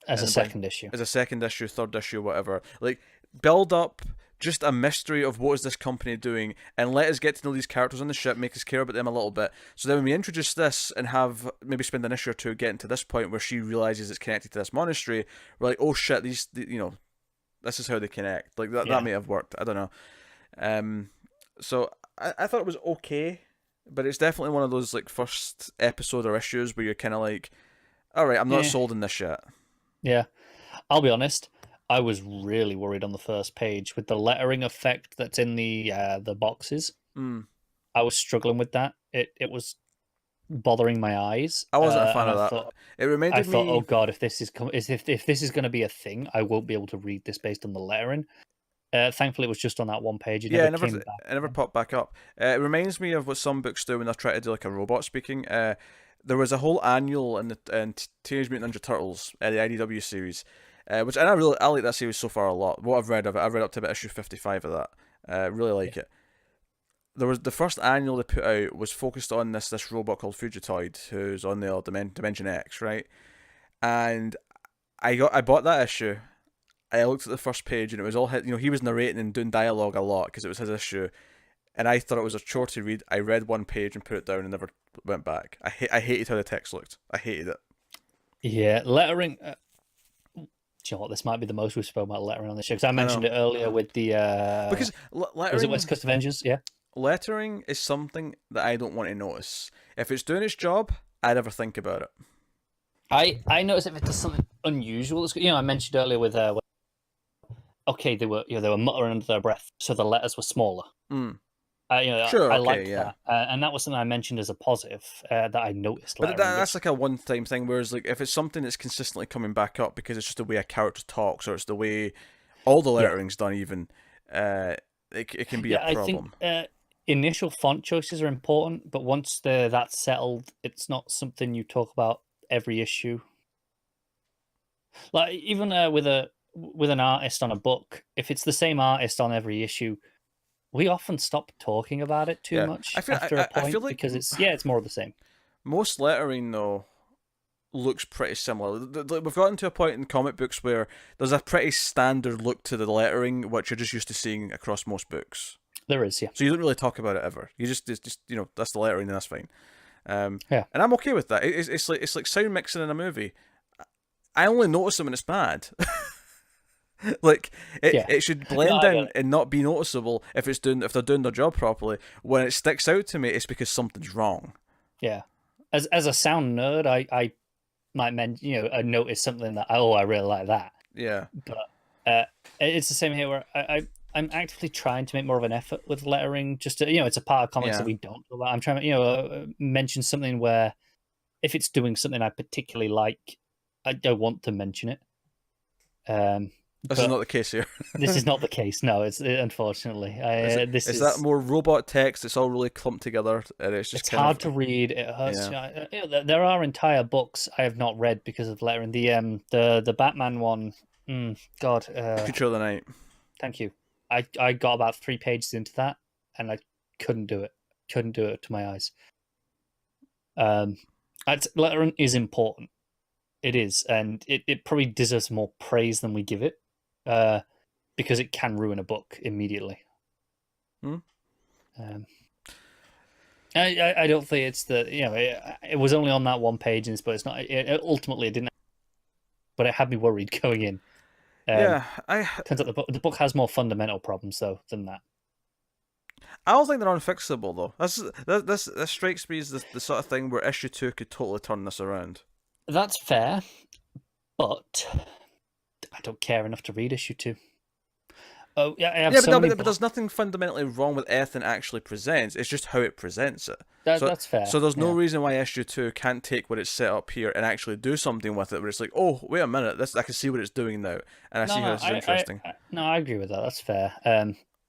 as a and second issue. as a second issue, third issue, whatever. Like build up just a mystery of what is this company doing, and let us get to know these characters on the ship, make us care about them a little bit. So then when we introduce this and have maybe spend an issue or two getting to this point where she realizes it's connected to this monastery, we're like, oh shit, this is how they connect. Like that may have worked. I don't know. So I thought it was okay, but it's definitely one of those like first episode or issues where you're kind of like, all right, I'm not sold on this yet. Yeah, I'll be honest. I was really worried on the first page with the lettering effect that's in the boxes. I was struggling with that. It was bothering my eyes. I wasn't a fan of that. It reminded me. Oh god, if this is if this is going to be a thing, I won't be able to read this based on the lettering. Thankfully, it was just on that one page. It never popped back up. It reminds me of what some books do when they're trying to do like a robot speaking. There was a whole annual in Teenage Mutant Ninja Turtles, the IDW series, which I like that series so far a lot. What I've read of it, I've read up to about issue 55 of that. Really like it. There was the first annual they put out was focused on this robot called Fugitoid, who's on the Dimension X, right? And I bought that issue. I looked at the first page and it was all he was narrating and doing dialogue a lot because it was his issue, and I thought it was a chore to read. I read one page and put it down and never went back. I hated how the text looked. I hated it. Yeah, lettering. Do you know what? This might be the most we've spoken about lettering on the show because I mentioned it earlier with the because lettering, was it West Coast Avengers? Yeah. Lettering is something that I don't want to notice. If it's doing its job, I never think about it. I notice if it does something unusual. I mentioned earlier with okay, they were muttering under their breath, so the letters were smaller. Sure, I liked that, and that was something I mentioned as a positive that I noticed. But that's like a one-time thing. Whereas, like, if it's something that's consistently coming back up because it's just the way a character talks, or it's the way all the lettering's done, even it can be a problem. I think initial font choices are important, but once that's settled, it's not something you talk about every issue. Like even with an artist on a book, if it's the same artist on every issue, we often stop talking about it too much after a point I feel like because it's more of the same. Most lettering though looks pretty similar. We've gotten to a point in comic books where there's a pretty standard look to the lettering, which you're just used to seeing across most books. There is, yeah. So you don't really talk about it ever. You just that's the lettering, and that's fine. And I'm okay with that. It's like sound mixing in a movie. I only notice them when it's bad. Like it should blend in and not be noticeable if they're doing their job properly. When it sticks out to me, it's because something's wrong. Yeah, as a sound nerd, I might I notice something that I really like that. Yeah, but it's the same here where I'm actively trying to make more of an effort with lettering. Just to, it's a part of comics that we don't do that. I'm trying to mention something where if it's doing something I particularly like, I don't want to mention it. This is not the case here. This is not the case. No, it's unfortunately. Is that more robot text? It's all really clumped together, and it's hard to read. It hurts. Yeah. There are entire books I have not read because of lettering. The Batman one. God. Future of the Night. Thank you. I got about 3 pages into that, and I couldn't do it. Couldn't do it to my eyes. Lettering is important. It is, and it probably deserves more praise than we give it. Because it can ruin a book immediately. I don't think it's it was only on that one page, but it's not. Ultimately, it didn't. But it had me worried going in. Turns out the book has more fundamental problems though than that. I don't think they're unfixable though. This strikes me as the sort of thing where issue 2 could totally turn this around. That's fair, but I don't care enough to read issue 2. Oh yeah, but there's nothing fundamentally wrong with Ethan actually presents. It's just how it presents it. That's fair. So there's no reason why issue 2 can't take what it's set up here and actually do something with it. Where it's like, oh, wait a minute, I can see what it's doing now, and I see how this is interesting. I agree with that. That's fair.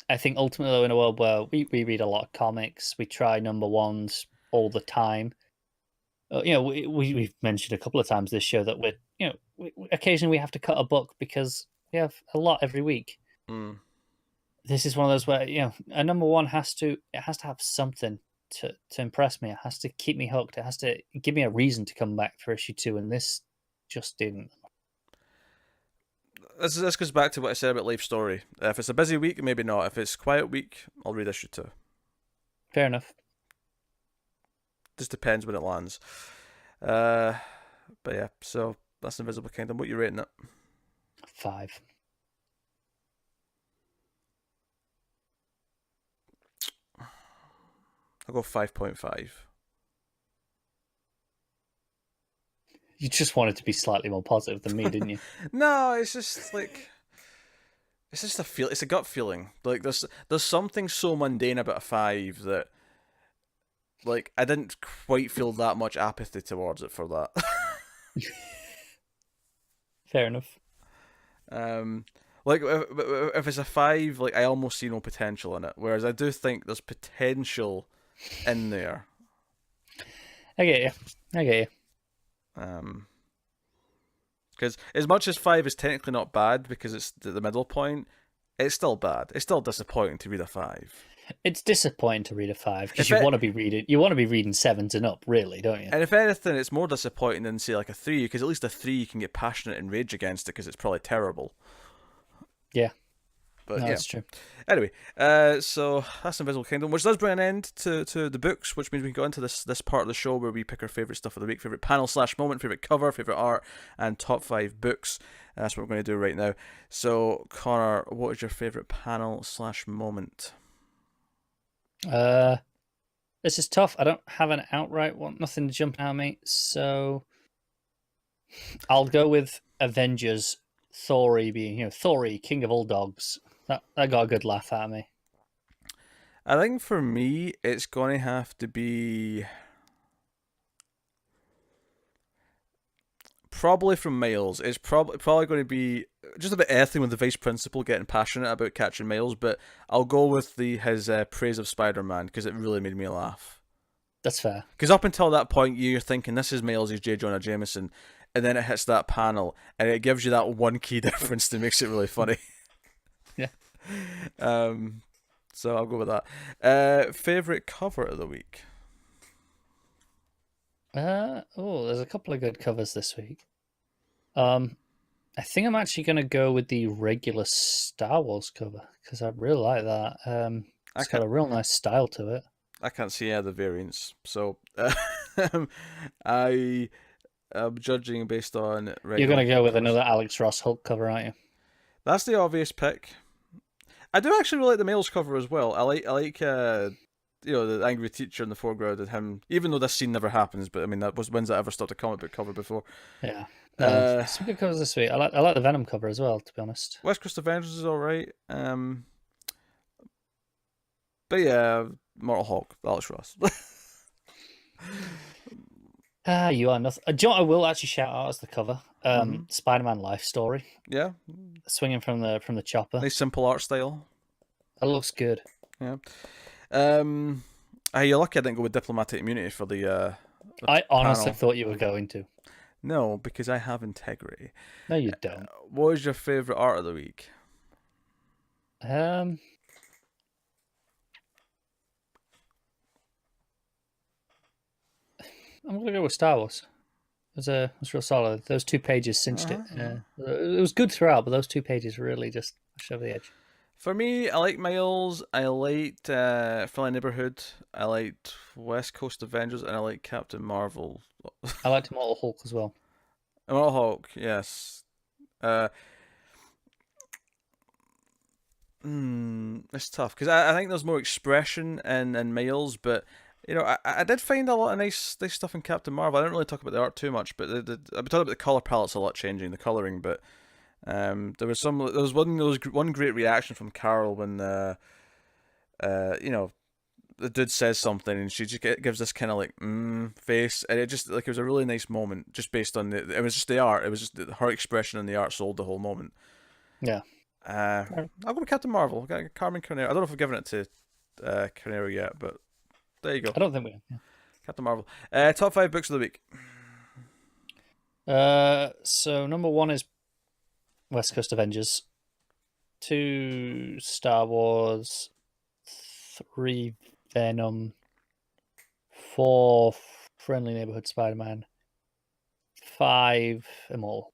I think ultimately, though, in a world where we read a lot of comics, we try number ones all the time. We've mentioned a couple of times this show that occasionally we have to cut a book because we have a lot every week. this is one of those where a number one has to have something to impress me. It has to keep me hooked. It has to give me a reason to come back for issue 2, and this just didn't. This goes back to what I said about Life Story. If it's a busy week, maybe not. If it's a quiet week, I'll read issue 2. Fair enough. Just depends when it lands. But yeah, so that's Invisible Kingdom. What are you rating it? 5. I'll go 5.5. You just wanted to be slightly more positive than me, didn't you? No, it's just like it's just a feel. It's a gut feeling. Like there's something so mundane about a 5 that, like, I didn't quite feel that much apathy towards it for that. Fair enough. Like if it's a 5, like, I almost see no potential in it. Whereas I do think there's potential in there. I get you. Because as much as 5 is technically not bad because it's the middle point, it's still bad. It's still disappointing to read a 5. It's disappointing to read a 5 because you want to be reading 7s and up, really, don't you? And if anything, it's more disappointing than, say, like a 3, because at least a 3 you can get passionate and rage against it because it's probably terrible. Yeah. But no, yeah, that's true. Anyway, so that's Invisible Kingdom, which does bring an end to the books, which means we can go into this part of the show where we pick our favourite stuff of the week, favourite panel / moment, favourite cover, favourite art, and top 5 books. That's what we're going to do right now. So, Connor, what is your favourite panel / moment? This is tough. I don't have an outright one, nothing jumping out at me, so I'll go with Avengers. Thory being, Thory, king of all dogs. That got a good laugh out of me. I think for me, it's going to have to be probably from Miles. It's probably going to be just a bit earthy with the vice principal getting passionate about catching Miles, but I'll go with his praise of Spider-Man because it really made me laugh. That's fair. Because up until that point, you're thinking this is Miles, he's J. Jonah Jameson, and then it hits that panel, and it gives you that one key difference that makes it really funny. Yeah. So I'll go with that. Favorite cover of the week? There's a couple of good covers this week. I think I'm actually going to go with the regular Star Wars cover because I really like that. It's got a real nice style to it. I can't see any other variants, so I am judging based on regular. You're going to go with another Alex Ross Hulk cover, aren't you? That's the obvious pick. I do actually really like the Miles cover as well. I like the angry teacher in the foreground and him, even though this scene never happens, but I mean, when's that ever stopped a comic book cover before? Yeah. Some good covers this week. I like the Venom cover as well, to be honest. West Coast Avengers is alright. But yeah, Mortal Hulk, Alex Ross. You are nothing. Do you know what I will actually shout out as the cover? Spider-Man Life Story. Yeah. Swinging from the chopper. Nice simple art style. That looks good. Yeah. You're lucky I didn't go with diplomatic immunity for the I honestly panel. thought you were going to. No, because I have integrity. No, you don't. What is your favourite art of the week? I'm gonna go with Star Wars. It was real solid. Those 2 pages cinched it. It was good throughout, but those 2 pages really just pushed over the edge. For me, I like Miles, I liked Friendly Neighborhood, I liked West Coast Avengers, and I like Captain Marvel. I liked Immortal Hulk as well. Immortal Hulk, yes. It's tough because I think there's more expression in Miles, but I did find a lot of nice stuff in Captain Marvel. I don't really talk about the art too much, but I've been talking about the color palettes a lot changing, the coloring, but there was one great reaction from Carol when the dude says something and she just gives this kind of like face, and it just like it was a really nice moment just based on it was just the art. It was just her expression and the art sold the whole moment. Yeah. I'll go with Captain Marvel. I've got Carmen Carnero. I don't know if I've given it to Carnero yet, but there you go. I don't think we have. Yeah. Captain Marvel. Top 5 books of the week. So number 1 is West Coast Avengers. 2 Star Wars, 3 Venom, 4 Friendly Neighborhood Spider-Man, 5 Immortal.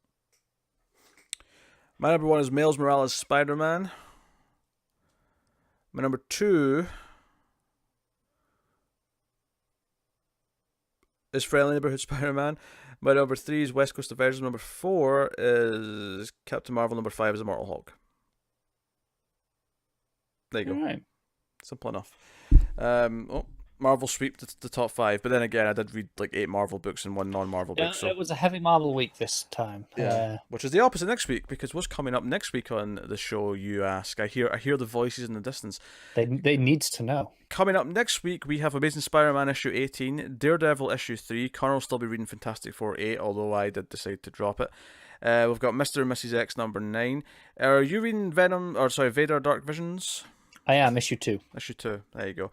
My number 1 is Miles Morales Spider-Man. My number 2 is Friendly Neighborhood Spider-Man. My number 3 is West Coast Avengers. Number 4 is Captain Marvel. Number 5 is Immortal Hulk. There you go. All right. Simple enough. Marvel swept the top 5, but then again, I did read like 8 Marvel books and 1 non-Marvel book. So It was a heavy Marvel week this time. which is the opposite next week, because what's coming up next week on the show, you ask? I hear the voices in the distance. They needs to know. Coming up next week, we have Amazing Spider-Man issue 18, Daredevil issue 3. Connor will still be reading Fantastic Four 8, although I did decide to drop it. We've got Mr. and Mrs. X number 9. Are you reading Vader Dark Visions? I am, issue 2. Issue 2, there you go.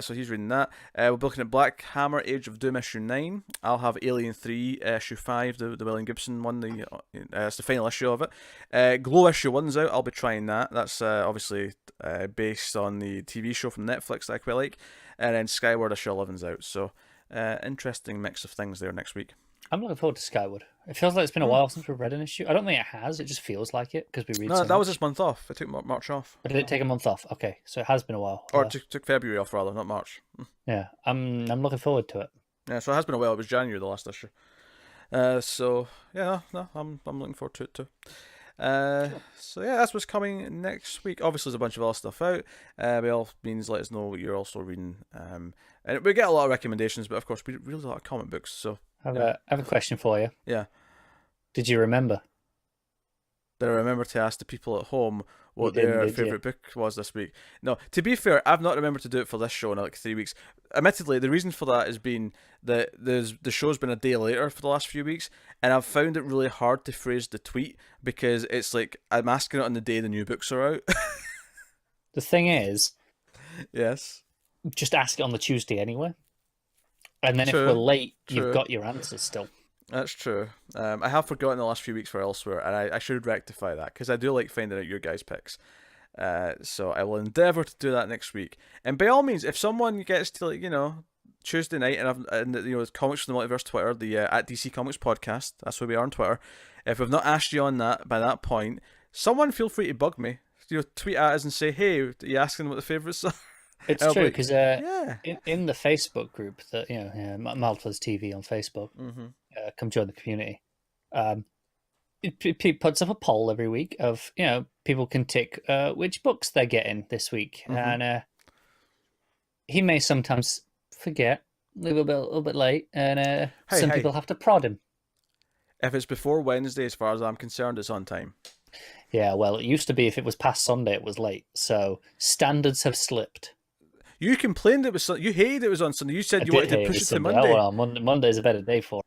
So he's reading that. We're looking at Black Hammer, Age of Doom, issue 9. I'll have Alien 3, issue 5, the William Gibson one. It's the final issue of it. Glow issue 1's out. I'll be trying that. That's obviously based on the TV show from Netflix that I quite like. And then Skyward issue 11's out. So interesting mix of things there next week. I'm looking forward to Skyward. It feels like it's been a while since we've read an issue. I don't think it has. It just feels like it because we read. No, so that was much. this month off. I took March off. But did it take a month off? Okay, so it has been a while. Or took February off, rather, not March. Yeah, I'm looking forward to it. Yeah, so it has been a while. It was January, the last issue. So yeah, no, I'm looking forward to it too. So yeah, that's what's coming next week. Obviously, there's a bunch of other stuff out. By all means, let us know what you're also reading. And we get a lot of recommendations, but of course, we read a lot of comic books. So I have a question for you. Yeah. Did you remember? Did I remember to ask the people at home what their favourite book was this week? No, to be fair, I've not remembered to do it for this show in like 3 weeks. Admittedly, the reason for that has been that the show's been a day later for the last few weeks, and I've found it really hard to phrase the tweet because it's like I'm asking it on the day the new books are out. The thing is, yes, just ask it on the Tuesday anyway. And then True. if we're late, True. you've got your answers still. That's true. I have forgotten the last few weeks for elsewhere, and I should rectify that because I do like finding out your guys' picks. So I will endeavour to do that next week. And by all means, if someone gets to Tuesday night and Comics from the Multiverse Twitter, the at DC Comics Podcast, that's where we are on Twitter. If we've not asked you on that by that point, someone feel free to bug me. Tweet at us and say, "Hey, are you asking what the favourites are?" It's true because yeah. in the Facebook group that Multiverse TV on Facebook, come join the community. It puts up a poll every week of people can tick which books they're getting this week, and he may sometimes forget, leave a little bit late, and some people have to prod him. If it's before Wednesday, as far as I'm concerned, it's on time. Yeah, well, it used to be if it was past Sunday, it was late. So standards have slipped. You complained it was you hated it was on Sunday. You said you wanted to push it to Monday. Oh, well, Monday's a better day for it.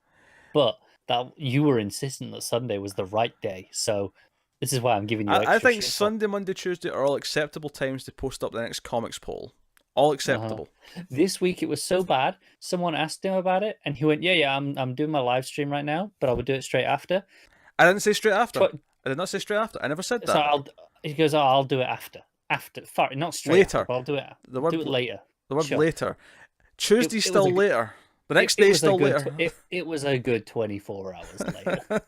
But that you were insistent that Sunday was the right day. So this is why I'm giving you extra I think shit. Sunday, Monday, Tuesday are all acceptable times to post up the next comics poll. All acceptable. This week it was so bad. Someone asked him about it, and he went, "Yeah, I'm doing my live stream right now, but I would do it straight after." I didn't say straight after. I did not say straight after. I never said that. So he goes, "Oh, I'll do it after. Sorry, not straight later. After, I'll do it. Do it later. The word later. Tuesday's still later. The next day is still later. It was a good 24 hours later.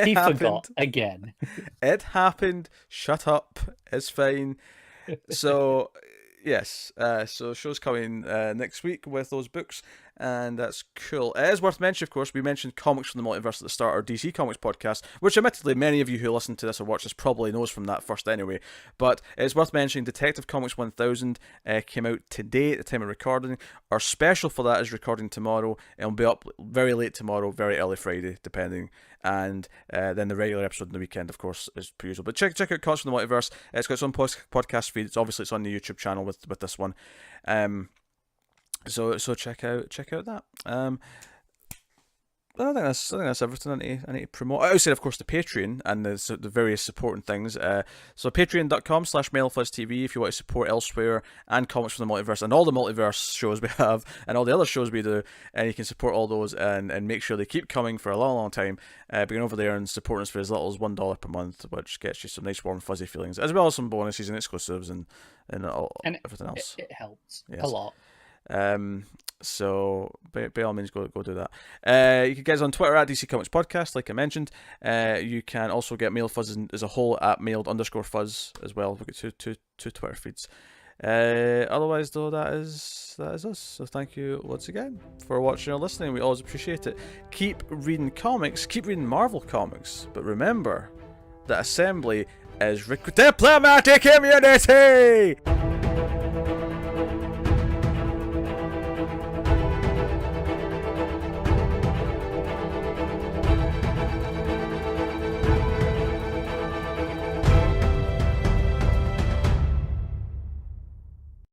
He forgot again. It happened. Shut up. It's fine. So, yes. So, show's coming next week with those books, and that's cool. It is worth mentioning, of course, we mentioned Comics from the Multiverse at the start, our DC Comics podcast, which admittedly many of you who listen to this or watch this probably knows from that first anyway, but it's worth mentioning Detective Comics 1000 came out today at the time of recording. Our special for that is recording tomorrow. It'll be up very late tomorrow, very early Friday, depending, and then the regular episode on the weekend, of course, is per usual. But check out Comics from the Multiverse. It's got its own podcast feed. It's on the YouTube channel with this one. So check out that. I think that's everything I need to promote. Outside, of course, the Patreon and the various supporting things. So patreon.com/MailFuzzTV if you want to support Elsewhere and Comics from the Multiverse and all the Multiverse shows we have and all the other shows we do, and you can support all those and make sure they keep coming for a long, long time. Being over there and supporting us for as little as $1 per month, which gets you some nice, warm, fuzzy feelings, as well as some bonuses and exclusives and everything else. It helps Yes. a lot. So by all means go do that. You can get us on Twitter at DC Comics Podcast, like I mentioned. You can also get Mail Fuzz as a whole at mailed_fuzz as well. We've got two Twitter feeds. Otherwise though, that is us. So thank you once again for watching or listening. We always appreciate it. Keep reading comics, keep reading Marvel comics, but remember that assembly is diplomatic immunity.